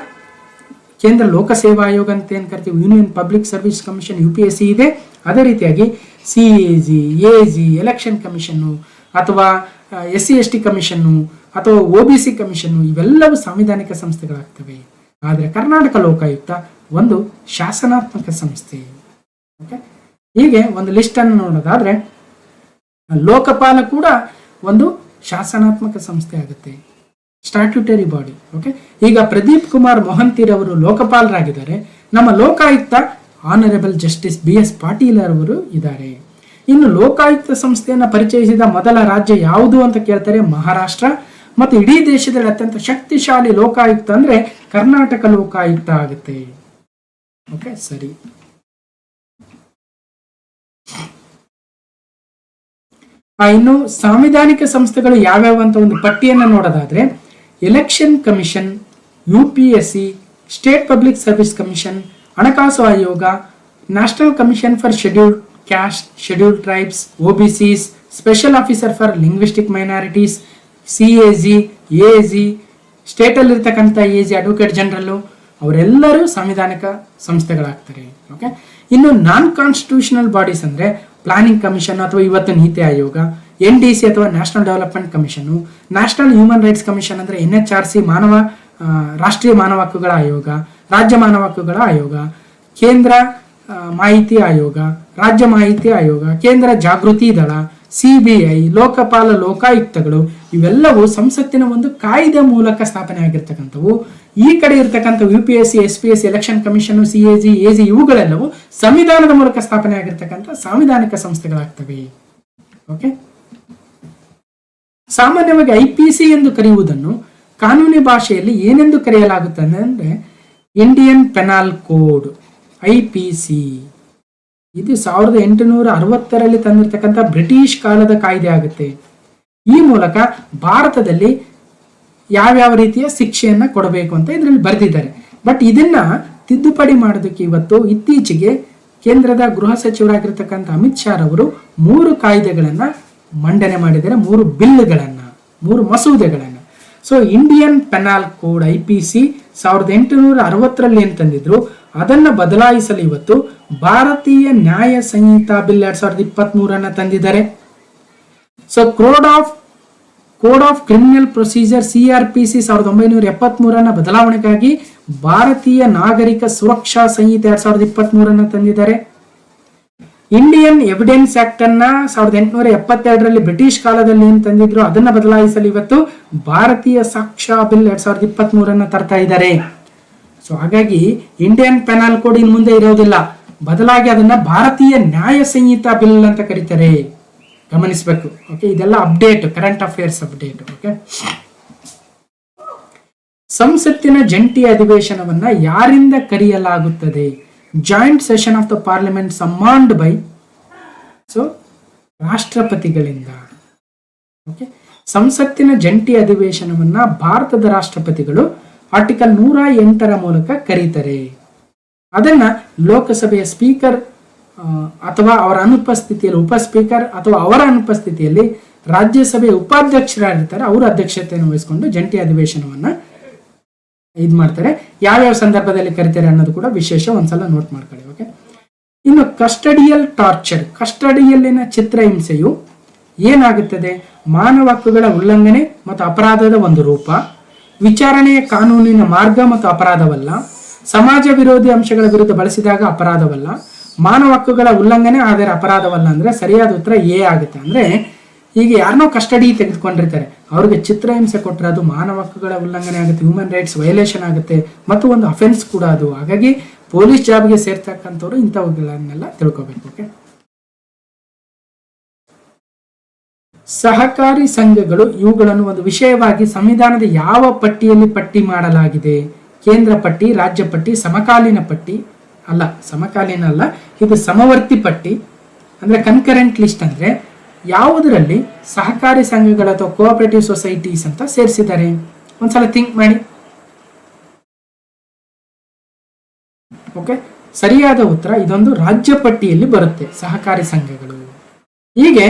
ಕೇಂದ್ರ ಲೋಕಸೇವಾ ಆಯೋಗ ಅಂತ ಏನ್ ಕರಿತೀವಿ, union public service commission UPSC ಇದೆ. ಅದೇ ರೀತಿಯಾಗಿ CAG, AG, ಎಲೆಕ್ಷನ್ ಕಮಿಷನ್ನು ಅಥವಾ SC/ST ಕಮಿಷನ್ನು ಅಥವಾ OBC ಕಮಿಷನ್ನು, ಇವೆಲ್ಲವೂ ಸಾಂವಿಧಾನಿಕ ಸಂಸ್ಥೆಗಳಾಗ್ತವೆ. ಆದರೆ ಕರ್ನಾಟಕ ಲೋಕಾಯುಕ್ತ ಒಂದು ಶಾಸನಾತ್ಮಕ ಸಂಸ್ಥೆ. ಓಕೆ, ಹೀಗೆ ಒಂದು ಲಿಸ್ಟ್ ಅನ್ನು ನೋಡೋದಾದ್ರೆ ಲೋಕಪಾಲ ಕೂಡ ಒಂದು ಶಾಸನಾತ್ಮಕ ಸಂಸ್ಥೆ ಆಗುತ್ತೆ, ಸ್ಟ್ಯಾಟ್ಯೂಟರಿ ಬಾಡಿ. ಓಕೆ, ಈಗ ಪ್ರದೀಪ್ ಕುಮಾರ್ ಮೊಹಂತಿರವರು ಲೋಕಪಾಲರಾಗಿದ್ದಾರೆ. ನಮ್ಮ Lokayukta honourable justice BS Patil ಅವರು ಇದ್ದಾರೆ. ಇನ್ನು ಲೋಕಾಯುಕ್ತ ಸಂಸ್ಥೆಯನ್ನು ಪರಿಚಯಿಸಿದ ಮೊದಲ ರಾಜ್ಯ ಯಾವುದು ಅಂತ ಕೇಳ್ತಾರೆ, ಮಹಾರಾಷ್ಟ್ರ. ಮತ್ತು ಇಡೀ ದೇಶದಲ್ಲಿ ಅತ್ಯಂತ ಶಕ್ತಿಶಾಲಿ ಲೋಕಾಯುಕ್ತ ಅಂದ್ರೆ ಕರ್ನಾಟಕ ಲೋಕಾಯುಕ್ತ ಆಗುತ್ತೆ. ಓಕೆ, ಸರಿ. ಇನ್ನು ಸಾಂವಿಧಾನಿಕ ಸಂಸ್ಥೆಗಳು ಯಾವ್ಯಾವ ಅಂತ ಒಂದು ಪಟ್ಟಿಯನ್ನು ನೋಡೋದಾದ್ರೆ, election commission, UPSC, state public service commission, ಹಣಕಾಸು ಆಯೋಗ, national commission for scheduled caste, scheduled tribes, OBCs, special officer for linguistic minorities, CAG, AG, ಸ್ಟೇಟಲ್ಲಿ ಇರ್ತಕ್ಕಂಥ AG ಅಡ್ವೊಕೇಟ್ ಜನರಲ್ಲು, ಅವರೆಲ್ಲರೂ ಸಾಂವಿಧಾನಿಕ ಸಂಸ್ಥೆಗಳಾಗ್ತಾರೆ. ಓಕೆ, ಇನ್ನು ನಾನ್ ಕಾನ್ಸ್ಟಿಟ್ಯೂಷನಲ್ ಬಾಡೀಸ್ ಅಂದ್ರೆ ಪ್ಲಾನಿಂಗ್ ಕಮಿಷನ್ ಅಥವಾ ಇವತ್ತು ನೀತಿ ಆಯೋಗ, NDC ಅಥವಾ national development commission, national human rights commission ಅಂದ್ರೆ NHRC ರಾಷ್ಟ್ರೀಯ ಮಾನವ ಹಕ್ಕುಗಳ ಆಯೋಗ, ರಾಜ್ಯ ಮಾನವ ಹಕ್ಕುಗಳ ಆಯೋಗ, ಕೇಂದ್ರ ಮಾಹಿತಿ ಆಯೋಗ, ರಾಜ್ಯ ಮಾಹಿತಿ ಆಯೋಗ, ಕೇಂದ್ರ ಜಾಗೃತಿ ದಳ, CBI, ಲೋಕಪಾಲ, ಲೋಕಾಯುಕ್ತಗಳು ಇವೆಲ್ಲವೂ ಸಂಸತ್ತಿನ ಒಂದು ಕಾಯ್ದೆ ಮೂಲಕ ಸ್ಥಾಪನೆ ಆಗಿರ್ತಕ್ಕಂಥವು. ಈ ಕಡೆ ಇರ್ತಕ್ಕಂಥ UPSC, SPS, election commission, CAG, AG ಇವುಗಳೆಲ್ಲವೂ ಸಂವಿಧಾನದ ಮೂಲಕ ಸ್ಥಾಪನೆ ಆಗಿರ್ತಕ್ಕಂಥ ಸಾಂವಿಧಾನಿಕ ಸಂಸ್ಥೆಗಳಾಗ್ತವೆ. ಓಕೆ, ಸಾಮಾನ್ಯವಾಗಿ IPC ಎಂದು ಕರೆಯುವುದನ್ನು ಕಾನೂನಿ ಭಾಷೆಯಲ್ಲಿ ಏನೆಂದು ಕರೆಯಲಾಗುತ್ತದೆ ಅಂದ್ರೆ ಇಂಡಿಯನ್ ಪೆನಾಲ್ ಕೋಡ್, IPC. ಇದು 1860ರಲ್ಲಿ ತಂದಿರತಕ್ಕಂಥ ಬ್ರಿಟಿಷ್ ಕಾಲದ ಕಾಯ್ದೆ ಆಗುತ್ತೆ. ಈ ಮೂಲಕ ಭಾರತದಲ್ಲಿ ಯಾವ್ಯಾವ ರೀತಿಯ ಶಿಕ್ಷೆಯನ್ನ ಕೊಡಬೇಕು ಅಂತ ಇದರಲ್ಲಿ ಬರೆದಿದ್ದಾರೆ. ಬಟ್ ಇದನ್ನ ತಿದ್ದುಪಡಿ ಮಾಡೋದಕ್ಕೆ ಇವತ್ತು ಇತ್ತೀಚೆಗೆ ಕೇಂದ್ರದ ಗೃಹ ಸಚಿವರಾಗಿರ್ತಕ್ಕಂಥ ಅಮಿತ್ ಶಾ ಅವರು 3 ಕಾಯ್ದೆಗಳನ್ನ ಮಂಡನೆ ಮಾಡಿದ್ದಾರೆ, 3 ಬಿಲ್ಗಳನ್ನ, 3 ಮಸೂದೆಗಳನ್ನ. ಸೊ ಇಂಡಿಯನ್ ಪೆನಾಲ್ ಕೋಡ್ IPC 1860ರಲ್ಲಿ ಏನ್ ತಂದಿದ್ರು ಅದನ್ನ ಬದಲಾಯಿಸಲು ಇವತ್ತು ಭಾರತೀಯ ನ್ಯಾಯ ಸಂಹಿತಾ ಬಿಲ್ 2023 ತಂದಿದ್ದಾರೆ. So code of criminal procedure CRPC 1973 ಬದಲಾವಣೆಗಾಗಿ ಭಾರತೀಯ ನಾಗರಿಕ ಸುರಕ್ಷಾ ಸಂಹಿತೆ 2023 ತಂದಿದ್ದಾರೆ. ಇಂಡಿಯನ್ ಎವಿಡೆನ್ಸ್ ಆಕ್ಟ್ ಅನ್ನ 1872ರಲ್ಲಿ ಬ್ರಿಟಿಷ್ ಕಾಲದಲ್ಲಿ ಏನ್ ತಂದಿದ್ರು ಅದನ್ನ ಬದಲಾಯಿಸಲು ಇವತ್ತು ಭಾರತೀಯ ಸಾಕ್ಷ್ಯ ಬಿಲ್ 2023 ತರ್ತಾ ಇದ್ದಾರೆ. ಸೊ ಹಾಗಾಗಿ ಇಂಡಿಯನ್ ಪೆನಾಲ್ ಕೋಡ್ ಇನ್ ಮುಂದೆ ಇರೋದಿಲ್ಲ, ಬದಲಾಗಿ ಅದನ್ನ ಭಾರತೀಯ ನ್ಯಾಯ ಸಂಹಿತಾ ಬಿಲ್ ಅಂತ ಕರೀತಾರೆ, ಗಮನಿಸಬೇಕು. ಓಕೆ, ಇದೆಲ್ಲ update, current affairs update. Okay, ಸಂಸತ್ತಿನ ಜಂಟಿ ಅಧಿವೇಶನವನ್ನ ಯಾರಿಂದ ಕರೆಯಲಾಗುತ್ತದೆ? Joint session of the parliament summoned by, so ರಾಷ್ಟ್ರಪತಿಗಳಿಂದ. ಓಕೆ, ಸಂಸತ್ತಿನ ಜಂಟಿ ಅಧಿವೇಶನವನ್ನ ಭಾರತದ ರಾಷ್ಟ್ರಪತಿಗಳು ಆರ್ಟಿಕಲ್ 108 ಮೂಲಕ ಕರೀತಾರೆ. ಅದನ್ನ ಲೋಕಸಭೆಯ ಸ್ಪೀಕರ್ ಅಥವಾ ಅವರ ಅನುಪಸ್ಥಿತಿಯಲ್ಲಿ, ಉಪಸ್ಪೀಕರ್ ಅಥವಾ ಅವರ ಅನುಪಸ್ಥಿತಿಯಲ್ಲಿ ರಾಜ್ಯಸಭೆಯ ಉಪಾಧ್ಯಕ್ಷರಾಗಿರ್ತಾರೆ, ಅವರು ಅಧ್ಯಕ್ಷತೆಯನ್ನು ವಹಿಸಿಕೊಂಡು ಜಂಟಿ ಅಧಿವೇಶನವನ್ನ ಇದು ಮಾಡ್ತಾರೆ. ಯಾವ್ಯಾವ ಸಂದರ್ಭದಲ್ಲಿ ಕರೀತಾರೆ ಅನ್ನೋದು ಕೂಡ ವಿಶೇಷ, ಒಂದ್ಸಲ ನೋಟ್ ಮಾಡ್ಕೊಳ್ಳಿ. ಓಕೆ, ಇನ್ನು ಕಸ್ಟಡಿಯಲ್ ಟಾರ್ಚರ್, ಕಸ್ಟಡಿಯಲ್ಲಿನ ಚಿತ್ರಹಿಂಸೆಯು ಏನಾಗುತ್ತದೆ? ಮಾನವ ಹಕ್ಕುಗಳ ಉಲ್ಲಂಘನೆ ಮತ್ತು ಅಪರಾಧದ ಒಂದು ರೂಪ, ವಿಚಾರಣೆಯ ಕಾನೂನಿನ ಮಾರ್ಗ ಮತ್ತು ಅಪರಾಧವಲ್ಲ, ಸಮಾಜ ವಿರೋಧಿ ಅಂಶಗಳ ವಿರುದ್ಧ ಬಳಸಿದಾಗ ಅಪರಾಧವಲ್ಲ, ಮಾನವ ಹಕ್ಕುಗಳ ಉಲ್ಲಂಘನೆ ಆದರೆ ಅಪರಾಧವಲ್ಲ. ಅಂದ್ರೆ ಸರಿಯಾದ ಉತ್ತರ A ಆಗುತ್ತೆ. ಅಂದ್ರೆ ಈಗ ಯಾರನ್ನೋ ಕಸ್ಟಡಿ ತೆಗೆದುಕೊಂಡಿರ್ತಾರೆ, ಅವ್ರಿಗೆ ಚಿತ್ರಹಿಂಸೆ ಕೊಟ್ಟರೆ ಅದು ಮಾನವ ಹಕ್ಕುಗಳ ಉಲ್ಲಂಘನೆ ಆಗುತ್ತೆ, ಹ್ಯೂಮನ್ ರೈಟ್ಸ್ ವೈಲೇಷನ್ ಆಗುತ್ತೆ ಮತ್ತು ಒಂದು ಅಫೆನ್ಸ್ ಕೂಡ ಅದು. ಹಾಗಾಗಿ ಪೊಲೀಸ್ ಜಾಬ್ಗೆ ಸೇರ್ತಕ್ಕಂಥವ್ರು ಇಂಥವುಗಳನ್ನೆಲ್ಲ ತಿಳ್ಕೋಬೇಕು. ಓಕೆ, ಸಹಕಾರಿ ಸಂಘಗಳು ಇವುಗಳನ್ನು ಒಂದು ವಿಷಯವಾಗಿ ಸಂವಿಧಾನದ ಯಾವ ಪಟ್ಟಿಯಲ್ಲಿ ಪಟ್ಟಿ ಮಾಡಲಾಗಿದೆ? ಕೇಂದ್ರ ಪಟ್ಟಿ, ರಾಜ್ಯ ಪಟ್ಟಿ, ಸಮಕಾಲೀನ ಪಟ್ಟಿ ಅಲ್ಲ, ಸಮಕಾಲೀನ ಅಲ್ಲ, ಇದು ಸಮವರ್ತಿ ಪಟ್ಟಿ ಅಂದ್ರೆ ಕನ್ಕರೆಂಟ್ ಲಿಸ್ಟ್. ಅಂದ್ರೆ ಯಾವುದರಲ್ಲಿ ಸಹಕಾರಿ ಸಂಘಗಳು ಅಥವಾ ಕೋಆಪರೇಟಿವ್ ಸೊಸೈಟೀಸ್ ಅಂತ ಸೇರಿಸಿದ್ದಾರೆ? ಒಂದ್ಸಲ ಥಿಂಕ್ ಮಾಡಿ. ಓಕೆ, ಸರಿಯಾದ ಉತ್ತರ ಇದೊಂದು ರಾಜ್ಯ ಪಟ್ಟಿಯಲ್ಲಿ ಬರುತ್ತೆ ಸಹಕಾರಿ ಸಂಘಗಳು. ಹೀಗೆ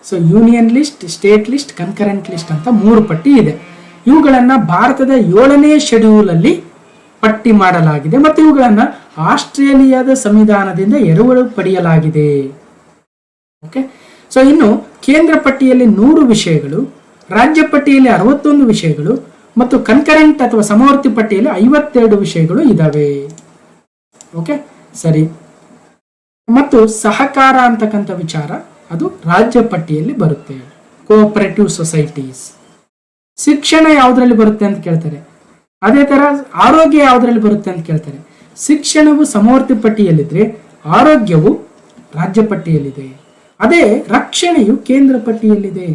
so union list, state list, concurrent list ಅಂತ 3 ಪಟ್ಟಿ ಇದೆ. ಇವುಗಳನ್ನ ಭಾರತದ 7ನೇ ಶೆಡ್ಯೂಲ್ ಅಲ್ಲಿ ಪಟ್ಟಿ ಮಾಡಲಾಗಿದೆ ಮತ್ತು ಇವುಗಳನ್ನ ಆಸ್ಟ್ರೇಲಿಯಾದ ಸಂವಿಧಾನದಿಂದ ಎರವಲು ಪಡೆಯಲಾಗಿದೆ. ಓಕೆ, ಸೊ ಇನ್ನು ಕೇಂದ್ರ ಪಟ್ಟಿಯಲ್ಲಿ 100 ವಿಷಯಗಳು, ರಾಜ್ಯ ಪಟ್ಟಿಯಲ್ಲಿ 61 ವಿಷಯಗಳು ಮತ್ತು ಕನ್ಕರೆಂಟ್ ಅಥವಾ ಸಮವರ್ತಿ ಪಟ್ಟಿಯಲ್ಲಿ 52 ವಿಷಯಗಳು ಇದಾವೆ. ಓಕೆ, ಸರಿ. ಮತ್ತು ಸಹಕಾರ ಅಂತಕ್ಕಂಥ ವಿಚಾರ ಅದು ರಾಜ್ಯ ಪಟ್ಟಿಯಲ್ಲಿ ಬರುತ್ತೆ. Cooperative societies. ಶಿಕ್ಷಣ ಯಾವುದರಲ್ಲಿ ಬರುತ್ತೆ ಅಂತ ಕೇಳ್ತಾರೆ. ಅದೇ ತರ ಆರೋಗ್ಯ ಯಾವುದರಲ್ಲಿ ಬರುತ್ತೆ ಅಂತ ಕೇಳ್ತಾರೆ. ಶಿಕ್ಷಣವು ಸಮವರ್ತಿ ಪಟ್ಟಿಯಲ್ಲಿದ್ರೆ ಆರೋಗ್ಯವು ರಾಜ್ಯ ಪಟ್ಟಿಯಲ್ಲಿದೆ. ಅದೇ ರಕ್ಷಣೆಯು ಕೇಂದ್ರ ಪಟ್ಟಿಯಲ್ಲಿದೆ.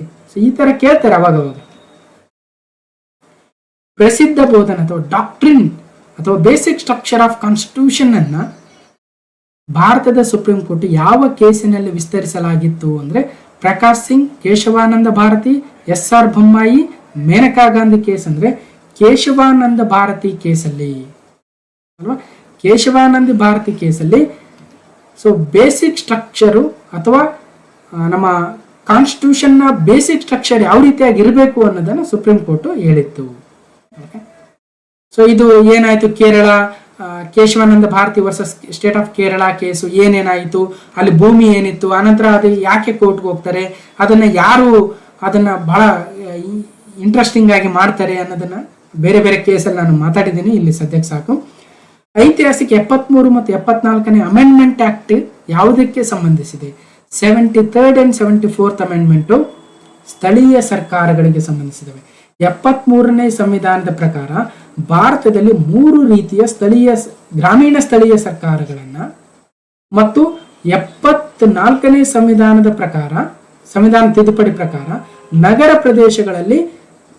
ಈ ತರ ಕೇಳ್ತಾರೆ ಅವಾಗವಾಗ. ಪ್ರಸಿದ್ಧ ಬೋಧನ ಅಥವಾ ಡಾಕ್ಟ್ರಿನ್ ಅಥವಾ ಬೇಸಿಕ್ ಸ್ಟ್ರಕ್ಚರ್ ಆಫ್ ಕಾನ್ಸ್ಟಿಟ್ಯೂಷನ್ ಅನ್ನ ಭಾರತದ ಸುಪ್ರೀಂ ಕೋರ್ಟ್ ಯಾವ ಕೇಸಿನಲ್ಲಿ ವಿಸ್ತರಿಸಲಾಗಿತ್ತು ಅಂದ್ರೆ ಪ್ರಕಾಶ್ ಸಿಂಗ್, ಕೇಶವಾನಂದ ಭಾರತಿ, SR ಬೊಮ್ಮಾಯಿ, ಮೇನಕಾ ಗಾಂಧಿ ಕೇಸ್ ಅಂದ್ರೆ ಕೇಶವಾನಂದ ಭಾರತಿ ಕೇಸಲ್ಲಿ ಅಲ್ವಾ. ಕೇಶವಾನಂದ ಭಾರತಿ ಕೇಸಲ್ಲಿ ಸೊ ಬೇಸಿಕ್ ಸ್ಟ್ರಕ್ಚರು ಅಥವಾ ನಮ್ಮ ಕಾನ್ಸ್ಟಿಟ್ಯೂಷನ್ ನ ಬೇಸಿಕ್ ಸ್ಟ್ರಕ್ಚರ್ ಯಾವ ರೀತಿಯಾಗಿ ಇರಬೇಕು ಅನ್ನೋದನ್ನು ಸುಪ್ರೀಂ ಕೋರ್ಟ್ ಹೇಳಿತ್ತು. ಸೊ ಇದು ಏನಾಯ್ತು, Kerala Kesavananda Bharati versus state of Kerala case ಏನೇನಾಯಿತು, ಅಲ್ಲಿ ಭೂಮಿ ಏನಿತ್ತು, ಆನಂತರ ಅದು ಯಾಕೆ ಕೋರ್ಟ್ಗೆ ಹೋಗ್ತಾರೆ, ಅದನ್ನ ಯಾರು ಅದನ್ನ ಬಹಳ ಇಂಟ್ರೆಸ್ಟಿಂಗ್ ಆಗಿ ಮಾಡ್ತಾರೆ ಅನ್ನೋದನ್ನ ಬೇರೆ ಬೇರೆ ಕೇಸಲ್ಲಿ ನಾನು ಮಾತಾಡಿದ್ದೀನಿ. ಇಲ್ಲಿ ಸದ್ಯಕ್ಕೆ ಸಾಕು. ಐತಿಹಾಸಿಕ 73 ಮತ್ತು 74ನೇ ಅಮೆಂಡ್ಮೆಂಟ್ ಆಕ್ಟ್ ಯಾವುದಕ್ಕೆ ಸಂಬಂಧಿಸಿದೆ? 73rd and 74th ಅಮೆಂಡ್ಮೆಂಟು ಸ್ಥಳೀಯ ಸರ್ಕಾರಗಳಿಗೆ ಸಂಬಂಧಿಸಿದವೆ. 73ನೇ ಸಂವಿಧಾನದ ಪ್ರಕಾರ ಭಾರತದಲ್ಲಿ 3 ರೀತಿಯ ಗ್ರಾಮೀಣ ಸ್ಥಳೀಯ ಸರ್ಕಾರಗಳನ್ನ ಮತ್ತು 74ನೇ ಸಂವಿಧಾನದ ಪ್ರಕಾರ, ಸಂವಿಧಾನ ತಿದ್ದುಪಡಿ ಪ್ರಕಾರ ನಗರ ಪ್ರದೇಶಗಳಲ್ಲಿ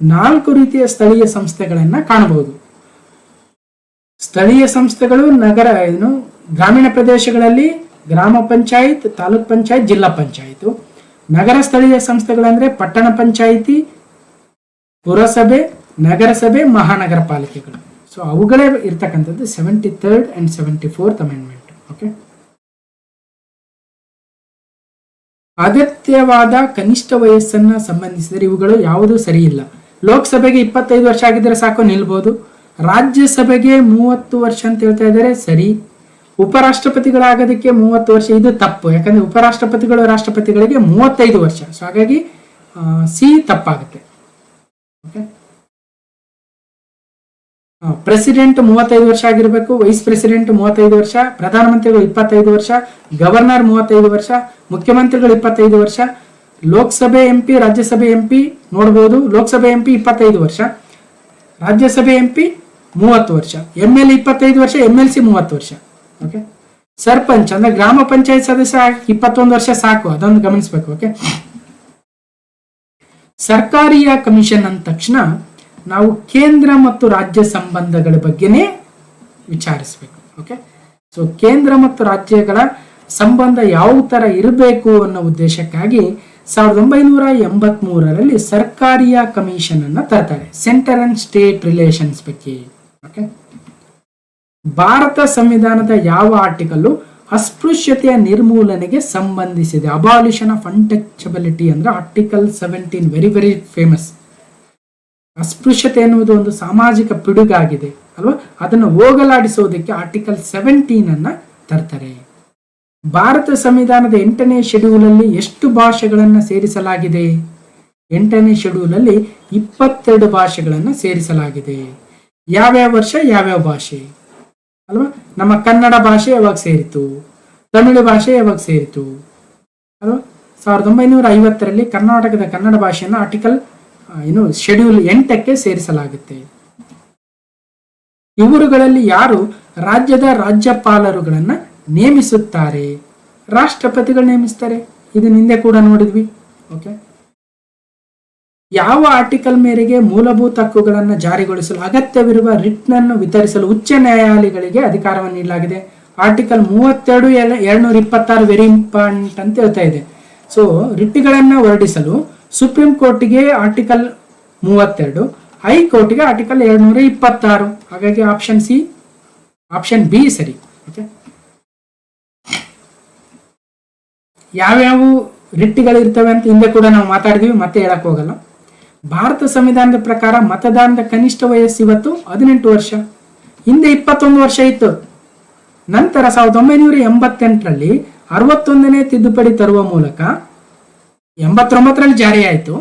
4 ರೀತಿಯ ಸ್ಥಳೀಯ ಸಂಸ್ಥೆಗಳನ್ನ ಕಾಣಬಹುದು. ಸ್ಥಳೀಯ ಸಂಸ್ಥೆಗಳು ಗ್ರಾಮೀಣ ಪ್ರದೇಶಗಳಲ್ಲಿ ಗ್ರಾಮ ಪಂಚಾಯತ್, ತಾಲೂಕ್ ಪಂಚಾಯತ್, ಜಿಲ್ಲಾ ಪಂಚಾಯತ್. ನಗರ ಸ್ಥಳೀಯ ಸಂಸ್ಥೆಗಳಂದ್ರೆ ಪಟ್ಟಣ ಪಂಚಾಯಿತಿ, ಪುರಸಭೆ, ನಗರಸಭೆ, ಮಹಾನಗರ ಪಾಲಿಕೆಗಳು. ಸೊ ಅವುಗಳೇ ಇರ್ತಕ್ಕಂಥದ್ದು 73rd and 74th amendment. Okay. ಅಗತ್ಯವಾದ ಕನಿಷ್ಠ ವಯಸ್ಸನ್ನ ಸಂಬಂಧಿಸಿದರೆ ಇವುಗಳು ಯಾವುದೂ ಸರಿ ಇಲ್ಲ. ಲೋಕಸಭೆಗೆ 25 ವರ್ಷ ಆಗಿದ್ರೆ ಸಾಕು, ನಿಲ್ಬಹುದು. ರಾಜ್ಯಸಭೆಗೆ 30 ವರ್ಷ ಅಂತ ಹೇಳ್ತಾ ಇದ್ದಾರೆ, ಸರಿ. ಉಪರಾಷ್ಟ್ರಪತಿಗಳಾಗೋದಕ್ಕೆ 30 ವರ್ಷ, ಇದು ತಪ್ಪು. ಯಾಕಂದ್ರೆ ಉಪರಾಷ್ಟ್ರಪತಿಗಳು ರಾಷ್ಟ್ರಪತಿಗಳಿಗೆ 35 ವರ್ಷ. ಸೊ ಹಾಗಾಗಿ ಸಿ ತಪ್ಪಾಗುತ್ತೆ. ಓಕೆ. ಪ್ರೆಸಿಡೆಂಟ್ 35 ವರ್ಷ ಆಗಿರಬೇಕು, ವೈಸ್ ಪ್ರೆಸಿಡೆಂಟ್ 35 ವರ್ಷ, ಪ್ರಧಾನಮಂತ್ರಿಗಳು 25 ವರ್ಷ, ಗವರ್ನರ್ 35 ವರ್ಷ, ಮುಖ್ಯಮಂತ್ರಿಗಳು 25 ವರ್ಷ, ಲೋಕಸಭೆ MP, ರಾಜ್ಯಸಭೆ MP ನೋಡಬಹುದು. ಲೋಕಸಭೆ MP 25 ವರ್ಷ, ರಾಜ್ಯಸಭೆ MP 30 ವರ್ಷ, MLA 25 ವರ್ಷ, MLC 30 ವರ್ಷ. ಓಕೆ. ಸರ್ಪಂಚ್ ಅಂದ್ರೆ ಗ್ರಾಮ ಪಂಚಾಯತ್ ಸದಸ್ಯ 21 ವರ್ಷ ಸಾಕು, ಅದೊಂದು ಗಮನಿಸಬೇಕು. ಓಕೆ. ಸರ್ಕಾರಿಯ ಕಮಿಷನ್ ಅಂದ ತಕ್ಷಣ ನಾವು ಕೇಂದ್ರ ಮತ್ತು ರಾಜ್ಯ ಸಂಬಂಧಗಳ ಬಗ್ಗೆನೇ ವಿಚಾರಿಸಬೇಕು. ಓಕೆ. ಸೊ ಕೇಂದ್ರ ಮತ್ತು ರಾಜ್ಯಗಳ ಸಂಬಂಧ ಯಾವ ತರ ಇರಬೇಕು ಅನ್ನೋ ಉದ್ದೇಶಕ್ಕಾಗಿ 1983ರಲ್ಲಿ ಸರ್ಕಾರಿಯ ಕಮಿಷನ್ ಅನ್ನ ತರ್ತಾರೆ, ಸೆಂಟರ್ ಅಂಡ್ ಸ್ಟೇಟ್ ರಿಲೇಷನ್ಸ್ ಬಗ್ಗೆ. ಓಕೆ. ಭಾರತ ಸಂವಿಧಾನದ ಯಾವ ಆರ್ಟಿಕಲ್ ಅಸ್ಪೃಶ್ಯತೆಯ ನಿರ್ಮೂಲನೆಗೆ ಸಂಬಂಧಿಸಿದೆ? ಅಬಾಲಿಷನ್ ಆಫ್ ಅನ್ಟಚಬಿಲಿಟಿ ಅಂದ್ರೆ ಆರ್ಟಿಕಲ್ 17, ವೆರಿ ವೆರಿ ಫೇಮಸ್. ಅಸ್ಪೃಶ್ಯತೆ ಎನ್ನುವುದು ಒಂದು ಸಾಮಾಜಿಕ ಪಿಡುಗಾಗಿದೆ ಅಲ್ವಾ, ಅದನ್ನು ಹೋಗಲಾಡಿಸೋದಕ್ಕೆ ಆರ್ಟಿಕಲ್ 17 ಅನ್ನ ತರ್ತಾರೆ. ಭಾರತ ಸಂವಿಧಾನದ 8ನೇ ಶೆಡ್ಯೂಲ್ ಅಲ್ಲಿ ಎಷ್ಟು ಭಾಷೆಗಳನ್ನ ಸೇರಿಸಲಾಗಿದೆ? 8ನೇ ಶೆಡ್ಯೂಲ್ ಅಲ್ಲಿ 22 ಭಾಷೆಗಳನ್ನ ಸೇರಿಸಲಾಗಿದೆ. ಯಾವ್ಯಾವ ವರ್ಷ ಯಾವ್ಯಾವ ಭಾಷೆ ಅಲ್ವಾ? ನಮ್ಮ ಕನ್ನಡ ಭಾಷೆ ಯಾವಾಗ ಸೇರಿತು, ತಮಿಳು ಭಾಷೆ ಯಾವಾಗ ಸೇರಿತು ಅಲ್ವಾ? 1950ರಲ್ಲಿ ಕರ್ನಾಟಕದ ಕನ್ನಡ ಭಾಷೆಯನ್ನು ಆರ್ಟಿಕಲ್ ಶೆಡ್ಯೂಲ್ 8ಕ್ಕೆ ಸೇರಿಸಲಾಗುತ್ತೆ. ಇವರುಗಳಲ್ಲಿ ಯಾರು ರಾಜ್ಯದ ರಾಜ್ಯಪಾಲರುಗಳನ್ನ ನೇಮಿಸುತ್ತಾರೆ? ರಾಷ್ಟ್ರಪತಿಗಳು ನೇಮಿಸ್ತಾರೆ. ಇದು ಹಿಂದೆ ಕೂಡ ನೋಡಿದ್ವಿ. ಓಕೆ. ಯಾವ ಆರ್ಟಿಕಲ್ ಮೇರೆಗೆ ಮೂಲಭೂತ ಹಕ್ಕುಗಳನ್ನು ಜಾರಿಗೊಳಿಸಲು ಅಗತ್ಯವಿರುವ ರಿಟ್ನನ್ನು ವಿತರಿಸಲು ಉಚ್ಚ ನ್ಯಾಯಾಲಯಗಳಿಗೆ ಅಧಿಕಾರವನ್ನು ನೀಡಲಾಗಿದೆ? ಆರ್ಟಿಕಲ್ 32, 226 ವೆರಿ ಇಂಪಾರ್ಟೆಂಟ್ ಅಂತ ಹೇಳ್ತಾ ಇದೆ. ಸೊ ರಿಟ್ಗಳನ್ನು ಹೊರಡಿಸಲು ಸುಪ್ರೀಂ ಕೋರ್ಟ್ಗೆ ಆರ್ಟಿಕಲ್ 32, ಹೈಕೋರ್ಟ್ಗೆ ಆರ್ಟಿಕಲ್ 226. ಹಾಗಾಗಿ ಆಪ್ಷನ್ ಸಿ, ಆಪ್ಷನ್ ಬಿ ಸರಿ. ಓಕೆ. ಯಾವ್ಯಾವ ರಿಟ್ಗಳು ಇರ್ತವೆ ಅಂತ ಹಿಂದೆ ಕೂಡ ನಾವು ಮಾತಾಡಿದ್ವಿ, ಮತ್ತೆ ಹೇಳಕ್ ಹೋಗಲ್ಲ. ಭಾರತ ಸಂವಿಧಾನದ ಪ್ರಕಾರ ಮತದಾನದ ಕನಿಷ್ಠ ವಯಸ್ಸು ಇವತ್ತು 18 ವರ್ಷ. ಹಿಂದೆ 21 ವರ್ಷ ಇತ್ತು. ನಂತರ 1988ರಲ್ಲಿ 61ನೇ ತಿದ್ದುಪಡಿ ತರುವ ಮೂಲಕ 89ರಲ್ಲಿ ಜಾರಿ ಆಯಿತು.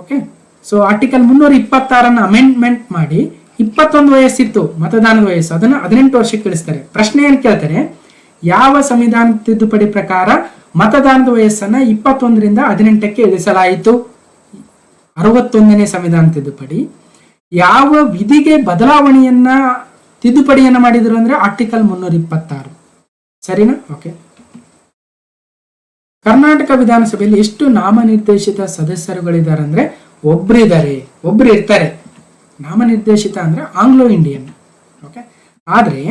ಓಕೆ. ಸೊ ಆರ್ಟಿಕಲ್ 326 ಅಮೆಂಡ್ಮೆಂಟ್ ಮಾಡಿ 21 ವಯಸ್ಸಿತ್ತು ಮತದಾನದ ವಯಸ್ಸು, ಅದನ್ನ 18 ವರ್ಷಕ್ಕೆ ಇಳಿಸ್ತಾರೆ. ಪ್ರಶ್ನೆ ಏನ್ ಕೇಳ್ತಾರೆ? ಯಾವ ಸಂವಿಧಾನ ತಿದ್ದುಪಡಿ ಪ್ರಕಾರ ಮತದಾನದ ವಯಸ್ಸನ್ನ 21ರಿಂದ 18ಕ್ಕೆ ಇಳಿಸಲಾಯಿತು. 61ನೇ ಸಂವಿಧಾನ ತಿದ್ದುಪಡಿ. ಯಾವ ವಿಧಿಗೆ ತಿದ್ದುಪಡಿಯನ್ನ ಮಾಡಿದ್ರು ಅಂದ್ರೆ ಆರ್ಟಿಕಲ್ 326. ಸರಿನಾ? ಓಕೆ. ಕರ್ನಾಟಕ ವಿಧಾನಸಭೆಯಲ್ಲಿ ಎಷ್ಟು ನಾಮನಿರ್ದೇಶಿತ ಸದಸ್ಯರುಗಳಿದ್ದಾರೆ ಅಂದ್ರೆ ಒಬ್ರು ಇರ್ತಾರೆ. ನಾಮನಿರ್ದೇಶಿತ ಅಂದ್ರೆ ಆಂಗ್ಲೋ ಇಂಡಿಯನ್. ಓಕೆ. ಆದ್ರೆ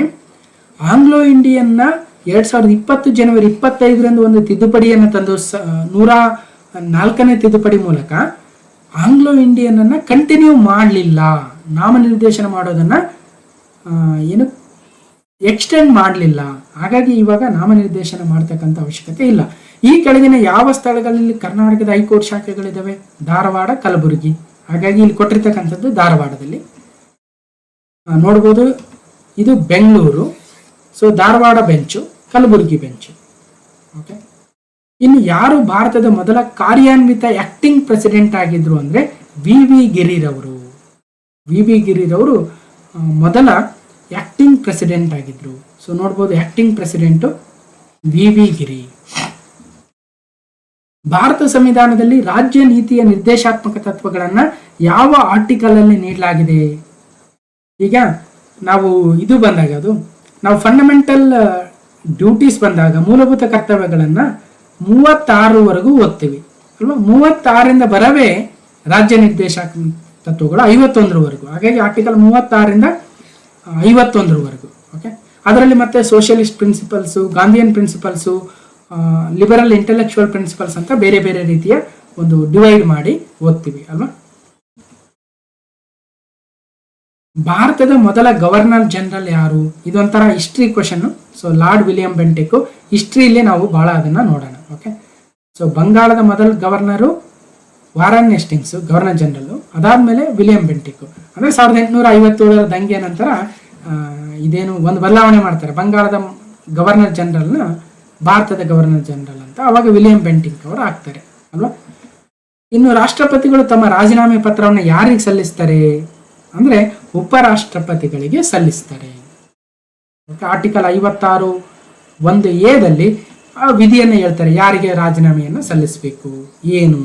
ಆಂಗ್ಲೋ ಇಂಡಿಯನ್ನ 2020 ಜನವರಿ 25ರಂದು ಒಂದು ತಿದ್ದುಪಡಿಯನ್ನು ತಂದು 104ನೇ ತಿದ್ದುಪಡಿ ಮೂಲಕ ಆಂಗ್ಲೋ ಇಂಡಿಯನ್ ಅನ್ನ ಕಂಟಿನ್ಯೂ ಮಾಡಲಿಲ್ಲ. ನಾಮನಿರ್ದೇಶನ ಮಾಡೋದನ್ನ ಎಕ್ಸ್ಟೆಂಡ್ ಮಾಡಲಿಲ್ಲ. ಹಾಗಾಗಿ ಇವಾಗ ನಾಮನಿರ್ದೇಶನ ಮಾಡ್ತಕ್ಕಂಥ ಅವಶ್ಯಕತೆ ಇಲ್ಲ. ಈ ಕೆಳಗಿನ ಯಾವ ಸ್ಥಳಗಳಲ್ಲಿ ಕರ್ನಾಟಕದ ಹೈಕೋರ್ಟ್ ಶಾಖೆಗಳಿದಾವೆ? ಧಾರವಾಡ, ಕಲಬುರಗಿ. ಹಾಗಾಗಿ ಇಲ್ಲಿ ಕೊಟ್ಟಿರ್ತಕ್ಕಂಥದ್ದು ಧಾರವಾಡದಲ್ಲಿ ನೋಡ್ಬೋದು. ಇದು Bengaluru. So Dharwad bench, Kalaburagi bench. Okay. ಇನ್ನು ಯಾರು ಭಾರತದ ಮೊದಲ ಕಾರ್ಯಾನ್ವಿತ ಆಕ್ಟಿಂಗ್ ಪ್ರೆಸಿಡೆಂಟ್ ಆಗಿದ್ರು ಅಂದ್ರೆ ವಿ ಗಿರಿರವರು. ವಿ ಗಿರಿರವರು ಮೊದಲ ಆಕ್ಟಿಂಗ್ ಪ್ರೆಸಿಡೆಂಟ್ ಆಗಿದ್ರು. ಸೊ ನೋಡ್ಬೋದು, ಆಕ್ಟಿಂಗ್ ಪ್ರೆಸಿಡೆಂಟ್ ವಿ ಗಿರಿ. ಭಾರತ ಸಂವಿಧಾನದಲ್ಲಿ ರಾಜ್ಯ ನೀತಿಯ ನಿರ್ದೇಶಾತ್ಮಕ ತತ್ವಗಳನ್ನ ಯಾವ ಆರ್ಟಿಕಲ್ ಅಲ್ಲಿ ನೀಡಲಾಗಿದೆ? ಈಗ ನಾವು ನಾವು ಫಂಡಮೆಂಟಲ್ ಡ್ಯೂಟೀಸ್ ಬಂದಾಗ ಮೂಲಭೂತ ಕರ್ತವ್ಯಗಳನ್ನ 36ವರೆಗೂ ಓದ್ತೀವಿ ಅಲ್ವಾ? 36ರಿಂದ ಬರವೇ ರಾಜ್ಯ ನಿರ್ದೇಶಾತ್ಮಕ ತತ್ವಗಳು 51ರವರೆಗೂ. ಹಾಗಾಗಿ ಆರ್ಟಿಕಲ್ 36ರಿಂದ 51ರವರೆಗೂ. ಓಕೆ. ಅದರಲ್ಲಿ ಮತ್ತೆ socialist principles, Gandhian principles, liberal intellectual principles ಅಂತ ಬೇರೆ ಬೇರೆ ರೀತಿಯ ಒಂದು ಡಿವೈಡ್ ಮಾಡಿ ಓದ್ತೀವಿ ಅಲ್ವಾ? ಭಾರತದ ಮೊದಲ ಗವರ್ನರ್ ಜನರಲ್ ಯಾರು? ಇದೊಂಥರ history question. So lord William Bentinck. ಹಿಸ್ಟ್ರಿಯಲ್ಲಿ ನಾವು ಬಹಳ ಅದನ್ನ ನೋಡೋಣ. ಓಕೆ. ಸೊ ಬಂಗಾಳದ ಮೊದಲ governor Warren Hastings, governor general. ಅದಾದ್ಮೇಲೆ ವಿಲಿಯಂ ಬೆಂಟಿಕ್. ಅಂದ್ರೆ 1857ರ ದಂಗೆ ನಂತರ ಇದೇನು ಒಂದು ಬದಲಾವಣೆ ಮಾಡ್ತಾರೆ. ಬಂಗಾಳದ ಗವರ್ನರ್ ಜನರಲ್ನ ಭಾರತದ ಗವರ್ನರ್ ಜನರಲ್ ಅಂತ ಅವಾಗ ವಿಲಿಯಂ ಬೆಂಟಿಕ್ ಅವರು ಆಗ್ತಾರೆ ಅಲ್ವಾ? ಇನ್ನು ರಾಷ್ಟ್ರಪತಿಗಳು ತಮ್ಮ ರಾಜೀನಾಮೆ ಪತ್ರವನ್ನು ಯಾರಿಗೆ ಸಲ್ಲಿಸ್ತಾರೆ ಅಂದ್ರೆ ಉಪರಾಷ್ಟ್ರಪತಿಗಳಿಗೆ ಸಲ್ಲಿಸ್ತಾರೆ. ಆರ್ಟಿಕಲ್ 56(1)A ಆ ವಿಧಿಯನ್ನು ಹೇಳ್ತಾರೆ, ಯಾರಿಗೆ ರಾಜೀನಾಮೆಯನ್ನು ಸಲ್ಲಿಸಬೇಕು, ಏನು,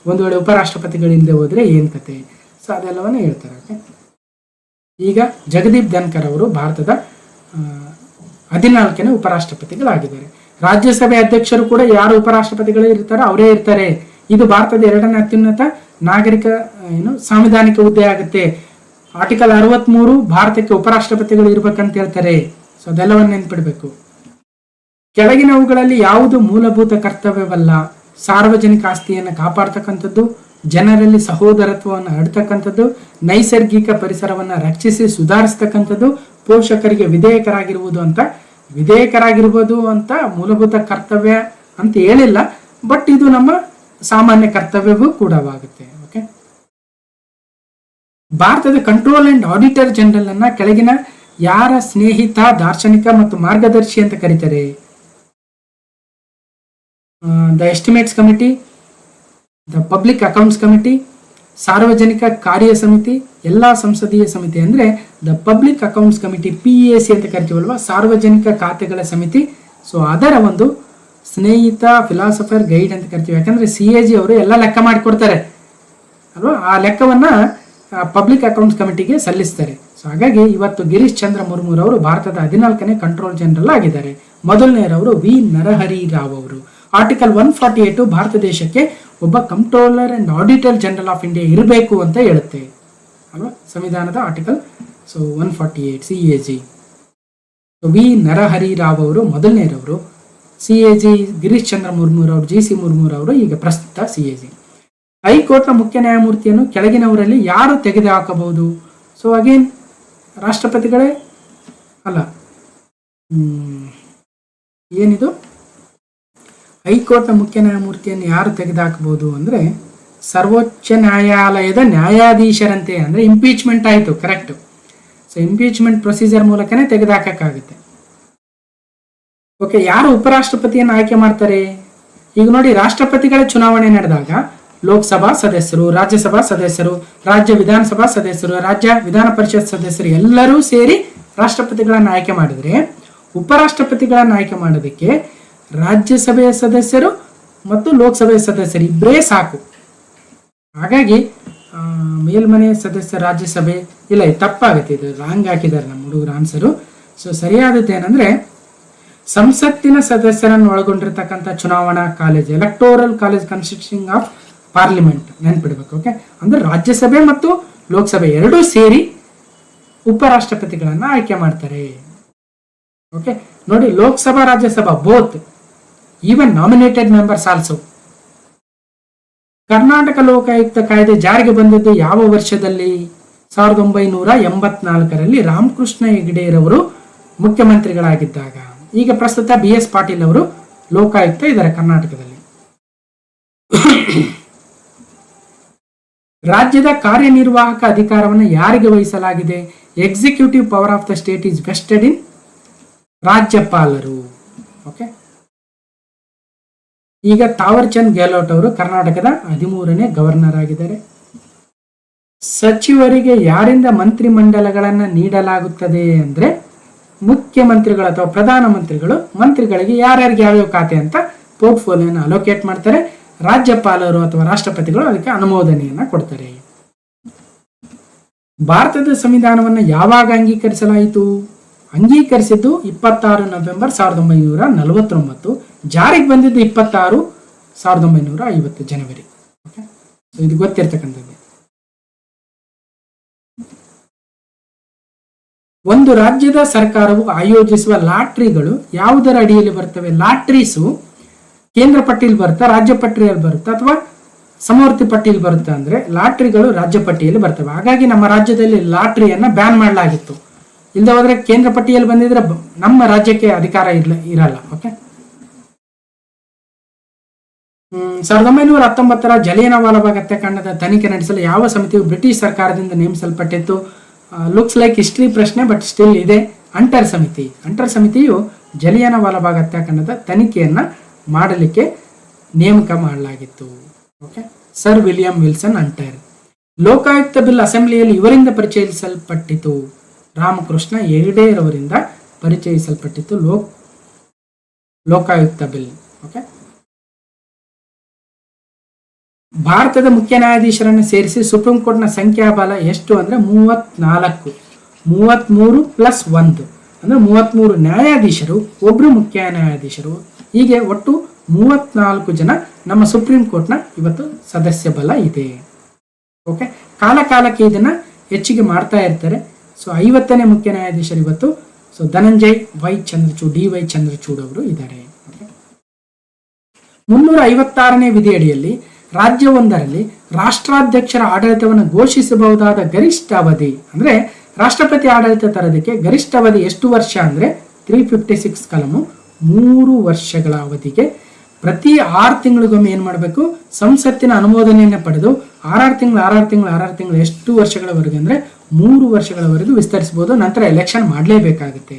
ಒಂದು ವೇಳೆ ಉಪರಾಷ್ಟ್ರಪತಿಗಳಿಂದ ಹೋದ್ರೆ ಏನ್ ಕತೆ. ಸೊ ಅದೆಲ್ಲವನ್ನ ಹೇಳ್ತಾರೆ. ಓಕೆ. ಈಗ ಜಗದೀಪ್ ಧನ್ಕರ್ ಅವರು ಭಾರತದ 14ನೇ ಉಪರಾಷ್ಟ್ರಪತಿಗಳಾಗಿದ್ದಾರೆ. ರಾಜ್ಯಸಭೆ ಅಧ್ಯಕ್ಷರು ಕೂಡ ಯಾರು ಉಪರಾಷ್ಟ್ರಪತಿಗಳು ಇರ್ತಾರೋ ಅವರೇ ಇರ್ತಾರೆ. ಇದು ಭಾರತದ 2ನೇ ಅತ್ಯುನ್ನತ ನಾಗರಿಕ ಸಾಂವಿಧಾನಿಕ ಹುದ್ದೆ ಆಗುತ್ತೆ. ಆರ್ಟಿಕಲ್ 63 ಭಾರತಕ್ಕೆ ಉಪರಾಷ್ಟ್ರಪತಿಗಳು ಇರ್ಬೇಕಂತ ಹೇಳ್ತಾರೆ. ಸೊ ಅದೆಲ್ಲವನ್ನ ನೆನ್ಪಿಡ್ಬೇಕು. ಕೆಳಗಿನವುಗಳಲ್ಲಿ ಯಾವುದು ಮೂಲಭೂತ ಕರ್ತವ್ಯವಲ್ಲ? ಸಾರ್ವಜನಿಕ ಆಸ್ತಿಯನ್ನು ಕಾಪಾಡ್ತಕ್ಕಂಥದ್ದು, ಜನರಲ್ಲಿ ಸಹೋದರತ್ವವನ್ನು ಹರಡ್ತಕ್ಕಂಥದ್ದು, ನೈಸರ್ಗಿಕ ಪರಿಸರವನ್ನ ರಕ್ಷಿಸಿ ಸುಧಾರಿಸ್ತಕ್ಕಂಥದ್ದು, ಪೋಷಕರಿಗೆ ವಿಧೇಯಕರಾಗಿರ್ಬೋದು ಅಂತ ಮೂಲಭೂತ ಕರ್ತವ್ಯ ಅಂತ ಹೇಳಿಲ್ಲ. ಬಟ್ ಇದು ನಮ್ಮ ಸಾಮಾನ್ಯ ಕರ್ತವ್ಯವೂ ಕೂಡವಾಗುತ್ತೆ. ಓಕೆ. ಭಾರತದ ಕಂಟ್ರೋಲ್ ಅಂಡ್ ಆಡಿಟರ್ ಜನರಲ್ ಅನ್ನ ಕೆಳಗಿನ ಯಾರ ಸ್ನೇಹಿತ, ದಾರ್ಶನಿಕ ಮತ್ತು ಮಾರ್ಗದರ್ಶಿ ಅಂತ ಕರೀತಾರೆ? The estimates committee, the public accounts committee, ಸಾರ್ವಜನಿಕ ಕಾರ್ಯ ಸಮಿತಿ, ಎಲ್ಲಾ ಸಂಸದೀಯ ಸಮಿತಿ. ಅಂದ್ರೆ the public accounts committee, PAC ಅಂತ ಕರಿತೀವಲ್ವಾ, ಸಾರ್ವಜನಿಕ ಖಾತೆಗಳ ಸಮಿತಿ. ಸೊ ಅದರ ಒಂದು ಸ್ನೇಹಿತ, ಫಿಲಾಸಫರ್, ಗೈಡ್ ಅಂತ ಕರಿತೀವಿ. ಯಾಕಂದ್ರೆ CAG ಅವರು ಎಲ್ಲ ಲೆಕ್ಕ ಮಾಡಿಕೊಡ್ತಾರೆ ಅಲ್ವಾ? ಆ ಲೆಕ್ಕವನ್ನ ಪಬ್ಲಿಕ್ ಅಕೌಂಟ್ಸ್ ಕಮಿಟಿಗೆ ಸಲ್ಲಿಸ್ತಾರೆ. ಸೊ ಹಾಗಾಗಿ ಇವತ್ತು ಗಿರೀಶ್ ಚಂದ್ರ ಮುರ್ಮುರವರು ಭಾರತದ 14ನೇ ಕಂಟ್ರೋಲ್ ಜನರಲ್ ಆಗಿದ್ದಾರೆ. ಮೊದಲನೆಯವರು ವಿ ನರಹರಿ ರಾವ್ ಅವರು. ಆರ್ಟಿಕಲ್ 148 ಭಾರತ ದೇಶಕ್ಕೆ ಒಬ್ಬ controller and auditor general of India ಇರಬೇಕು ಅಂತ ಹೇಳುತ್ತೆ ಅಲ್ವಾ? ಸಂವಿಧಾನದ article 148 CAG. V Narahari Rao ಅವರು ಮೊದಲನೇರವರು. CAG ಗಿರೀಶ್ ಚಂದ್ರ ಮುರ್ಮುರವರು, GC ಮುರ್ಮುರವರು ಈಗ ಪ್ರಸ್ತುತ CAG. ಹೈಕೋರ್ಟ್ನ ಮುಖ್ಯ ನ್ಯಾಯಮೂರ್ತಿಯನ್ನು ಕೆಳಗಿನವರಲ್ಲಿ ಯಾರು ತೆಗೆದುಹಾಕಬಹುದು? ಸೊ ಅಗೇನ್ ರಾಷ್ಟ್ರಪತಿಗಳೇ ಅಲ್ಲ, ಏನಿದು ಹೈಕೋರ್ಟ್ನ ಮುಖ್ಯ ನ್ಯಾಯಮೂರ್ತಿಯನ್ನು ಯಾರು ತೆಗೆದುಹಾಕಬಹುದು ಅಂದ್ರೆ ಸರ್ವೋಚ್ಚ ನ್ಯಾಯಾಲಯದ ನ್ಯಾಯಾಧೀಶರಂತೆ. ಅಂದ್ರೆ ಇಂಪೀಚ್ಮೆಂಟ್ ಆಯಿತು, ಕರೆಕ್ಟ್. ಸೊ ಇಂಪೀಚ್ಮೆಂಟ್ ಪ್ರೊಸೀಜರ್ ಮೂಲಕನೇ ತೆಗೆದುಹಾಕಕ್ಕಾಗುತ್ತೆ. ಓಕೆ. ಯಾರು ಉಪರಾಷ್ಟ್ರಪತಿಯನ್ನು ಆಯ್ಕೆ ಮಾಡ್ತಾರೆ? ಈಗ ನೋಡಿ, ರಾಷ್ಟ್ರಪತಿಗಳ ಚುನಾವಣೆ ನಡೆದಾಗ ಲೋಕಸಭಾ ಸದಸ್ಯರು, ರಾಜ್ಯಸಭಾ ಸದಸ್ಯರು, ರಾಜ್ಯ ವಿಧಾನಸಭಾ ಸದಸ್ಯರು, ರಾಜ್ಯ ವಿಧಾನ ಪರಿಷತ್ ಸದಸ್ಯರು ಎಲ್ಲರೂ ಸೇರಿ ರಾಷ್ಟ್ರಪತಿಗಳನ್ನ ಆಯ್ಕೆ ಮಾಡಿದ್ರೆ, ಉಪರಾಷ್ಟ್ರಪತಿಗಳನ್ನ ಆಯ್ಕೆ ಮಾಡೋದಕ್ಕೆ ರಾಜ್ಯಸಭೆಯ ಸದಸ್ಯರು ಮತ್ತು ಲೋಕಸಭೆಯ ಸದಸ್ಯರು ಇಬ್ಬರೇ ಸಾಕು. ಹಾಗಾಗಿ ಮೇಲ್ಮನೆ ಸದಸ್ಯ ರಾಜ್ಯಸಭೆ ಇಲ್ಲ, ಇದು ತಪ್ಪಾಗುತ್ತೆ, ಇದು ರಾಂಗ್ ಹಾಕಿದ್ದಾರೆ ನಮ್ಮ ಹುಡುಗರ ಆನ್ಸರು. ಸೊ ಸರಿಯಾದದ್ದು ಏನಂದ್ರೆ ಸಂಸತ್ತಿನ ಸದಸ್ಯರನ್ನು ಒಳಗೊಂಡಿರ್ತಕ್ಕಂಥ ಚುನಾವಣಾ college, electoral college consisting of parliament, ನೆನ್ಪಿಡ್ಬೇಕು. ಓಕೆ, ಅಂದ್ರೆ ರಾಜ್ಯಸಭೆ ಮತ್ತು ಲೋಕಸಭೆ ಎರಡೂ ಸೇರಿ ಉಪರಾಷ್ಟ್ರಪತಿಗಳನ್ನ ಆಯ್ಕೆ ಮಾಡ್ತಾರೆ. ಓಕೆ, ನೋಡಿ, Lok Sabha Rajya Sabha both, even nominated members also. Karnataka Lokayukta ಕಾಯ್ದೆ ಜಾರಿಗೆ ಬಂದದ್ದು ಯಾವ ವರ್ಷದಲ್ಲಿ? 1984ರಲ್ಲಿ ರಾಮಕೃಷ್ಣ ಹೆಗಡೆರವರು ಮುಖ್ಯಮಂತ್ರಿಗಳಾಗಿದ್ದಾಗ. ಈಗ ಪ್ರಸ್ತುತ BS ಪಾಟೀಲ್ ಅವರು ಲೋಕಾಯುಕ್ತ ಇದ್ದಾರೆ ಕರ್ನಾಟಕದಲ್ಲಿ. ರಾಜ್ಯದ ಕಾರ್ಯನಿರ್ವಾಹಕ ಅಧಿಕಾರವನ್ನು ಯಾರಿಗೆ ವಹಿಸಲಾಗಿದೆ? Executive power of the state is vested in ರಾಜ್ಯಪಾಲರು. ಓಕೆ, ಈಗ ತಾವರ್ ಚಂದ್ ಗೆಹ್ಲೋಟ್ ಅವರು ಕರ್ನಾಟಕದ 13ನೇ ಗವರ್ನರ್ ಆಗಿದ್ದಾರೆ. ಸಚಿವರಿಗೆ ಯಾರಿಂದ ಮಂತ್ರಿಮಂಡಲಗಳನ್ನ ನೀಡಲಾಗುತ್ತದೆ ಅಂದ್ರೆ ಮುಖ್ಯಮಂತ್ರಿಗಳು ಅಥವಾ ಪ್ರಧಾನಮಂತ್ರಿಗಳು ಮಂತ್ರಿಗಳಿಗೆ ಯಾರ್ಯಾರಿಗೆ ಯಾವ್ಯಾವ ಖಾತೆ ಅಂತ ಪೋರ್ಟ್ಫೋಲಿಯೋನ ಅಲೋಕೇಟ್ ಮಾಡ್ತಾರೆ. ರಾಜ್ಯಪಾಲರು ಅಥವಾ ರಾಷ್ಟ್ರಪತಿಗಳು ಅದಕ್ಕೆ ಅನುಮೋದನೆಯನ್ನ ಕೊಡ್ತಾರೆ. ಭಾರತದ ಸಂವಿಧಾನವನ್ನು ಯಾವಾಗ ಅಂಗೀಕರಿಸಲಾಯಿತು? ಅಂಗೀಕರಿಸಿದ್ದು 26 ನವೆಂಬರ್ 1949. ಜಾರಿಗೆ ಬಂದಿದ್ದು 26 1950 ಜನವರಿ. ಓಕೆ, ಇದು ಗೊತ್ತಿರ್ತಕ್ಕಂಥದ್ದು. ಒಂದು ರಾಜ್ಯದ ಸರ್ಕಾರವು ಆಯೋಜಿಸುವ ಲಾಟ್ರಿಗಳು ಯಾವುದರ ಅಡಿಯಲ್ಲಿ ಬರ್ತವೆ? ಲಾಟ್ರೀಸು ಕೇಂದ್ರ ಪಟ್ಟಿಯಲ್ಲಿ ಬರುತ್ತಾ, ರಾಜ್ಯ ಪಟ್ಟಿಯಲ್ಲಿ ಬರುತ್ತಾ, ಅಥವಾ ಸಮವರ್ತಿ ಪಟ್ಟಿಯಲ್ಲಿ ಬರುತ್ತಾ? ಅಂದ್ರೆ ಲಾಟ್ರಿಗಳು ರಾಜ್ಯ ಪಟ್ಟಿಯಲ್ಲಿ ಬರ್ತವೆ. ಹಾಗಾಗಿ ನಮ್ಮ ರಾಜ್ಯದಲ್ಲಿ ಲಾಟ್ರಿಯನ್ನ ಬ್ಯಾನ್ ಮಾಡಲಾಗಿತ್ತು. ಇಲ್ಲದೆ ಹೋದ್ರೆ ಕೇಂದ್ರ ಪಟ್ಟಿಯಲ್ಲಿ ಬಂದಿದ್ರೆ ನಮ್ಮ ರಾಜ್ಯಕ್ಕೆ ಅಧಿಕಾರ ಇರಲ್ಲ. ಓಕೆ, 1919ರ ಜಲಿಯನವಾಲಾಬಾಗ್ ಹತ್ಯಾಕಾಂಡದ ತನಿಖೆ ನಡೆಸಲು ಯಾವ ಸಮಿತಿಯು ಬ್ರಿಟಿಷ್ ಸರ್ಕಾರದಿಂದ ನೇಮಿಸಲ್ಪಟ್ಟಿತ್ತು? ಲುಕ್ಸ್ ಲೈಕ್ ಹಿಸ್ಟ್ರಿ ಪ್ರಶ್ನೆ, ಬಟ್ ಸ್ಟಿಲ್ ಇದೆ. ಅಂಟರ್ ಸಮಿತಿ. ಅಂಟರ್ ಸಮಿತಿಯು ಜಲಿಯನವಾಲಾಬಾಗ್ ಹತ್ಯಾಕಾಂಡದ ತನಿಖೆಯನ್ನ ಮಾಡಲಿಕ್ಕೆ ನೇಮಕ ಮಾಡಲಾಗಿತ್ತು. Okay, sir William Wilson ಅಂಟರ್. Lokayukta bill ಅಸೆಂಬ್ಲಿಯಲ್ಲಿ ಇವರಿಂದ ಪರಿಚಯಿಸಲ್ಪಟ್ಟಿತು? ರಾಮಕೃಷ್ಣ ಹೆಗಡೆರವರಿಂದ ಪರಿಚಯಿಸಲ್ಪಟ್ಟಿತ್ತು ಲೋಕಾಯುಕ್ತ ಬಿಲ್. ಓಕೆ, ಭಾರತದ ಮುಖ್ಯ ನ್ಯಾಯಾಧೀಶರನ್ನು ಸೇರಿಸಿ ಸುಪ್ರೀಂ ಕೋರ್ಟ್ನ ಸಂಖ್ಯಾಬಲ ಎಷ್ಟು ಅಂದ್ರೆ 34. 33 + 1 ಅಂದ್ರೆ 33 ನ್ಯಾಯಾಧೀಶರು, ಒಬ್ರು ಮುಖ್ಯ ನ್ಯಾಯಾಧೀಶರು. ಹೀಗೆ ಒಟ್ಟು 34 ಜನ ನಮ್ಮ ಸುಪ್ರೀಂ ಕೋರ್ಟ್ನ ಇವತ್ತು ಸದಸ್ಯ ಬಲ ಇದೆ. ಓಕೆ, ಕಾಲಕ್ಕೆ ಇದನ್ನ ಹೆಚ್ಚಿಗೆ ಮಾಡ್ತಾ ಇರ್ತಾರೆ. ಸೊ 50ನೇ ಮುಖ್ಯ ನ್ಯಾಯಾಧೀಶರು ಇವತ್ತು ಧನಂಜಯ್ ಡಿ.ವೈ. ಚಂದ್ರಚೂಡ್ ಅವರು ಇದ್ದಾರೆ. 356ನೇ ವಿಧಿಯಡಿಯಲ್ಲಿ ರಾಜ್ಯವೊಂದರಲ್ಲಿ ರಾಷ್ಟ್ರಾಧ್ಯಕ್ಷರ ಆಡಳಿತವನ್ನು ಘೋಷಿಸಬಹುದಾದ ಗರಿಷ್ಠ ಅವಧಿ ಅಂದ್ರೆ ರಾಷ್ಟ್ರಪತಿ ಆಡಳಿತ ತರೋದಕ್ಕೆ ಗರಿಷ್ಠ ಅವಧಿ ಎಷ್ಟು ವರ್ಷ ಅಂದ್ರೆ 356 ಕಲಮು 3 ವರ್ಷಗಳ ಅವಧಿಗೆ ಪ್ರತಿ 6 ತಿಂಗಳಿಗೊಮ್ಮೆ ಏನ್ ಮಾಡಬೇಕು? ಸಂಸತ್ತಿನ ಅನುಮೋದನೆಯನ್ನು ಪಡೆದು 6 ತಿಂಗಳು ಎಷ್ಟು ವರ್ಷಗಳವರೆಗೆ ಅಂದ್ರೆ 3 ವರ್ಷಗಳವರೆಗೂ ವಿಸ್ತರಿಸಬಹುದು. ನಂತರ ಎಲೆಕ್ಷನ್ ಮಾಡಲೇಬೇಕಾಗುತ್ತೆ.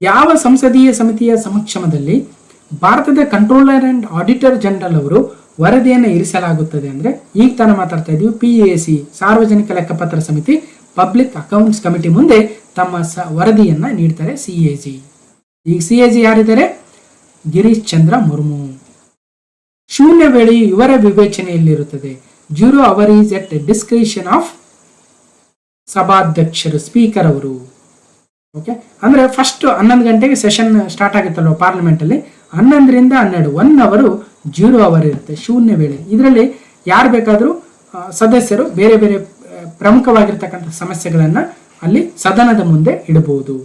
ಯಾವ ಸಂಸದೀಯ ಸಮಿತಿಯ ಸಮಕ್ಷಮದಲ್ಲಿ ಭಾರತದ ಕಂಟ್ರೋಲರ್ ಅಂಡ್ ಆಡಿಟರ್ ಜನರಲ್ ಅವರು ವರದಿಯನ್ನು ಇರಿಸಲಾಗುತ್ತದೆ ಅಂದ್ರೆ ಈಗ ತಾನು ಮಾತಾಡ್ತಾ ಇದೀವಿ PAC, ಸಾರ್ವಜನಿಕ ಲೆಕ್ಕಪತ್ರ ಸಮಿತಿ, ಪಬ್ಲಿಕ್ ಅಕೌಂಟ್ಸ್ ಕಮಿಟಿ ಮುಂದೆ ತಮ್ಮ ವರದಿಯನ್ನ ನೀಡ್ತಾರೆ CAG. ಈಗ CAG ಯಾರಿದ್ದಾರೆ? ಗಿರೀಶ್ ಚಂದ್ರ ಮುರ್ಮು. ಶೂನ್ಯ ವೇಳೆಯು ಇವರ ವಿವೇಚನೆಯಲ್ಲಿರುತ್ತದೆ. 0 hour is at discretion of ಸಭಾಧ್ಯಕ್ಷರು, ಸ್ಪೀಕರ್ ಅವರು. ಓಕೆ, ಅಂದ್ರೆ ಫಸ್ಟ್ 11 ಗಂಟೆಗೆ ಸೆಷನ್ ಸ್ಟಾರ್ಟ್ ಆಗುತ್ತಲ್ವ ಪಾರ್ಲಿಮೆಂಟ್ ಅಲ್ಲಿ, 11ರಿಂದ 12 1 ಅವರು 0 hour ಇರುತ್ತೆ, ಶೂನ್ಯ ವೇಳೆ. ಇದರಲ್ಲಿ ಯಾರು ಬೇಕಾದರೂ ಸದಸ್ಯರು ಬೇರೆ ಬೇರೆ ಪ್ರಮುಖವಾಗಿರ್ತಕ್ಕಂಥ ಸಮಸ್ಯೆಗಳನ್ನ ಅಲ್ಲಿ ಸದನದ ಮುಂದೆ ಇಡಬಹುದು.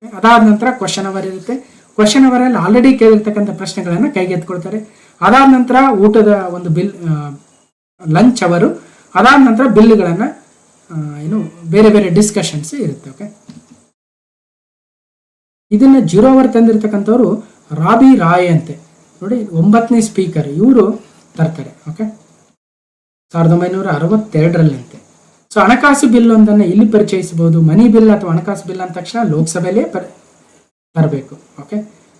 ಅದಾದ ನಂತರ ಕ್ವಶನ್ ಅವರ್ ಇರುತ್ತೆ. ಕ್ವಶನ್ ಅವರ್ ಅಲ್ಲಿ ಆಲ್ರೆಡಿ ಕೇಳಿರ್ತಕ್ಕಂಥ ಪ್ರಶ್ನೆಗಳನ್ನ ಕೈಗೆತ್ಕೊಳ್ತಾರೆ. ಅದಾದ ನಂತರ ಊಟದ ಒಂದು ಬಿಲ್, ಲಂಚ್ ಅವರು. ಅದಾದ ನಂತರ ಬಿಲ್ಗಳನ್ನ ಬೇರೆ ಬೇರೆ ಡಿಸ್ಕಷನ್ಸ್ ಇರುತ್ತೆ. ಓಕೆ, ಇದನ್ನ 0 hour ತಂದಿರ್ತಕ್ಕಂಥವ್ರು ರಾಬಿ ರಾಯ್ ಅಂತೆ ನೋಡಿ, 9ನೇ ಸ್ಪೀಕರ್ ಇವರು ತರ್ತಾರೆ. ಓಕೆ, 1962ರಲ್ಲಿ. ಸೊ ಹಣಕಾಸು ಬಿಲ್ ಒಂದನ್ನು ಇಲ್ಲಿ ಪರಿಚಯಿಸಬಹುದು. ಮನಿ ಬಿಲ್ ಅಥವಾ ಹಣಕಾಸು ಬಿಲ್ ಅಂದ ತಕ್ಷಣ ಲೋಕಸಭೆಯಲ್ಲೇ ತರಬೇಕು. ಓಕೆ,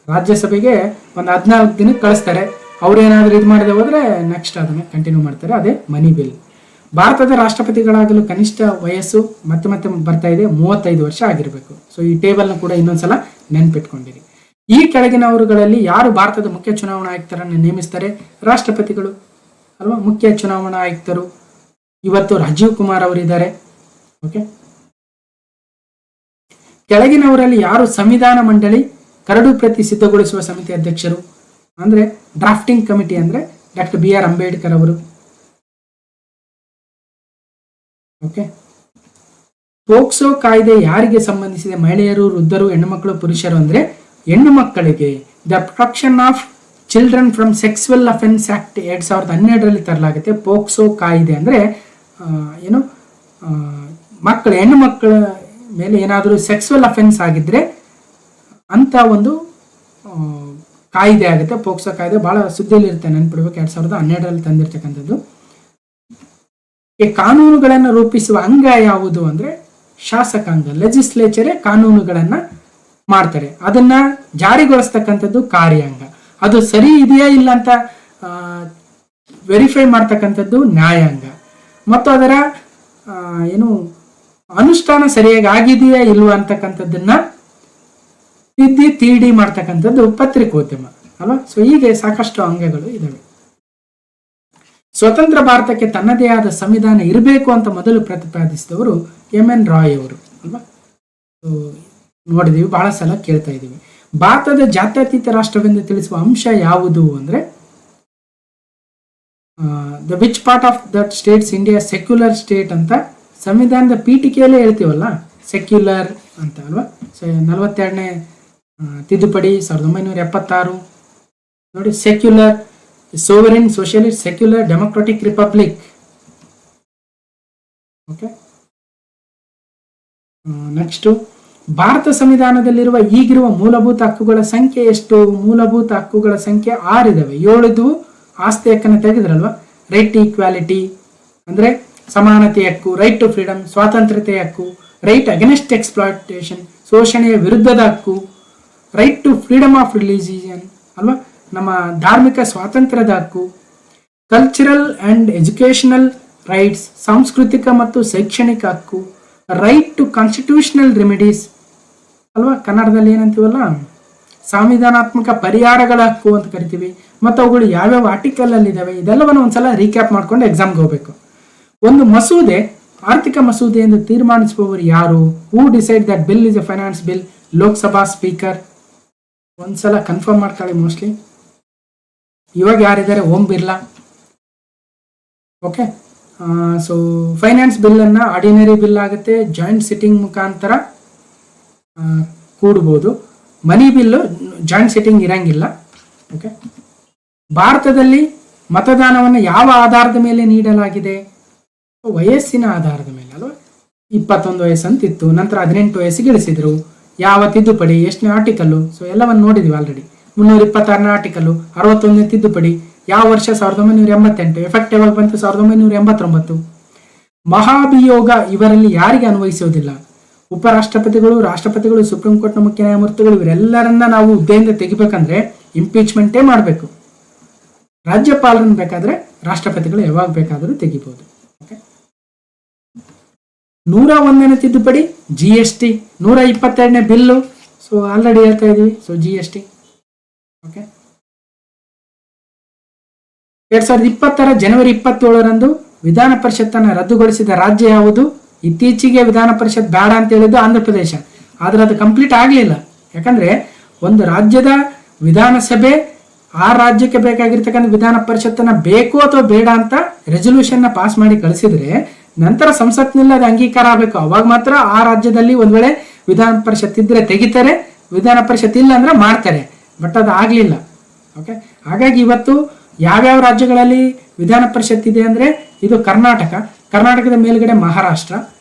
ರಾಜ್ಯಸಭೆಗೆ ಒಂದು 14 ದಿನಕ್ಕೆ ಕಳಿಸ್ತಾರೆ. ಅವ್ರು ಏನಾದರೂ ಇದು ಮಾಡದೆ ಹೋದ್ರೆ ನೆಕ್ಸ್ಟ್ ಅದನ್ನ ಕಂಟಿನ್ಯೂ ಮಾಡ್ತಾರೆ. ಅದೇ ಮನಿ ಬಿಲ್. ಭಾರತದ ರಾಷ್ಟ್ರಪತಿಗಳಾಗಲು ಕನಿಷ್ಠ ವಯಸ್ಸು ಮತ್ತೆ ಬರ್ತಾ ಇದೆ 35 ವರ್ಷ ಆಗಿರಬೇಕು. ಸೊ ಈ ಟೇಬಲ್ನ ಕೂಡ ಇನ್ನೊಂದ್ಸಲ ನೆನ್ಪಿಟ್ಕೊಂಡಿರಿ. ಈ ಕೆಳಗಿನವರುಗಳಲ್ಲಿ ಯಾರು ಭಾರತದ ಮುಖ್ಯ ಚುನಾವಣಾ ಆಯುಕ್ತರನ್ನು ನೇಮಿಸ್ತಾರೆ? ರಾಷ್ಟ್ರಪತಿಗಳು ಅಲ್ವಾ ಮುಖ್ಯ ಚುನಾವಣಾ ಆಯುಕ್ತರು. ಇವತ್ತು ರಾಜೀವ್ ಕುಮಾರ್ ಅವರಿದ್ದಾರೆ. ಓಕೆ, ಕೆಳಗಿನವರಲ್ಲಿ ಯಾರು ಸಂವಿಧಾನ ಮಂಡಳಿ ಕರಡು ಪ್ರತಿ ಸಿದ್ಧಗೊಳಿಸುವ ಸಮಿತಿ ಅಧ್ಯಕ್ಷರು? ಅಂದ್ರೆ ಡ್ರಾಫ್ಟಿಂಗ್ ಕಮಿಟಿ ಅಂದ್ರೆ ಡಾಕ್ಟರ್ BR ಅಂಬೇಡ್ಕರ್ ಅವರು. ಓಕೆ, ಪೋಕ್ಸೋ ಕಾಯ್ದೆ ಯಾರಿಗೆ ಸಂಬಂಧಿಸಿದೆ? ಮಹಿಳೆಯರು, ವೃದ್ಧರು, ಹೆಣ್ಣು ಮಕ್ಕಳು, ಪುರುಷರು. ಅಂದ್ರೆ ಹೆಣ್ಣು ಮಕ್ಕಳಿಗೆ the protection of children from sexual offence act 2012 ತರಲಾಗುತ್ತೆ. ಪೋಕ್ಸೋ ಕಾಯ್ದೆ ಅಂದ್ರೆ ಏನು, ಮಕ್ಕಳು, ಹೆಣ್ಣು ಮಕ್ಕಳ ಮೇಲೆ ಏನಾದರೂ ಸೆಕ್ಸುವಲ್ ಅಫೆನ್ಸ್ ಆಗಿದ್ರೆ ಅಂತ ಒಂದು ಕಾಯ್ದೆ ಆಗುತ್ತೆ. ಪೋಕ್ಸೋ ಕಾಯ್ದೆ ಬಹಳ ಸುದ್ದಿಯಲ್ಲಿ ಇರುತ್ತೆ, ನೆನ್ಪಿಡ್ಬೇಕು. 2012 ತಂದಿರ್ತಕ್ಕಂಥದ್ದು. ಈ ಕಾನೂನುಗಳನ್ನು ರೂಪಿಸುವ ಅಂಗ ಯಾವುದು ಅಂದ್ರೆ ಶಾಸಕಾಂಗ. ಲೆಜಿಸ್ಲೇಚರೇ ಕಾನೂನುಗಳನ್ನ ಮಾಡ್ತಾರೆ, ಅದನ್ನ ಜಾರಿಗೊಳಿಸ್ತಕ್ಕಂಥದ್ದು ಕಾರ್ಯಾಂಗ. ಅದು ಸರಿ ಇದೆಯಾ ಇಲ್ಲ ಅಂತ ವೆರಿಫೈ ಮಾಡ್ತಕ್ಕಂಥದ್ದು ನ್ಯಾಯಾಂಗ. ಮತ್ತು ಅದರ ಏನು ಅನುಷ್ಠಾನ ಸರಿಯಾಗಿ ಆಗಿದೆಯಾ ಇಲ್ವಾ ಅಂತಕ್ಕಂಥದ್ದನ್ನ ತೀಡಿ ಮಾಡ್ತಕ್ಕಂಥದ್ದು ಪತ್ರಿಕೋದ್ಯಮ ಅಲ್ವಾ. ಸೊ ಹೀಗೆ ಸಾಕಷ್ಟು ಅಂಗಗಳು ಇದಾವೆ. ಸ್ವತಂತ್ರ ಭಾರತಕ್ಕೆ ತನ್ನದೇ ಆದ ಸಂವಿಧಾನ ಇರಬೇಕು ಅಂತ ಮೊದಲು ಪ್ರತಿಪಾದಿಸಿದವರು MN ರಾಯ್ ಅವರು ಅಲ್ವಾ. ನೋಡಿದೀವಿ, ಬಹಳ ಸಲ ಕೇಳ್ತಾ ಇದೀವಿ. ಭಾರತದ ಜಾತ್ಯತೀತ ರಾಷ್ಟ್ರವೆಂದು ತಿಳಿಸುವ ಅಂಶ ಯಾವುದು ಅಂದ್ರೆ the which part of that States India secular state ಅಂತ ಸಂವಿಧಾನದ ಪೀಠಿಕೆಯಲ್ಲೇ ಹೇಳ್ತೀವಲ್ಲ, ಸೆಕ್ಯುಲರ್ ಅಂತ ಅಲ್ವಾ. 42ನೇ ತಿದ್ದುಪಡಿ 1976 ನೋಡಿ, secular, sovereign, socialist, secular, democratic republic. Okay, next, ಭಾರತ ಸಂವಿಧಾನದಲ್ಲಿರುವ ಈಗಿರುವ ಮೂಲಭೂತ ಹಕ್ಕುಗಳ ಸಂಖ್ಯೆ ಎಷ್ಟು? ಮೂಲಭೂತ ಹಕ್ಕುಗಳ ಸಂಖ್ಯೆ 6 ಇದಾವೆ. 7 ಆಸ್ತಿ ಹಕ್ಕನ್ನು ತೆಗೆದ್ರಲ್ವಾ. ರೈಟ್ ಟು ಈಕ್ವಾಲಿಟಿ ಅಂದ್ರೆ ಸಮಾನತೆ ಹಕ್ಕು, ರೈಟ್ ಟು ಫ್ರೀಡಮ್ ಸ್ವಾತಂತ್ರ್ಯತೆ ಹಕ್ಕು, ರೈಟ್ ಅಗೇನ್ಸ್ಟ್ ಎಕ್ಸ್ಪ್ಲಾಯ್ಟೇಷನ್ ಶೋಷಣೆಯ ವಿರುದ್ಧದ ಹಕ್ಕು, right to freedom of religion ಅಲ್ವಾ ನಮ್ಮ ಧಾರ್ಮಿಕ ಸ್ವಾತಂತ್ರ್ಯದ ಹಕ್ಕು, ಕಲ್ಚರಲ್ ಅಂಡ್ ಎಜುಕೇಶನಲ್ ರೈಟ್ಸ್ ಸಾಂಸ್ಕೃತಿಕ ಮತ್ತು ಶೈಕ್ಷಣಿಕ ಹಕ್ಕು, ರೈಟ್ ಟು ಕಾನ್ಸ್ಟಿಟ್ಯೂಷನಲ್ ರೆಮಿಡೀಸ್ ಅಲ್ವಾ, ಕನ್ನಡದಲ್ಲಿ ಏನಂತೀವಲ್ಲ ಸಂವಿಧಾನಾತ್ಮಕ ಪರಿಹಾರಗಳ ಹಕ್ಕು ಅಂತ ಕರಿತೀವಿ. ಮತ್ತು ಅವುಗಳು ಯಾವ್ಯಾವ ಆರ್ಟಿಕಲ್ ಅಲ್ಲಿ ಇದಾವೆ ಇದೆಲ್ಲವನ್ನು ಒಂದ್ಸಲ ರೀಕ್ಯಾಪ್ ಮಾಡ್ಕೊಂಡು ಎಕ್ಸಾಮ್ಗೆ ಹೋಗ್ಬೇಕು. ಒಂದು ಮಸೂದೆ ಆರ್ಥಿಕ ಮಸೂದೆ ಎಂದು ತೀರ್ಮಾನಿಸುವವರು ಯಾರು? Who decide that bill is a finance bill? Lok Sabha speaker. ಒಂದ್ಸಲ ಕನ್ಫರ್ಮ್ ಮಾಡ್ಕೊಳ್ಳಿ. ಮೋಸ್ಟ್ಲಿ ಇವಾಗ ಯಾರಿದ್ದಾರೆ? Om Birla. Okay, so finance bill ಅನ್ನ ಆರ್ಡಿನರಿ ಬಿಲ್ ಆಗುತ್ತೆ, ಜಾಯಿಂಟ್ ಸಿಟ್ಟಿಂಗ್ ಮುಖಾಂತರ ಕೂಡಬಹುದು. ಮನಿ ಬಿಲ್ಲು ಜಾಯಿಂಟ್ ಸಿಟ್ಟಿಂಗ್ ಇರಂಗಿಲ್ಲ. ಓಕೆ, ಭಾರತದಲ್ಲಿ ಮತದಾನವನ್ನು ಯಾವ ಆಧಾರದ ಮೇಲೆ ನೀಡಲಾಗಿದೆ? ವಯಸ್ಸಿನ ಆಧಾರದ ಮೇಲೆ ಅಲ್ವಾ. 21 ವಯಸ್ಸು ಅಂತಿತ್ತು, ನಂತರ 18 ವಯಸ್ಸಿಗೆ ಇಳಿಸಿದ್ರು. ಯಾವ ತಿದ್ದುಪಡಿ, ಎಷ್ಟನೇ ಆರ್ಟಿಕಲ್ಲು? ಸೊ ಎಲ್ಲವನ್ನು ನೋಡಿದ್ವಿ ಆಲ್ರೆಡಿ. 326ನೇ ಆರ್ಟಿಕಲ್ಲು, 61ನೇ ತಿದ್ದುಪಡಿ ಯಾವ ವರ್ಷ? 1988. ಎಫೆಕ್ಟಿವ್ ಆಗಿ ಬಂತು 1989. ಮಹಾಭಿಯೋಗ ಇವರಲ್ಲಿ ಯಾರಿಗೆ ಅನ್ವಯಿಸುವುದಿಲ್ಲ? ಉಪರಾಷ್ಟ್ರಪತಿಗಳು, ರಾಷ್ಟ್ರಪತಿಗಳು, ಸುಪ್ರೀಂ ಕೋರ್ಟ್ನ ಮುಖ್ಯ ನ್ಯಾಯಮೂರ್ತಿಗಳು, ಇವರೆಲ್ಲರನ್ನ ನಾವು ಹುದ್ದೆಯಿಂದ ತೆಗಿಬೇಕಂದ್ರೆ ಇಂಪೀಚ್ಮೆಂಟೇ ಮಾಡಬೇಕು. ರಾಜ್ಯಪಾಲರನ್ನು ಬೇಕಾದ್ರೆ ರಾಷ್ಟ್ರಪತಿಗಳು ಯಾವಾಗ ಬೇಕಾದರೂ ತೆಗಿಬಹುದು. 101ನೇ ತಿದ್ದುಪಡಿ GST, 122ನೇ ಬಿಲ್ಲು. ಸೊ ಆಲ್ರೆಡಿ ಹೇಳ್ತಾ ಇದೀವಿ. So GST. ಓಕೆ, 2020 ಜನವರಿ 27ರಂದು ವಿಧಾನ ಪರಿಷತ್ತನ್ನು ರದ್ದುಗೊಳಿಸಿದ ರಾಜ್ಯ ಯಾವುದು? ಇತ್ತೀಚೆಗೆ ವಿಧಾನ ಪರಿಷತ್ ಬೇಡ ಅಂತ ಹೇಳಿದ್ದು ಆಂಧ್ರ ಪ್ರದೇಶ. ಆದ್ರೆ ಅದು ಕಂಪ್ಲೀಟ್ ಆಗಲಿಲ್ಲ. ಯಾಕಂದ್ರೆ ಒಂದು ರಾಜ್ಯದ ವಿಧಾನಸಭೆ ಆ ರಾಜ್ಯಕ್ಕೆ ಬೇಕಾಗಿರ್ತಕ್ಕಂಥ ವಿಧಾನ ಪರಿಷತ್ತನ್ನ ಬೇಕು ಅಥವಾ ಬೇಡ ಅಂತ ರೆಸೊಲ್ಯೂಷನ್ ನ ಪಾಸ್ ಮಾಡಿ ಕಳಿಸಿದ್ರೆ ನಂತರ ಸಂಸತ್ನಲ್ಲಿ ಅದು ಅಂಗೀಕಾರ ಆಗಬೇಕು. ಅವಾಗ ಮಾತ್ರ ಆ ರಾಜ್ಯದಲ್ಲಿ ಒಂದ್ ವೇಳೆ ವಿಧಾನ ಪರಿಷತ್ ಇದ್ರೆ ತೆಗಿತಾರೆ, ವಿಧಾನ ಪರಿಷತ್ ಇಲ್ಲ ಅಂದ್ರೆ ಮಾಡ್ತಾರೆ. ಬಟ್ ಅದು ಆಗ್ಲಿಲ್ಲ. ಓಕೆ, ಹಾಗಾಗಿ ಇವತ್ತು ಯಾವ್ಯಾವ ರಾಜ್ಯಗಳಲ್ಲಿ ವಿಧಾನ ಪರಿಷತ್ ಇದೆ ಅಂದ್ರೆ ಇದು ಕರ್ನಾಟಕ, ಕರ್ನಾಟಕದ ಮೇಲ್ಗಡೆ ಮಹಾರಾಷ್ಟ್ರ,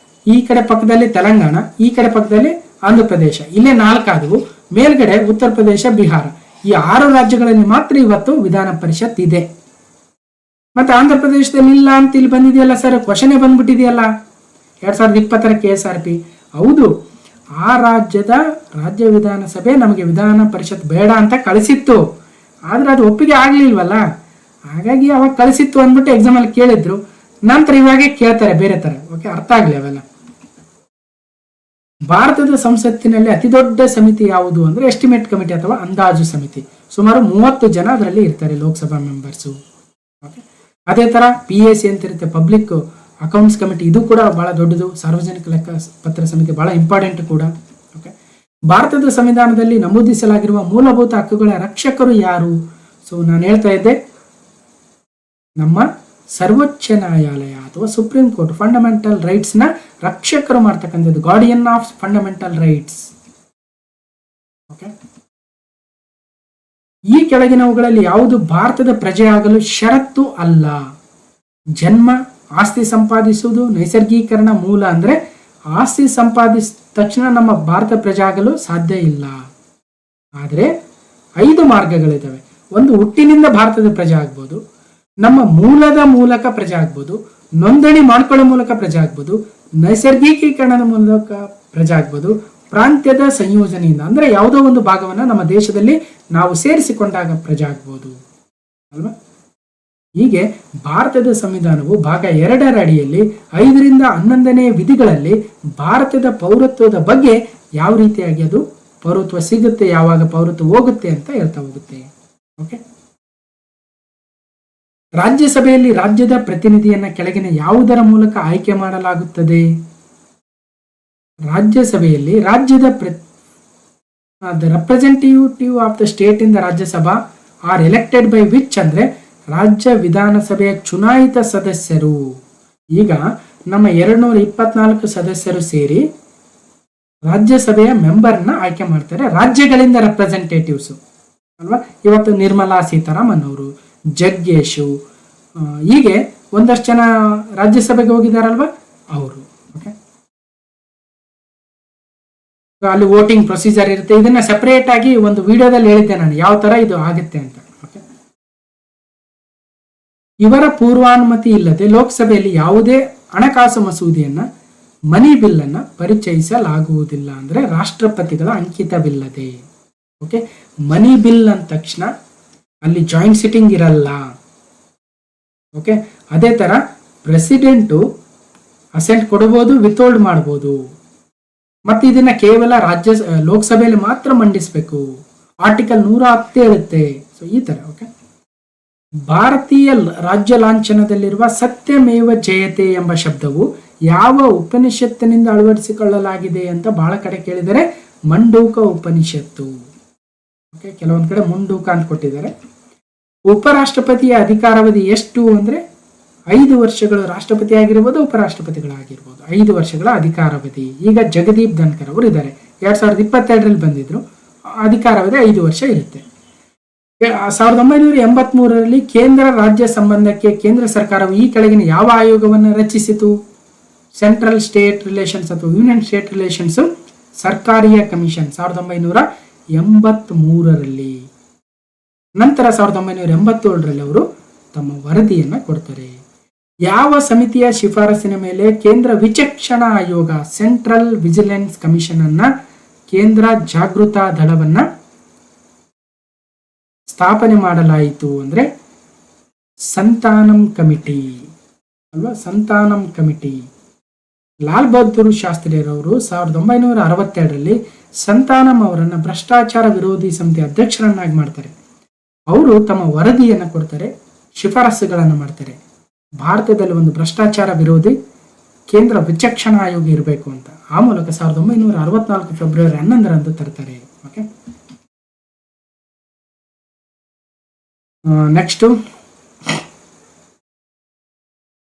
ಈ ಕಡೆ ಪಕ್ಕದಲ್ಲಿ ತೆಲಂಗಾಣ, ಈ ಕಡೆ ಪಕ್ಕದಲ್ಲಿ ಆಂಧ್ರ ಪ್ರದೇಶ. ಇಲ್ಲೇ 4 ಆದವು. ಮೇಲ್ಗಡೆ ಉತ್ತರ ಪ್ರದೇಶ, ಬಿಹಾರ. ಈ 6 ರಾಜ್ಯಗಳಲ್ಲಿ ಮಾತ್ರ ಇವತ್ತು ವಿಧಾನ ಪರಿಷತ್ ಇದೆ. ಮತ್ತೆ ಆಂಧ್ರ ಪ್ರದೇಶದಲ್ಲಿ ಇಲ್ಲ ಅಂತ ಇಲ್ಲಿ ಬಂದಿದೆಯಲ್ಲ ಸರ್, ಕ್ವಶನ್ ಬಂದ್ಬಿಟ್ಟಿದೆಯಲ್ಲ 2020 KSRP. ಹೌದು, ಆ ರಾಜ್ಯದ ರಾಜ್ಯ ವಿಧಾನಸಭೆ ನಮಗೆ ವಿಧಾನ ಪರಿಷತ್ ಬೇಡ ಅಂತ ಕಳಿಸಿತ್ತು, ಆದ್ರೆ ಅದು ಒಪ್ಪಿಗೆ ಆಗ್ಲಿಲ್ವಲ್ಲ. ಹಾಗಾಗಿ ಅವಾಗ ಕಳಿಸಿತ್ತು ಅಂದ್ಬಿಟ್ಟು ಎಕ್ಸಾಮ್ ಅಲ್ಲಿ ಕೇಳಿದ್ರು. ನಂತರ ಇವಾಗೆ ಕೇಳ್ತಾರೆ ಬೇರೆ ತರ. ಓಕೆ, ಅರ್ಥ ಆಗ್ಲಿ ಅವೆಲ್ಲ. ಭಾರತದ ಸಂಸತ್ತಿನಲ್ಲಿ ಅತಿ ದೊಡ್ಡ ಸಮಿತಿ ಯಾವುದು ಅಂದ್ರೆ ಎಸ್ಟಿಮೇಟ್ ಕಮಿಟಿ ಅಥವಾ ಅಂದಾಜು ಸಮಿತಿ. ಸುಮಾರು 30 ಜನ ಅದರಲ್ಲಿ ಇರ್ತಾರೆ, ಲೋಕಸಭಾ ಮೆಂಬರ್ಸು. ಅದೇ ತರ PAC ಅಂತ ಇರುತ್ತೆ, ಪಬ್ಲಿಕ್ ಅಕೌಂಟ್ಸ್ ಕಮಿಟಿ. ಇದು ಕೂಡ ಬಹಳ ದೊಡ್ಡದು. ಸಾರ್ವಜನಿಕ ಲೆಕ್ಕ ಪತ್ರ ಸಮಿತಿ ಬಹಳ ಇಂಪಾರ್ಟೆಂಟ್ ಕೂಡ. ಓಕೆ, ಭಾರತದ ಸಂವಿಧಾನದಲ್ಲಿ ನಮೂದಿಸಲಾಗಿರುವ ಮೂಲಭೂತ ಹಕ್ಕುಗಳ ರಕ್ಷಕರು ಯಾರು? ಸೊ ನಾನು ಹೇಳ್ತಾ ಇದ್ದೆ, ನಮ್ಮ ಸರ್ವೋಚ್ಚ ನ್ಯಾಯಾಲಯ ಅಥವಾ ಸುಪ್ರೀಂ ಕೋರ್ಟ್ ಫಂಡಮೆಂಟಲ್ ರೈಟ್ಸ್ ನ ರಕ್ಷಕರು ಮಾಡ್ತಕ್ಕಂಥದ್ದು, guardian of fundamental rights. Okay, ಈ ಕೆಳಗಿನವುಗಳಲ್ಲಿ ಯಾವುದು ಭಾರತದ ಪ್ರಜೆ ಆಗಲು ಷರತ್ತು ಅಲ್ಲ? ಜನ್ಮ, ಆಸ್ತಿ ಸಂಪಾದಿಸುವುದು, ನೈಸರ್ಗೀಕರಣ. ಮೂಲ ಅಂದ್ರೆ ಆಸ್ತಿ ಸಂಪಾದಿಸಿದ ತಕ್ಷಣ ನಮ್ಮ ಭಾರತ ಪ್ರಜೆ ಆಗಲು ಸಾಧ್ಯ ಇಲ್ಲ. ಆದರೆ 5 ಮಾರ್ಗಗಳಿದ್ದಾವೆ. ಒಂದು, ಹುಟ್ಟಿನಿಂದ ಭಾರತದ ಪ್ರಜೆ ಆಗ್ಬೋದು, ನಮ್ಮ ಮೂಲದ ಮೂಲಕ ಪ್ರಜೆ ಆಗ್ಬೋದು, ನೋಂದಣಿ ಮಾಡ್ಕೊಳ್ಳೋ ಮೂಲಕ ಪ್ರಜೆ ಆಗ್ಬೋದು, ನೈಸರ್ಗೀಕರಣದ ಮೂಲಕ ಪ್ರಜೆ ಆಗ್ಬೋದು, ಪ್ರಾಂತ್ಯದ ಸಂಯೋಜನೆಯಿಂದ ಅಂದ್ರೆ ಯಾವುದೋ ಒಂದು ಭಾಗವನ್ನ ನಮ್ಮ ದೇಶದಲ್ಲಿ ನಾವು ಸೇರಿಸಿಕೊಂಡಾಗ ಪ್ರಜೆ ಆಗ್ಬೋದು ಅಲ್ವಾ. ಹೀಗೆ ಭಾರತದ ಸಂವಿಧಾನವು ಭಾಗ 2ರ ಅಡಿಯಲ್ಲಿ 5ರಿಂದ 11ನೇ ವಿಧಿಗಳಲ್ಲಿ ಭಾರತದ ಪೌರತ್ವದ ಬಗ್ಗೆ ಯಾವ ರೀತಿಯಾಗಿ ಅದು ಪೌರತ್ವ ಸಿಗುತ್ತೆ, ಯಾವಾಗ ಪೌರತ್ವ ಹೋಗುತ್ತೆ ಅಂತ ಹೇಳ್ತಾ ಹೋಗುತ್ತೆ. ಓಕೆ, ರಾಜ್ಯಸಭೆಯಲ್ಲಿ ರಾಜ್ಯದ ಪ್ರತಿನಿಧಿಯನ್ನ ಕೆಳಗಿನ ಯಾವುದರ ಮೂಲಕ ಆಯ್ಕೆ ಮಾಡಲಾಗುತ್ತದೆ? ರಾಜ್ಯಸಭೆಯಲ್ಲಿ ರಾಜ್ಯದ representative of the state in the Rajya Sabha R elected by which ಅಂದ್ರೆ ರಾಜ್ಯ ವಿಧಾನಸಭೆಯ ಚುನಾಯಿತ ಸದಸ್ಯರು. ಈಗ ನಮ್ಮ 224 ಸದಸ್ಯರು ಸೇರಿ ರಾಜ್ಯಸಭೆಯ ಮೆಂಬರ್ನ ಆಯ್ಕೆ ಮಾಡ್ತಾರೆ, ರಾಜ್ಯಗಳಿಂದ ರೆಪ್ರೆಸೆಂಟೇಟಿವ್ಸ್ ಅಲ್ವಾ. ಇವತ್ತು ನಿರ್ಮಲಾ ಸೀತಾರಾಮನ್ ಅವರು, ಜಗ್ಗೇಶು, ಹೀಗೆ ಒಂದಷ್ಟು ಜನ ರಾಜ್ಯಸಭೆಗೆ ಹೋಗಿದಾರಲ್ವಾ ಅವರು. ಓಕೆ, ಅಲ್ಲಿ ವೋಟಿಂಗ್ ಪ್ರೊಸೀಜರ್ ಇರುತ್ತೆ. ಇದನ್ನ ಸೆಪರೇಟ್ ಆಗಿ ಒಂದು ವಿಡಿಯೋದಲ್ಲಿ ಹೇಳಿದ್ದೆ ನಾನು ಯಾವ ತರ ಇದು ಆಗುತ್ತೆ ಅಂತ. ಓಕೆ, ಇವರ ಪೂರ್ವಾನುಮತಿ ಇಲ್ಲದೆ ಲೋಕಸಭೆಯಲ್ಲಿ ಯಾವುದೇ ಹಣಕಾಸು ಮಸೂದೆಯನ್ನ, ಮನಿ ಬಿಲ್ ಅನ್ನ ಪರಿಚಯಿಸಲಾಗುವುದಿಲ್ಲ. ಅಂದ್ರೆ ರಾಷ್ಟ್ರಪತಿಗಳ ಅಂಕಿತವಿಲ್ಲದೆ. ಓಕೆ, ಮನಿ ಬಿಲ್ ಅಂದ ತಕ್ಷಣ ಅಲ್ಲಿ ಜಾಯಿಂಟ್ ಸಿಟ್ಟಿಂಗ್ ಇರಲ್ಲ. ಓಕೆ, ಅದೇ ತರ ಪ್ರೆಸಿಡೆಂಟು ಅಸೆಂಟ್ ಕೊಡಬಹುದು, ವಿತ್ಹೋಲ್ಡ್ ಮಾಡಬಹುದು. ಮತ್ತೆ ಇದನ್ನ ಕೇವಲ ಲೋಕಸಭೆಯಲ್ಲಿ ಮಾತ್ರ ಮಂಡಿಸಬೇಕು. ಆರ್ಟಿಕಲ್ 110 ಹೇಳುತ್ತೆ. ಸೊ ಈ ತರ. ಓಕೆ, ಭಾರತೀಯ ರಾಜ್ಯ ಲಾಂಛನದಲ್ಲಿರುವ ಸತ್ಯಮೇವ ಜಯತೆ ಎಂಬ ಶಬ್ದವು ಯಾವ ಉಪನಿಷತ್ತಿನಿಂದ ಅಳವಡಿಸಿಕೊಳ್ಳಲಾಗಿದೆ ಅಂತ ಬಹಳ ಕಡೆ ಕೇಳಿದರೆ ಮಂಡೂಕ ಉಪನಿಷತ್ತು. ಓಕೆ, ಕೆಲವೊಂದ್ ಕಡೆ ಮುಂಡೂಕ ಅಂತ ಕೊಟ್ಟಿದ್ದಾರೆ. ಉಪರಾಷ್ಟ್ರಪತಿಯ ಅಧಿಕಾರಾವಧಿ ಎಷ್ಟು ಅಂದ್ರೆ 5 ವರ್ಷಗಳು. ರಾಷ್ಟ್ರಪತಿ ಆಗಿರ್ಬೋದು, ಉಪರಾಷ್ಟ್ರಪತಿಗಳಾಗಿರ್ಬೋದು, 5 ವರ್ಷಗಳ ಅಧಿಕಾರಾವಧಿ. ಈಗ ಜಗದೀಪ್ ಧನ್ಕರ್ ಅವರು ಇದ್ದಾರೆ, 2022ರಲ್ಲಿ ಬಂದಿದ್ರು. ಅಧಿಕಾರಾವಧಿ 5 ವರ್ಷ ಇರುತ್ತೆ. 1983ರಲ್ಲಿ ಕೇಂದ್ರ ರಾಜ್ಯ ಸಂಬಂಧಕ್ಕೆ ಕೇಂದ್ರ ಸರ್ಕಾರವು ಈ ಕೆಳಗಿನ ಯಾವ ಆಯೋಗವನ್ನು ರಚಿಸಿತು? ಸೆಂಟ್ರಲ್ ಸ್ಟೇಟ್ ರಿಲೇಷನ್ಸ್ ಅಥವಾ ಯೂನಿಯನ್ ಸ್ಟೇಟ್ ರಿಲೇಷನ್ಸ್ ಸರ್ಕಾರಿಯ ಕಮಿಷನ್ 1983ರಲ್ಲಿ. ನಂತರ 1987ರಲ್ಲಿ ಅವರು ತಮ್ಮ ವರದಿಯನ್ನ ಕೊಡ್ತಾರೆ. ಯಾವ ಸಮಿತಿಯ ಶಿಫಾರಸಿನ ಮೇಲೆ ಕೇಂದ್ರ ವಿಚಕ್ಷಣಾ ಆಯೋಗ ಸೆಂಟ್ರಲ್ ವಿಜಿಲೆನ್ಸ್ ಕಮಿಷನ್ ಅನ್ನ, ಕೇಂದ್ರ ಜಾಗೃತಾ ದಳವನ್ನ ಸ್ಥಾಪನೆ ಮಾಡಲಾಯಿತು ಅಂದ್ರೆ ಸಂತಾನಂ ಕಮಿಟಿ ಅಲ್ವಾ. ಸಂತಾನಂ ಕಮಿಟಿ. ಲಾಲ್ ಬಹದ್ದೂರ್ ಶಾಸ್ತ್ರಿಯರವರು 1962ರಲ್ಲಿ ಸಂತಾನಂ ಅವರನ್ನ ಭ್ರಷ್ಟಾಚಾರ ವಿರೋಧಿ ಸಮಿತಿ ಅಧ್ಯಕ್ಷರನ್ನಾಗಿ ಮಾಡ್ತಾರೆ. ಅವರು ತಮ್ಮ ವರದಿಯನ್ನ ಕೊಡ್ತಾರೆ, ಶಿಫಾರಸುಗಳನ್ನು ಮಾಡ್ತಾರೆ. ಭಾರತದಲ್ಲಿ ಒಂದು ಭ್ರಷ್ಟಾಚಾರ ವಿರೋಧಿ ಕೇಂದ್ರ ವಿಚಕ್ಷಣಾ ಆಯೋಗ ಇರಬೇಕು ಅಂತ. ಆ ಮೂಲಕ 1964 ಫೆಬ್ರವರಿ 11ರಂದು ತರ್ತಾರೆ. ಓಕೆ, ನೆಕ್ಸ್ಟ್,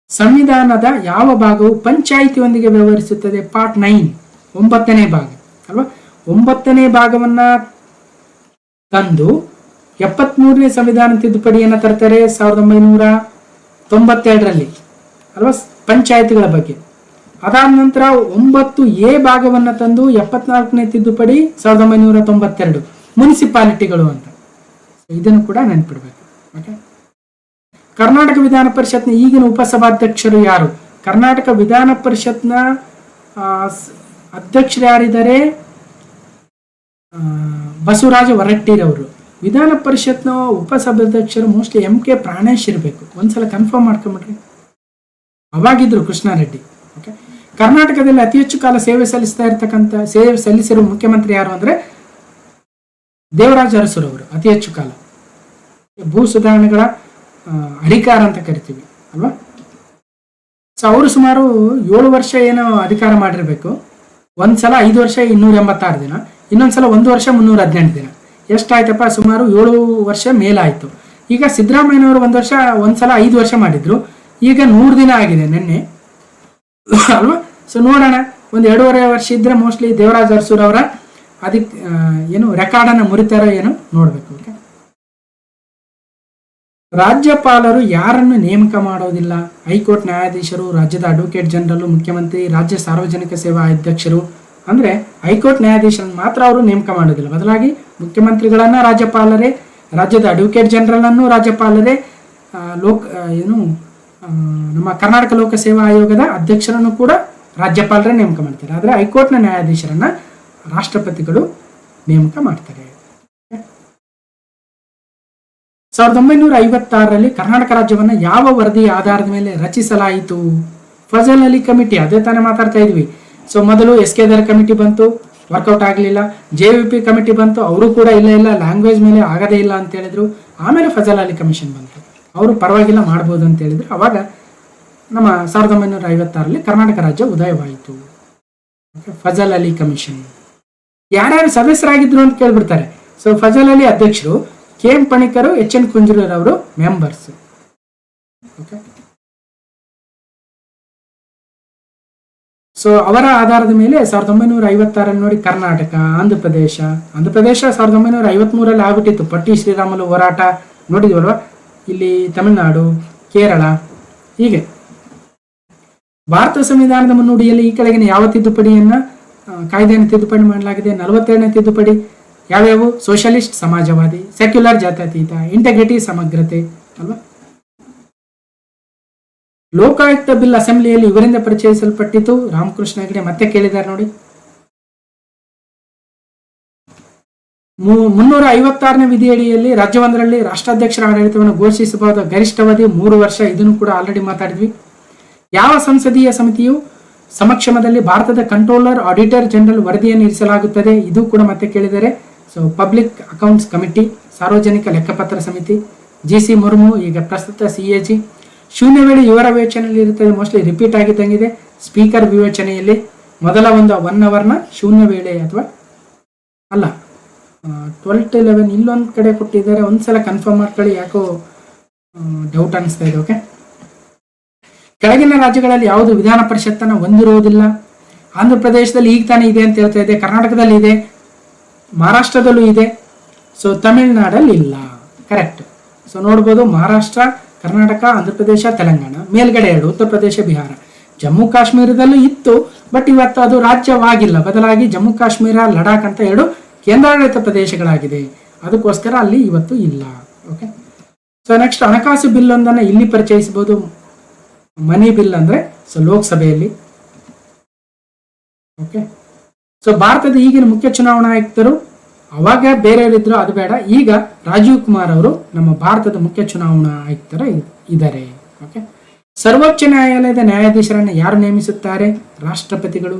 ಸಂವಿಧಾನದ ಯಾವ ಭಾಗವು ಪಂಚಾಯಿತಿಯೊಂದಿಗೆ ವ್ಯವಹರಿಸುತ್ತದೆ? ಪಾರ್ಟ್ 9, 9ನೇ ಭಾಗ ಅಲ್ವಾ. 9ನೇ ಭಾಗವನ್ನ ತಂದು 73ನೇ ಸಂವಿಧಾನ ತಿದ್ದುಪಡಿಯನ್ನ ತರ್ತಾರೆ 1992ರಲ್ಲಿ ಅಲ್ವಾ, ಪಂಚಾಯತಿಗಳ ಬಗ್ಗೆ. ಅದಾದ ನಂತರ 9A ಭಾಗವನ್ನ ತಂದು 74ನೇ ತಿದ್ದುಪಡಿ 1992 ಮುನ್ಸಿಪಾಲಿಟಿಗಳು ಅಂತ. ಇದನ್ನು ಕೂಡ ನೆನ್ಪಿಡ್ಬೇಕು. ಓಕೆ, ಕರ್ನಾಟಕ ವಿಧಾನ ಪರಿಷತ್ನ ಈಗಿನ ಉಪಸಭಾಧ್ಯಕ್ಷರು ಯಾರು? ಕರ್ನಾಟಕ ವಿಧಾನ ಪರಿಷತ್ನ ಅಧ್ಯಕ್ಷರು ಯಾರಿದ್ದಾರೆ? ಬಸವರಾಜ ಹೊರಟ್ಟಿರವರು. ವಿಧಾನ ಪರಿಷತ್ನ ಉಪಸಭಾಧ್ಯಕ್ಷರು ಮೋಸ್ಟ್ಲಿ MK ಪ್ರಾಣೇಶ್ ಇರಬೇಕು. ಒಂದ್ಸಲ ಕನ್ಫರ್ಮ್ ಮಾಡ್ಕೊಂಬಿಟ್ರಿ. ಅವಾಗಿದ್ರು ಕೃಷ್ಣಾರೆಡ್ಡಿ. ಓಕೆ, ಕರ್ನಾಟಕದಲ್ಲಿ ಅತಿ ಹೆಚ್ಚು ಕಾಲ ಸೇವೆ ಸಲ್ಲಿಸಿರುವ ಮುಖ್ಯಮಂತ್ರಿ ಯಾರು ಅಂದ್ರೆ ದೇವರಾಜ ಅರಸುರವರು ಅತಿ ಹೆಚ್ಚು ಕಾಲ. ಭೂ ಸುಧಾರಣೆಗಳ ಅಧಿಕಾರ ಅಂತ ಕರಿತೀವಿ ಅಲ್ವಾ. ಸೊ ಅವರು ಸುಮಾರು 7 ವರ್ಷ ಏನೋ ಅಧಿಕಾರ ಮಾಡಿರ್ಬೇಕು. ಒಂದ್ಸಲ 5 ವರ್ಷ 286 ದಿನ, ಇನ್ನೊಂದ್ಸಲ 1 ವರ್ಷ 318 ದಿನ. ಎಷ್ಟಾಯ್ತಪ್ಪ? ಸುಮಾರು 7 ವರ್ಷ ಮೇಲಾಯ್ತು. ಈಗ ಸಿದ್ದರಾಮಯ್ಯನವರು ಒಂದ್ಸಲ 5 ವರ್ಷ ಮಾಡಿದ್ರು, ಈಗ 100 ದಿನ ಆಗಿದೆ ನಿನ್ನೆ ಅಲ್ವಾ. ಸೊ ನೋಡೋಣ, ಒಂದು 2.5 ವರ್ಷ ಇದ್ರೆ ಮೋಸ್ಟ್ಲಿ ದೇವರಾಜ ಅರಸೂರ್ ಅವರ ಏನು ರೆಕಾರ್ಡನ್ನು ಮುರಿತಾರೋ ಏನೋ ನೋಡ್ಬೇಕು. ಓಕೆ, ರಾಜ್ಯಪಾಲರು ಯಾರನ್ನು ನೇಮಕ ಮಾಡೋದಿಲ್ಲ? ಹೈಕೋರ್ಟ್ ನ್ಯಾಯಾಧೀಶರು, ರಾಜ್ಯದ ಅಡ್ವೊಕೇಟ್ ಜನರಲ್, ಮುಖ್ಯಮಂತ್ರಿ, ರಾಜ್ಯ ಸಾರ್ವಜನಿಕ ಸೇವಾ ಅಧ್ಯಕ್ಷರು. ಅಂದ್ರೆ ಹೈಕೋರ್ಟ್ ನ್ಯಾಯಾಧೀಶರನ್ನು ಮಾತ್ರ ಅವರು ನೇಮಕ ಮಾಡೋದಿಲ್ಲ, ಬದಲಾಗಿ ಮುಖ್ಯಮಂತ್ರಿಗಳನ್ನ ರಾಜ್ಯಪಾಲರೇ, ರಾಜ್ಯದ ಅಡ್ವೊಕೇಟ್ ಜನರಲ್ ಅನ್ನು ರಾಜ್ಯಪಾಲರೇ, ನಮ್ಮ ಕರ್ನಾಟಕ ಲೋಕ ಸೇವಾ ಆಯೋಗದ ಅಧ್ಯಕ್ಷರನ್ನು ಕೂಡ ರಾಜ್ಯಪಾಲರೇ ನೇಮಕ ಮಾಡ್ತಾರೆ. ಆದರೆ ಹೈಕೋರ್ಟ್ನ ನ್ಯಾಯಾಧೀಶರನ್ನ ರಾಷ್ಟ್ರಪತಿಗಳು ನೇಮಕ ಮಾಡ್ತಾರೆ. 1956ರಲ್ಲಿ ಕರ್ನಾಟಕ ರಾಜ್ಯವನ್ನ ಯಾವ ವರದಿಯ ಆಧಾರದ ಮೇಲೆ ರಚಿಸಲಾಯಿತು? ಫಜಲ್ ಅಲಿ ಕಮಿಟಿ, ಅದೇ ತಾನೇ ಮಾತಾಡ್ತಾ ಇದ್ವಿ. ಸೊ ಮೊದಲು SK ದರ್ ಕಮಿಟಿ ಬಂತು, ವರ್ಕೌಟ್ ಆಗಲಿಲ್ಲ. JVP ಕಮಿಟಿ ಬಂತು, ಅವರು ಕೂಡ ಇಲ್ಲ ಲ್ಯಾಂಗ್ವೇಜ್ ಮೇಲೆ ಆಗದೇ ಇಲ್ಲ ಅಂತ ಹೇಳಿದ್ರು. ಆಮೇಲೆ ಫಜಲ್ ಅಲಿ ಕಮಿಷನ್ ಬಂತು, ಅವರು ಪರವಾಗಿಲ್ಲ ಮಾಡ್ಬೋದು ಅಂತ ಹೇಳಿದ್ರು. ಅವಾಗ ನಮ್ಮ 1956ರಲ್ಲಿ ಕರ್ನಾಟಕ ರಾಜ್ಯ ಉದಯವಾಯಿತು. ಫಜಲ್ ಅಲಿ ಕಮಿಷನ್. ಯಾರ್ಯಾರು ಸದಸ್ಯರಾಗಿದ್ರು ಅಂತ ಕೇಳ್ಬಿಡ್ತಾರೆ. ಸೊ ಫಜಲ್ ಅಲಿ ಅಧ್ಯಕ್ಷರು, KM ಪಣಿಕರು, HN ಕುಂಜೂರವರು ಮೆಂಬರ್ಸ್. ಓಕೆ, ಸೊ ಅವರ ಆಧಾರದ ಮೇಲೆ 1956ರಲ್ಲಿ ನೋಡಿ ಕರ್ನಾಟಕ, ಆಂಧ್ರ ಪ್ರದೇಶ 1953ರಲ್ಲಿ ಆಗ್ಬಿಟ್ಟಿತ್ತು. ಪಟ್ಟಿ ಶ್ರೀರಾಮುಲು ಹೋರಾಟ ನೋಡಿದ್ವಲ್ವಾ. ಇಲ್ಲಿ ತಮಿಳುನಾಡು, ಕೇರಳ, ಹೀಗೆ. ಭಾರತ ಸಂವಿಧಾನದ ಮುನ್ನುಡಿಯಲ್ಲಿ ಈ ಕೆಳಗಿನ ಯಾವ ತಿದ್ದುಪಡಿಯನ್ನ ಕಾಯ್ದೆಯನ್ನು ತಿದ್ದುಪಡಿ ಮಾಡಲಾಗಿದೆ? 42ನೇ ತಿದ್ದುಪಡಿ. ಯಾವ್ಯಾವು? ಸೋಷಲಿಸ್ಟ್, ಸಮಾಜವಾದಿ, ಸೆಕ್ಯುಲರ್, ಜಾತ್ಯತೀತ, ಇಂಟೆಗ್ರಿಟಿ, ಸಮಗ್ರತೆ ಅಲ್ವಾ. ಲೋಕಾಯುಕ್ತ ಬಿಲ್ ಅಸೆಂಬ್ಲಿಯಲ್ಲಿ ಇವರಿಂದ ಪರಿಚಯಿಸಲ್ಪಟ್ಟಿತು. ರಾಮಕೃಷ್ಣ ಹೆಗಡೆ ಮತ್ತೆ ಕೇಳಿದ್ದಾರೆ ನೋಡಿ. 356ನೇ ವಿಧಿಯಡಿಯಲ್ಲಿ ರಾಜ್ಯವೊಂದರಲ್ಲಿ ರಾಷ್ಟ್ರಾಧ್ಯಕ್ಷರ ಆಡಳಿತವನ್ನು ಘೋಷಿಸಬಹುದಾದ ಗರಿಷ್ಠ ಅವಧಿ 3 ವರ್ಷ. ಇದನ್ನು ಕೂಡ ಆಲ್ರೆಡಿ ಮಾತಾಡಿದ್ವಿ. ಯಾವ ಸಂಸದೀಯ ಸಮಿತಿಯು ಸಮಕ್ಷಮದಲ್ಲಿ ಭಾರತದ ಕಂಟ್ರೋಲರ್ ಆಡಿಟರ್ ಜನರಲ್ ವರದಿಯನ್ನು ಇರಿಸಲಾಗುತ್ತದೆ? ಇದು ಕೂಡ ಮತ್ತೆ ಕೇಳಿದರೆ. ಸೊ ಪಬ್ಲಿಕ್ ಅಕೌಂಟ್ಸ್ ಕಮಿಟಿ, ಸಾರ್ವಜನಿಕ ಲೆಕ್ಕಪತ್ರ ಸಮಿತಿ, GC ಮುರ್ಮು, ಈಗ ಪ್ರಸ್ತುತ CAG. ಶೂನ್ಯ ವೇಳೆ ಇವರ ವಿವೇಚನೆಯಲ್ಲಿ ಇರುತ್ತದೆ, ಮೋಸ್ಟ್ಲಿ ರಿಪೀಟ್ ಆಗಿದ್ದಂಗಿದೆ. ಸ್ಪೀಕರ್ ವಿವೇಚನೆಯಲ್ಲಿ ಮೊದಲ ಒಂದು 1 ಅವರ್ನ ಶೂನ್ಯ ವೇಳೆ ಅಥವಾ ಅಲ್ಲ 12-11 ಇಲ್ಲೊಂದು ಕಡೆ ಕೊಟ್ಟಿದ್ದಾರೆ, ಒಂದ್ಸಲ ಕನ್ಫರ್ಮ್ ಮಾಡ್ಕೊಳ್ಳಿ, ಯಾಕೋ ಡೌಟ್ ಅನಿಸ್ತಾ ಇದೆ. ಓಕೆ, ಕೆಳಗಿನ ರಾಜ್ಯಗಳಲ್ಲಿ ಯಾವುದು ವಿಧಾನ ಪರಿಷತ್ತನ್ನು ಹೊಂದಿರುವುದಿಲ್ಲ? ಆಂಧ್ರ ಪ್ರದೇಶದಲ್ಲಿ ಈಗ ತಾನೇ ಇದೆ ಅಂತ ಹೇಳ್ತಾ ಇದೆ, ಕರ್ನಾಟಕದಲ್ಲಿ ಇದೆ, ಮಹಾರಾಷ್ಟ್ರದಲ್ಲೂ ಇದೆ. ಸೊ ತಮಿಳುನಾಡಲ್ಲಿ ಇಲ್ಲ. ಕರೆಕ್ಟ್. ಸೊ ನೋಡ್ಬೋದು, ಮಹಾರಾಷ್ಟ್ರ, ಕರ್ನಾಟಕ, ಆಂಧ್ರ ಪ್ರದೇಶ, ತೆಲಂಗಾಣ, ಮೇಲ್ಗಡೆ 2 ಉತ್ತರ ಪ್ರದೇಶ, ಬಿಹಾರ. ಜಮ್ಮು ಕಾಶ್ಮೀರದಲ್ಲೂ ಇತ್ತು, ಬಟ್ ಇವತ್ತು ಅದು ರಾಜ್ಯವಾಗಿಲ್ಲ, ಬದಲಾಗಿ ಜಮ್ಮು ಕಾಶ್ಮೀರ, ಲಡಾಖ್ ಅಂತ 2 ಕೇಂದ್ರಾಡಳಿತ ಪ್ರದೇಶಗಳಾಗಿದೆ. ಅದಕ್ಕೋಸ್ಕರ ಅಲ್ಲಿ ಇವತ್ತು ಇಲ್ಲ. ಓಕೆ, ಸೊ ನೆಕ್ಸ್ಟ್ ಹಣಕಾಸು ಬಿಲ್ ಒಂದನ್ನು ಇಲ್ಲಿ ಪರಿಚಯಿಸಬಹುದು. ಮನಿ ಬಿಲ್ ಅಂದ್ರೆ ಸೊ ಲೋಕಸಭೆಯಲ್ಲಿ. ಓಕೆ, ಸೊ ಭಾರತದ ಈಗಿನ ಮುಖ್ಯ ಚುನಾವಣಾ ಆಯುಕ್ತರು, ಅವಾಗ ಬೇರೆಯವರಿದ್ರು, ಅದು ಬೇಡ. ಈಗ ರಾಜೀವ್ ಕುಮಾರ್ ಅವರು ನಮ್ಮ ಭಾರತದ ಮುಖ್ಯ ಚುನಾವಣಾ ಆಯುಕ್ತರ ಇದ್ದಾರೆ. ಓಕೆ, ಸರ್ವೋಚ್ಚ ನ್ಯಾಯಾಲಯದ ನ್ಯಾಯಾಧೀಶರನ್ನು ಯಾರು ನೇಮಿಸುತ್ತಾರೆ? ರಾಷ್ಟ್ರಪತಿಗಳು.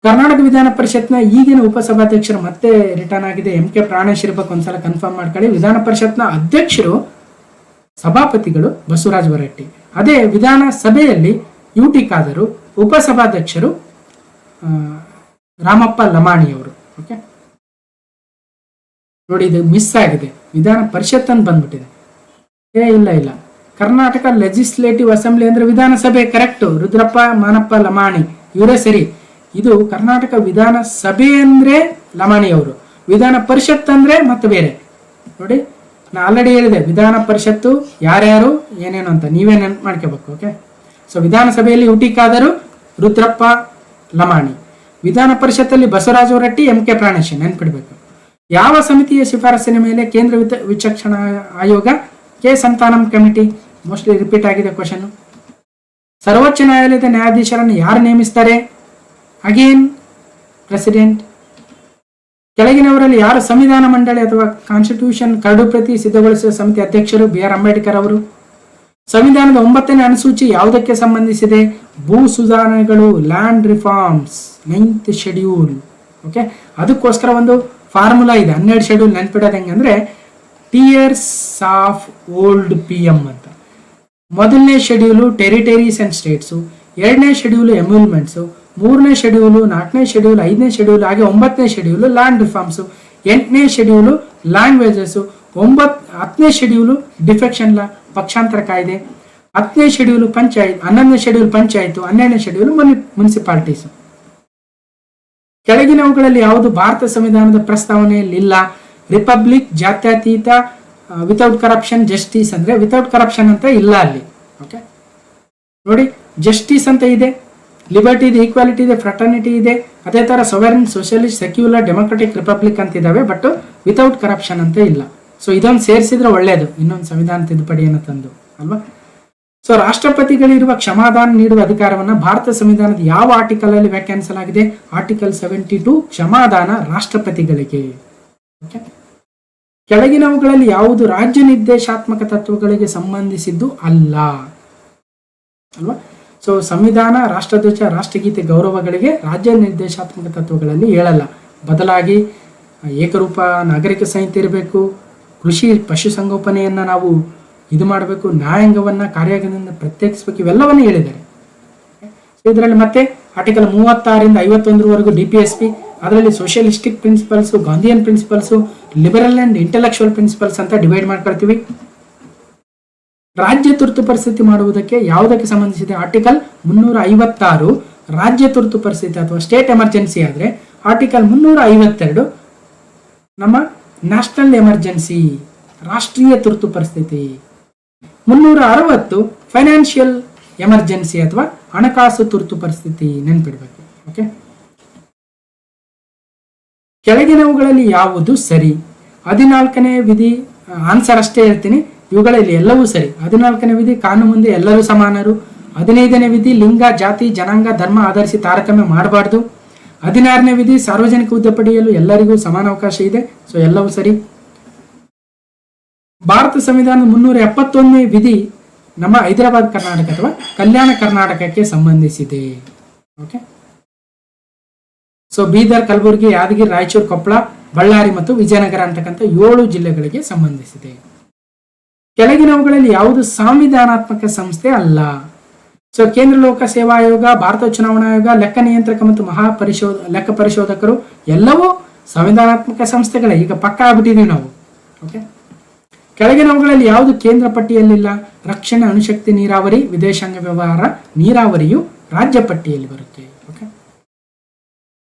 ಕರ್ನಾಟಕ ವಿಧಾನ ಪರಿಷತ್ನ ಈಗಿನ ಉಪಸಭಾಧ್ಯಕ್ಷರು ಮತ್ತೆ ರಿಟರ್ನ್ ಆಗಿದೆ, MK ಪ್ರಾಣೇಶ್ ಇರ್ಬೇಕು, ಒಂದ್ಸಲ ಕನ್ಫರ್ಮ್ ಮಾಡ್ಕೊಳ್ಳಿ. ವಿಧಾನ ಪರಿಷತ್ನ ಅಧ್ಯಕ್ಷರು, ಸಭಾಪತಿಗಳು ಬಸವರಾಜ ಹೊರಟ್ಟಿ. ಅದೇ ವಿಧಾನಸಭೆಯಲ್ಲಿ UT ಖಾದರ್, ಉಪಸಭಾಧ್ಯಕ್ಷರು ರಾಮಪ್ಪ ಲಮಾಣಿಯವರು. ಓಕೆ, ನೋಡಿ ಇದು ಮಿಸ್ ಆಗಿದೆ, ವಿಧಾನ ಪರಿಷತ್ ಅಂತ ಬಂದ್ಬಿಟ್ಟಿದೆ. ಇಲ್ಲ, ಕರ್ನಾಟಕ ಲೆಜಿಸ್ಲೇಟಿವ್ ಅಸೆಂಬ್ಲಿ ಅಂದ್ರೆ ವಿಧಾನಸಭೆ. ಕರೆಕ್ಟ್, ರುದ್ರಪ್ಪ ಮಾನಪ್ಪ ಲಮಾಣಿ ಇವರೇ ಸರಿ. ಇದು ಕರ್ನಾಟಕ ವಿಧಾನಸಭೆ ಅಂದ್ರೆ ಲಮಾಣಿ ಅವರು, ವಿಧಾನ ಪರಿಷತ್ ಅಂದ್ರೆ ಮತ್ತೆ ಬೇರೆ. ನೋಡಿ, ನಾ ಆಲ್ರೆಡಿ ಹೇಳಿದೆ, ವಿಧಾನ ಪರಿಷತ್ತು ಯಾರ್ಯಾರು ಏನೇನು ಅಂತ ನೀವೇ ನೆನಪು ಮಾಡ್ಕೋಬೇಕು. ಓಕೆ, ಸೊ ವಿಧಾನಸಭೆಯಲ್ಲಿ UT ಖಾದರ್, ರುದ್ರಪ್ಪ ಲಮಾಣಿ. ವಿಧಾನ ಪರಿಷತ್ತಲ್ಲಿ ಬಸವರಾಜ ಹೊರಟ್ಟಿ, MK ಪ್ರಾಣೇಶ್ ನೆನ್ಪಿಡ್ಬೇಕು. ಯಾವ ಸಮಿತಿಯ ಶಿಫಾರಸಿನ ಮೇಲೆ ಕೇಂದ್ರ ವಿಚಕ್ಷಣಾ ಆಯೋಗ K Santhanam committee? Mostly repeat ಆಗಿದೆ ಕ್ವಶನ್. ಸರ್ವೋಚ್ಚ ನ್ಯಾಯಾಲಯದ ನ್ಯಾಯಾಧೀಶರನ್ನು ಯಾರು ನೇಮಿಸ್ತಾರೆ? Again president. ಕೆಳಗಿನವರಲ್ಲಿ ಯಾರು ಸಂವಿಧಾನ ಮಂಡಳಿ ಅಥವಾ ಕಾನ್ಸ್ಟಿಟ್ಯೂಷನ್ ಕರಡು ಪ್ರತಿ ಸಿದ್ಧಗೊಳಿಸುವ ಸಮಿತಿ ಅಧ್ಯಕ್ಷರು? BR ಅಂಬೇಡ್ಕರ್ ಅವರು. ಸಂವಿಧಾನದ 9ನೇ ಅನುಸೂಚಿ ಯಾವುದಕ್ಕೆ ಸಂಬಂಧಿಸಿದೆ? ಭೂ ಸುಧಾರಣೆಗಳು, land reforms, 9th schedule. Okay, ಅದಕ್ಕೋಸ್ಕರ ಒಂದು ಫಾರ್ಮುಲಾ ಇದೆ. 12 ಶೆಡ್ಯೂಲ್ ನೆನ್ಪಿಡೋದು ಹೆಂಗಂದ್ರೆ ಟಿಯರ್ಸ್ ಆಫ್ ಓಲ್ಡ್ PM ಅಂತ. ಮೊದಲನೇ ಶೆಡ್ಯೂಲು ಟೆರಿಟರೀಸ್ ಅಂಡ್ ಸ್ಟೇಟ್ಸು, 2ನೇ ಶೆಡ್ಯೂಲು ಎಮ್ಯೂಲ್ಮೆಂಟ್ಸು, 3ನೇ ಶೆಡ್ಯೂಲು, 4ನೇ ಶೆಡ್ಯೂಲ್, 5ನೇ ಶೆಡ್ಯೂಲ್, ಹಾಗೆ 9ನೇ ಶೆಡ್ಯೂಲು ಲ್ಯಾಂಡ್ ರಿಫಾರ್ಮ್ಸು, 8ನೇ ಶೆಡ್ಯೂಲು ಲ್ಯಾಂಗ್ವೇಜಸ್ಸು, 10ನೇ ಶೆಡ್ಯೂಲು ಡಿಫೆಕ್ಷನ್ ಲಾ, ಪಕ್ಷಾಂತರ ಕಾಯ್ದೆ, 10ನೇ ಶೆಡ್ಯೂಲು ಪಂಚಾಯತ್, 11ನೇ ಶೆಡ್ಯೂಲ್ ಪಂಚಾಯತ್, 12ನೇ ಶೆಡ್ಯೂಲು ಮುನ್ಸಿಪಾಲಿಟೀಸ್. ಕೆಳಗಿನವುಗಳಲ್ಲಿ ಯಾವುದು ಭಾರತ ಸಂವಿಧಾನದ ಪ್ರಸ್ತಾವನೆಯಲ್ಲಿ ಇಲ್ಲ? ರಿಪಬ್ಲಿಕ್, ಜಾತ್ಯತೀತ, ವಿತೌಟ್ ಕರಪ್ಷನ್, ಜಸ್ಟಿಸ್. ಅಂದ್ರೆ ವಿತೌಟ್ ಕರಪ್ಷನ್ ಅಂತ ಇಲ್ಲ ಅಲ್ಲಿ. ಓಕೆ ನೋಡಿ, ಜಸ್ಟಿಸ್ ಅಂತ ಇದೆ, ಲಿಬರ್ಟಿ ಇದೆ, ಈಕ್ವಾಲಿಟಿ ಇದೆ, ಫ್ರಟರ್ನಿಟಿ ಇದೆ, ಅದೇ ತರ ಸೊವೆರನ್, ಸೋಷಿಯಲಿಸ್ಟ್, ಸೆಕ್ಯುಲರ್, ಡೆಮೊಕ್ರೆಟಿಕ್, ರಿಪಬ್ಲಿಕ್ ಅಂತ ಇದಾವೆ. ಬಟ್ ವಿತೌಟ್ ಕರಪ್ಷನ್ ಅಂತ ಇಲ್ಲ. ಸೊ ಇದೊಂದು ಸೇರಿಸಿದ್ರೆ ಒಳ್ಳೇದು, ಇನ್ನೊಂದು ಸಂವಿಧಾನ ತಿದ್ದುಪಡಿಯನ್ನು ತಂದು ಅಲ್ವಾ. ಸೊ ರಾಷ್ಟ್ರಪತಿಗಳಿರುವ ಕ್ಷಮಾದಾನ ನೀಡುವ ಅಧಿಕಾರವನ್ನು ಭಾರತ ಸಂವಿಧಾನದ ಯಾವ ಆರ್ಟಿಕಲ್ ಅಲ್ಲಿ ವ್ಯಾಖ್ಯಾನಿಸಲಾಗಿದೆ? ಆರ್ಟಿಕಲ್ 72 ಕ್ಷಮಾದಾನ ರಾಷ್ಟ್ರಪತಿಗಳಿಗೆ. ಕೆಳಗಿನವುಗಳಲ್ಲಿ ಯಾವುದು ರಾಜ್ಯ ನಿರ್ದೇಶಾತ್ಮಕ ತತ್ವಗಳಿಗೆ ಸಂಬಂಧಿಸಿದ್ದು ಅಲ್ಲ? ಅಲ್ವಾ. ಸೊ ಸಂವಿಧಾನ, ರಾಷ್ಟ್ರಧ್ವಜ, ರಾಷ್ಟ್ರಗೀತೆ, ಗೌರವಗಳಿಗೆ ರಾಜ್ಯ ನಿರ್ದೇಶಾತ್ಮಕ ತತ್ವಗಳಲ್ಲಿ ಹೇಳಲ್ಲ. ಬದಲಾಗಿ ಏಕರೂಪ ನಾಗರಿಕ ಸಂಹಿತೆ ಇರಬೇಕು, ಕೃಷಿ ಪಶುಸಂಗೋಪನೆಯನ್ನ ನಾವು ಇದು ಮಾಡಬೇಕು, ನ್ಯಾಯಾಂಗವನ್ನ ಕಾರ್ಯಾಂಗದಿಂದ ಪ್ರತ್ಯೇಕಿಸಬೇಕು, ಇವೆಲ್ಲವನ್ನೂ ಹೇಳಿದ್ದಾರೆ. ಇದರಲ್ಲಿ ಮತ್ತೆ ಆರ್ಟಿಕಲ್ 36ರಿಂದ 51ರವರೆಗೂ DPSP, ಅದರಲ್ಲಿ socialistic principles, Gandhian principles, liberal and intellectual principles ಅಂತ ಡಿವೈಡ್ ಮಾಡ್ಕೊಳ್ತೀವಿ. ರಾಜ್ಯ ತುರ್ತು ಪರಿಸ್ಥಿತಿ ಮಾಡುವುದಕ್ಕೆ ಯಾವುದಕ್ಕೆ ಸಂಬಂಧಿಸಿದೆ? ಆರ್ಟಿಕಲ್ 356 ರಾಜ್ಯ ತುರ್ತು ಪರಿಸ್ಥಿತಿ ಅಥವಾ ಸ್ಟೇಟ್ ಎಮರ್ಜೆನ್ಸಿ ಆದ್ರೆ, ಆರ್ಟಿಕಲ್ 352 ನಮ್ಮ ನ್ಯಾಷನಲ್ ಎಮರ್ಜೆನ್ಸಿ, ರಾಷ್ಟ್ರೀಯ ತುರ್ತು ಪರಿಸ್ಥಿತಿ, 360 ಫೈನಾನ್ಷಿಯಲ್ ಎಮರ್ಜೆನ್ಸಿ ಅಥವಾ ಹಣಕಾಸು ತುರ್ತು ಪರಿಸ್ಥಿತಿ. ನೆನ್ಪಿಡ್ಬೇಕು. ಓಕೆ, ಕೆಳಗಿನವುಗಳಲ್ಲಿ ಯಾವುದು ಸರಿ? 14ನೇ ವಿಧಿ ಆನ್ಸರ್ ಅಷ್ಟೇ ಹೇಳ್ತೀನಿ, ಇವುಗಳಲ್ಲಿ ಎಲ್ಲವೂ ಸರಿ. 14ನೇ ವಿಧಿ ಕಾನೂನು ಮುಂದೆ ಎಲ್ಲರೂ ಸಮಾನರು. 15ನೇ ವಿಧಿ ಲಿಂಗ, ಜಾತಿ, ಜನಾಂಗ, ಧರ್ಮ ಆಧರಿಸಿ ತಾರತಮ್ಯ ಮಾಡಬಾರ್ದು. 16ನೇ ವಿಧಿ ಸಾರ್ವಜನಿಕ ಹುದ್ದೆ ಪಡೆಯಲು ಎಲ್ಲರಿಗೂ ಸಮಾನ ಅವಕಾಶ ಇದೆ. ಸೊ ಎಲ್ಲವೂ ಸರಿ. ಭಾರತ ಸಂವಿಧಾನದ 371ನೇ ವಿಧಿ ನಮ್ಮ ಹೈದರಾಬಾದ್ ಕರ್ನಾಟಕ ಅಥವಾ ಕಲ್ಯಾಣ ಕರ್ನಾಟಕಕ್ಕೆ ಸಂಬಂಧಿಸಿದೆ. ಓಕೆ, ಸೊ ಬೀದರ್, ಕಲಬುರಗಿ, ಯಾದಗಿರಿ, ರಾಯಚೂರು, ಕೊಪ್ಪಳ, ಬಳ್ಳಾರಿ ಮತ್ತು ವಿಜಯನಗರ ಅಂತಕ್ಕಂಥ 7 ಜಿಲ್ಲೆಗಳಿಗೆ ಸಂಬಂಧಿಸಿದೆ. ಕೆಳಗಿನವುಗಳಲ್ಲಿ ಯಾವುದು ಸಂವಿಧಾನಾತ್ಮಕ ಸಂಸ್ಥೆ ಅಲ್ಲ? ಸೊ ಕೇಂದ್ರ ಲೋಕ ಸೇವಾ ಆಯೋಗ, ಭಾರತ ಚುನಾವಣಾ ಆಯೋಗ, ಲೆಕ್ಕ ನಿಯಂತ್ರಕ ಮತ್ತು ಲೆಕ್ಕ ಪರಿಶೋಧಕರು ಎಲ್ಲವೂ ಸಂವಿಧಾನಾತ್ಮಕ ಸಂಸ್ಥೆಗಳೇ. ಈಗ ಪಕ್ಕ ಆಗ್ಬಿಟ್ಟಿದೀವಿ ನಾವು. ಓಕೆ, ಕೆಳಗಿನವುಗಳಲ್ಲಿ ಯಾವುದು ಕೇಂದ್ರ ಪಟ್ಟಿಯಲ್ಲಿಲ್ಲ? ರಕ್ಷಣೆ, ಅಣುಶಕ್ತಿ, ನೀರಾವರಿ, ವಿದೇಶಾಂಗ ವ್ಯವಹಾರ, ನೀರಾವರಿಯು ರಾಜ್ಯ ಪಟ್ಟಿಯಲ್ಲಿ ಬರುತ್ತೆ. ಓಕೆ,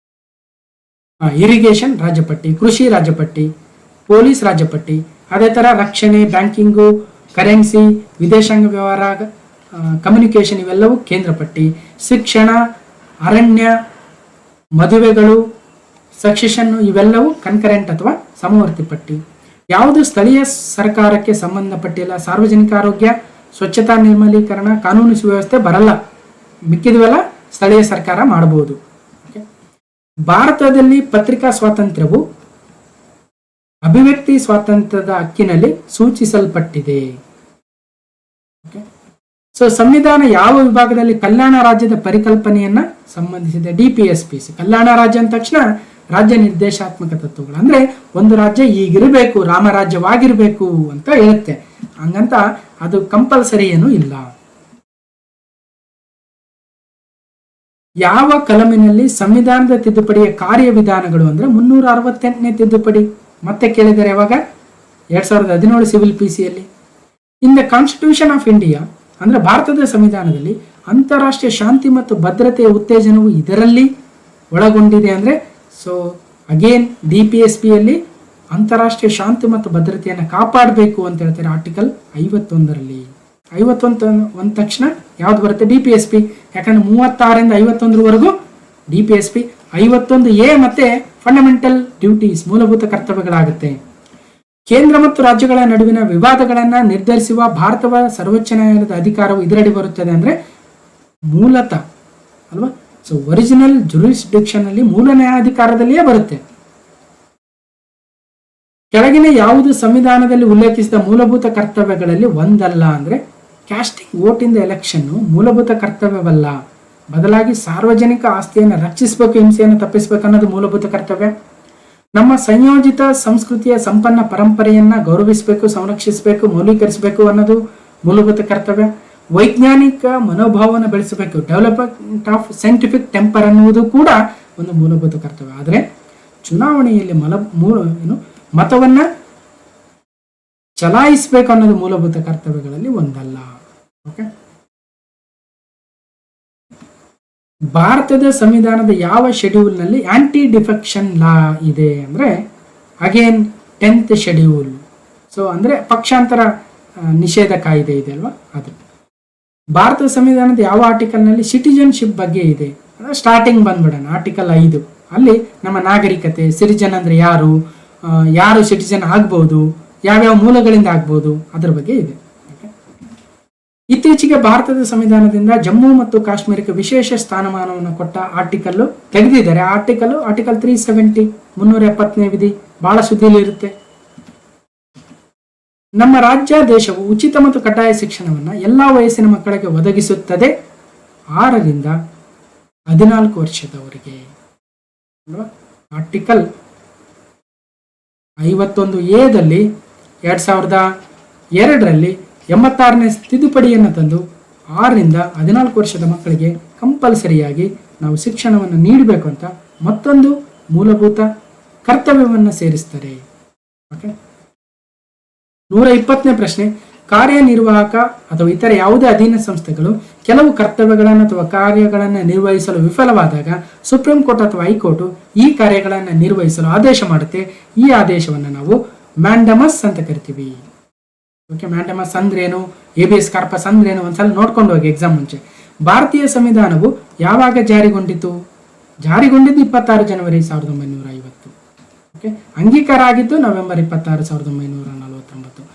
ಇರಿಗೇಷನ್ ರಾಜ್ಯಪಟ್ಟಿ, ಕೃಷಿ ರಾಜ್ಯಪಟ್ಟಿ, ಪೊಲೀಸ್ ರಾಜ್ಯಪಟ್ಟಿ, ಅದೇ ತರ ರಕ್ಷಣೆ, ಬ್ಯಾಂಕಿಂಗು, ಕರೆನ್ಸಿ, ವಿದೇಶಾಂಗ ವ್ಯವಹಾರ, ಕಮ್ಯುನಿಕೇಶನ್ ಇವೆಲ್ಲವೂ ಕೇಂದ್ರ ಪಟ್ಟಿ. ಶಿಕ್ಷಣ, ಅರಣ್ಯ, ಮದುವೆಗಳು, ಸಕ್ಸೆಷನ್ ಇವೆಲ್ಲವೂ ಕನ್ಕರೆಂಟ್ ಅಥವಾ ಸಮವರ್ತಿ ಪಟ್ಟಿ. ಯಾವುದು ಸ್ಥಳೀಯ ಸರ್ಕಾರಕ್ಕೆ ಸಂಬಂಧಪಟ್ಟಿಲ್ಲ? ಸಾರ್ವಜನಿಕ ಆರೋಗ್ಯ, ಸ್ವಚ್ಛತಾ ನಿರ್ಮಲೀಕರಣ, ಕಾನೂನು ಸುವ್ಯವಸ್ಥೆ ಬರಲ್ಲ. ಮಿಕ್ಕಿದವೆಲ್ಲ ಸ್ಥಳೀಯ ಸರ್ಕಾರ ಮಾಡಬಹುದು. ಭಾರತದಲ್ಲಿ ಪತ್ರಿಕಾ ಸ್ವಾತಂತ್ರ್ಯವು ಅಭಿವ್ಯಕ್ತಿ ಸ್ವಾತಂತ್ರ್ಯದ ಹಕ್ಕಿನಲ್ಲಿ ಸೂಚಿಸಲ್ಪಟ್ಟಿದೆ. ಸೊ ಸಂವಿಧಾನ ಯಾವ ವಿಭಾಗದಲ್ಲಿ ಕಲ್ಯಾಣ ರಾಜ್ಯದ ಪರಿಕಲ್ಪನೆಯನ್ನ ಸಂಬಂಧಿಸಿದೆ? DPSPs. ಕಲ್ಯಾಣ ರಾಜ್ಯ ಅಂದ ತಕ್ಷಣ ರಾಜ್ಯ ನಿರ್ದೇಶಾತ್ಮಕ ತತ್ವಗಳು ಅಂದ್ರೆ ಒಂದು ರಾಜ್ಯ ಈಗಿರಬೇಕು, ರಾಮರಾಜ್ಯವಾಗಿರ್ಬೇಕು ಅಂತ ಹೇಳುತ್ತೆ. ಹಂಗಂತ ಅದು ಕಂಪಲ್ಸರಿ ಏನೂ ಇಲ್ಲ. ಯಾವ ಕಲಮಿನಲ್ಲಿ ಸಂವಿಧಾನದ ತಿದ್ದುಪಡಿಯ ಕಾರ್ಯವಿಧಾನಗಳು ಅಂದ್ರೆ 368ನೇ ತಿದ್ದುಪಡಿ ಮತ್ತೆ ಕೇಳಿದರೆ ಯಾವಾಗ? 2017 civil PC in the constitution of India ಅಂದ್ರೆ ಭಾರತದ ಸಂವಿಧಾನದಲ್ಲಿ ಅಂತಾರಾಷ್ಟ್ರೀಯ ಶಾಂತಿ ಮತ್ತು ಭದ್ರತೆಯ ಉತ್ತೇಜನವು ಇದರಲ್ಲಿ ಒಳಗೊಂಡಿದೆ. ಅಂದ್ರೆ ಸೊ ಅಗೇನ್ DPSPಯಲ್ಲಿ ಅಂತಾರಾಷ್ಟ್ರೀಯ ಶಾಂತಿ ಮತ್ತು ಭದ್ರತೆಯನ್ನು ಕಾಪಾಡಬೇಕು ಅಂತ ಹೇಳ್ತಾರೆ ಆರ್ಟಿಕಲ್ 51ರಲ್ಲಿ. 51 ತಕ್ಷಣ ಯಾವ್ದು ಬರುತ್ತೆ? DPSP. ಯಾಕಂದ್ರೆ 36ರಿಂದ 51ರವರೆಗೂ DPSP. 51A ಮತ್ತೆ ಫಂಡಮೆಂಟಲ್ ಡ್ಯೂಟೀಸ್, ಮೂಲಭೂತ ಕರ್ತವ್ಯಗಳಾಗುತ್ತೆ. ಕೇಂದ್ರ ಮತ್ತು ರಾಜ್ಯಗಳ ನಡುವಿನ ವಿವಾದಗಳನ್ನ ನಿರ್ಧರಿಸುವ ಭಾರತದ ಸರ್ವೋಚ್ಚ ನ್ಯಾಯಾಲಯದ ಅಧಿಕಾರವು ಇದರಡಿ ಬರುತ್ತದೆ. ಅಂದ್ರೆ ಮೂಲತಃ ಅಲ್ವಾ. ಸೊ ಒರಿಜಿನಲ್ ಜುರಿಸ್ಡಿಕ್ಷನ್ ಅಲ್ಲಿ ಮೂಲ ನ್ಯಾಯಾಧಿಕಾರದಲ್ಲಿಯೇ ಬರುತ್ತೆ. ಕೆಳಗಿನ ಯಾವುದು ಸಂವಿಧಾನದಲ್ಲಿ ಉಲ್ಲೇಖಿಸಿದ ಮೂಲಭೂತ ಕರ್ತವ್ಯಗಳಲ್ಲಿ ಒಂದಲ್ಲ? ಅಂದ್ರೆ casting vote in the election ಮೂಲಭೂತ ಕರ್ತವ್ಯವಲ್ಲ, ಬದಲಾಗಿ ಸಾರ್ವಜನಿಕ ಆಸ್ತಿಯನ್ನು ರಕ್ಷಿಸಬೇಕು, ಹಿಂಸೆಯನ್ನು ತಪ್ಪಿಸಬೇಕು ಅನ್ನೋದು ಮೂಲಭೂತ ಕರ್ತವ್ಯ. ನಮ್ಮ ಸಂಯೋಜಿತ ಸಂಸ್ಕೃತಿಯ ಸಂಪನ್ನ ಪರಂಪರೆಯನ್ನ ಗೌರವಿಸಬೇಕು, ಸಂರಕ್ಷಿಸಬೇಕು, ಮೌಲ್ಯೀಕರಿಸಬೇಕು ಅನ್ನೋದು ಮೂಲಭೂತ ಕರ್ತವ್ಯ. ವೈಜ್ಞಾನಿಕ ಮನೋಭಾವವನ್ನು ಬೆಳೆಸಬೇಕು, ಡೆವಲಪ್ಮೆಂಟ್ ಆಫ್ ಸೈಂಟಿಫಿಕ್ ಟೆಂಪರ್ ಅನ್ನುವುದು ಕೂಡ ಒಂದು ಮೂಲಭೂತ ಕರ್ತವ್ಯ. ಆದರೆ ಚುನಾವಣೆಯಲ್ಲಿ ಮತವನ್ನ ಚಲಾಯಿಸಬೇಕು ಅನ್ನೋದು ಮೂಲಭೂತ ಕರ್ತವ್ಯಗಳಲ್ಲಿ ಒಂದಲ್ಲ. ಓಕೆ, ಭಾರತದ ಸಂವಿಧಾನದ ಯಾವ ಶೆಡ್ಯೂಲ್ ನಲ್ಲಿ ಆಂಟಿ ಡಿಫೆಕ್ಷನ್ ಲಾ ಇದೆ ಅಂದ್ರೆ ಅಗೇನ್ 10th ಶೆಡ್ಯೂಲ್. ಸೊ ಅಂದ್ರೆ ಪಕ್ಷಾಂತರ ನಿಷೇಧ ಕಾಯ್ದೆ ಇದೆ ಅಲ್ವಾ, ಅದು. ಭಾರತದ ಸಂವಿಧಾನದ ಯಾವ ಆರ್ಟಿಕಲ್ ನಲ್ಲಿ ಸಿಟಿಜನ್ಶಿಪ್ ಬಗ್ಗೆ ಇದೆ? ಸ್ಟಾರ್ಟಿಂಗ್ ಬಂದ್ಬಿಡೋಣ, ಆರ್ಟಿಕಲ್ 5. ಅಲ್ಲಿ ನಮ್ಮ ನಾಗರಿಕತೆ, ಸಿಟಿಜನ್ ಅಂದ್ರೆ ಯಾರು, ಯಾರು ಸಿಟಿಜನ್ ಆಗ್ಬಹುದು, ಯಾವ್ಯಾವ ಮೂಲಗಳಿಂದ ಆಗ್ಬಹುದು, ಅದ್ರ ಬಗ್ಗೆ ಇದೆ. ಇತ್ತೀಚೆಗೆ ಭಾರತದ ಸಂವಿಧಾನದಿಂದ ಜಮ್ಮು ಮತ್ತು ಕಾಶ್ಮೀರಕ್ಕೆ ವಿಶೇಷ ಸ್ಥಾನಮಾನವನ್ನು ಕೊಟ್ಟ ಆರ್ಟಿಕಲ್ ತೆಗೆದಿದ್ದಾರೆ. ಆರ್ಟಿಕಲ್ 370, 370ನೇ ವಿಧಿ ಬಹಳ ಸುದ್ದಿಯಲ್ಲಿ ಇರುತ್ತೆ. ನಮ್ಮ ರಾಜ್ಯ ದೇಶವು ಉಚಿತ ಮತ್ತು ಕಡ್ಡಾಯ ಶಿಕ್ಷಣವನ್ನು ಎಲ್ಲಾ ವಯಸ್ಸಿನ ಮಕ್ಕಳಿಗೆ ಒದಗಿಸುತ್ತದೆ, 6ರಿಂದ 14 ವರ್ಷದವರೆಗೆ. ಆರ್ಟಿಕಲ್ 51A 2002ರಲ್ಲಿ 86ನೇ ತಿದ್ದುಪಡಿಯನ್ನು ತಂದು 6ರಿಂದ 14 ವರ್ಷದ ಮಕ್ಕಳಿಗೆ ಕಂಪಲ್ಸರಿಯಾಗಿ ನಾವು ಶಿಕ್ಷಣವನ್ನು ನೀಡಬೇಕು ಅಂತ ಮತ್ತೊಂದು ಮೂಲಭೂತ ಕರ್ತವ್ಯವನ್ನು ಸೇರಿಸ್ತಾರೆ. ಓಕೆ, 120ನೇ ಪ್ರಶ್ನೆ, ಕಾರ್ಯನಿರ್ವಾಹಕ ಅಥವಾ ಇತರ ಯಾವುದೇ ಅಧೀನ ಸಂಸ್ಥೆಗಳು ಕೆಲವು ಕರ್ತವ್ಯಗಳನ್ನು ಅಥವಾ ಕಾರ್ಯಗಳನ್ನು ನಿರ್ವಹಿಸಲು ವಿಫಲವಾದಾಗ ಸುಪ್ರೀಂ ಕೋರ್ಟ್ ಅಥವಾ ಹೈಕೋರ್ಟ್ ಈ ಕಾರ್ಯಗಳನ್ನು ನಿರ್ವಹಿಸಲು ಆದೇಶ ಮಾಡುತ್ತೆ. ಈ ಆದೇಶವನ್ನು ನಾವು ಮ್ಯಾಂಡಮಸ್ ಅಂತ ಕರಿತೀವಿ. ಓಕೆ, ಮ್ಯಾಂಡಮಸ್ ಅಂದ್ರೇನು, ABS ಕಾರ್ಪಸ್ ಅಂದ್ರೇನು ಒಂದ್ಸಲ ನೋಡ್ಕೊಂಡು ಹೋಗಿ ಎಕ್ಸಾಮ್ ಮುಂಚೆ. ಭಾರತೀಯ ಸಂವಿಧಾನವು ಯಾವಾಗ ಜಾರಿಗೊಂಡಿತು? ಜಾರಿಗೊಂಡಿದ್ದು 26 ಜನವರಿ 1950. ಓಕೆ, ಅಂಗೀಕಾರ ಆಗಿದ್ದು ನವೆಂಬರ್ 26, 1949.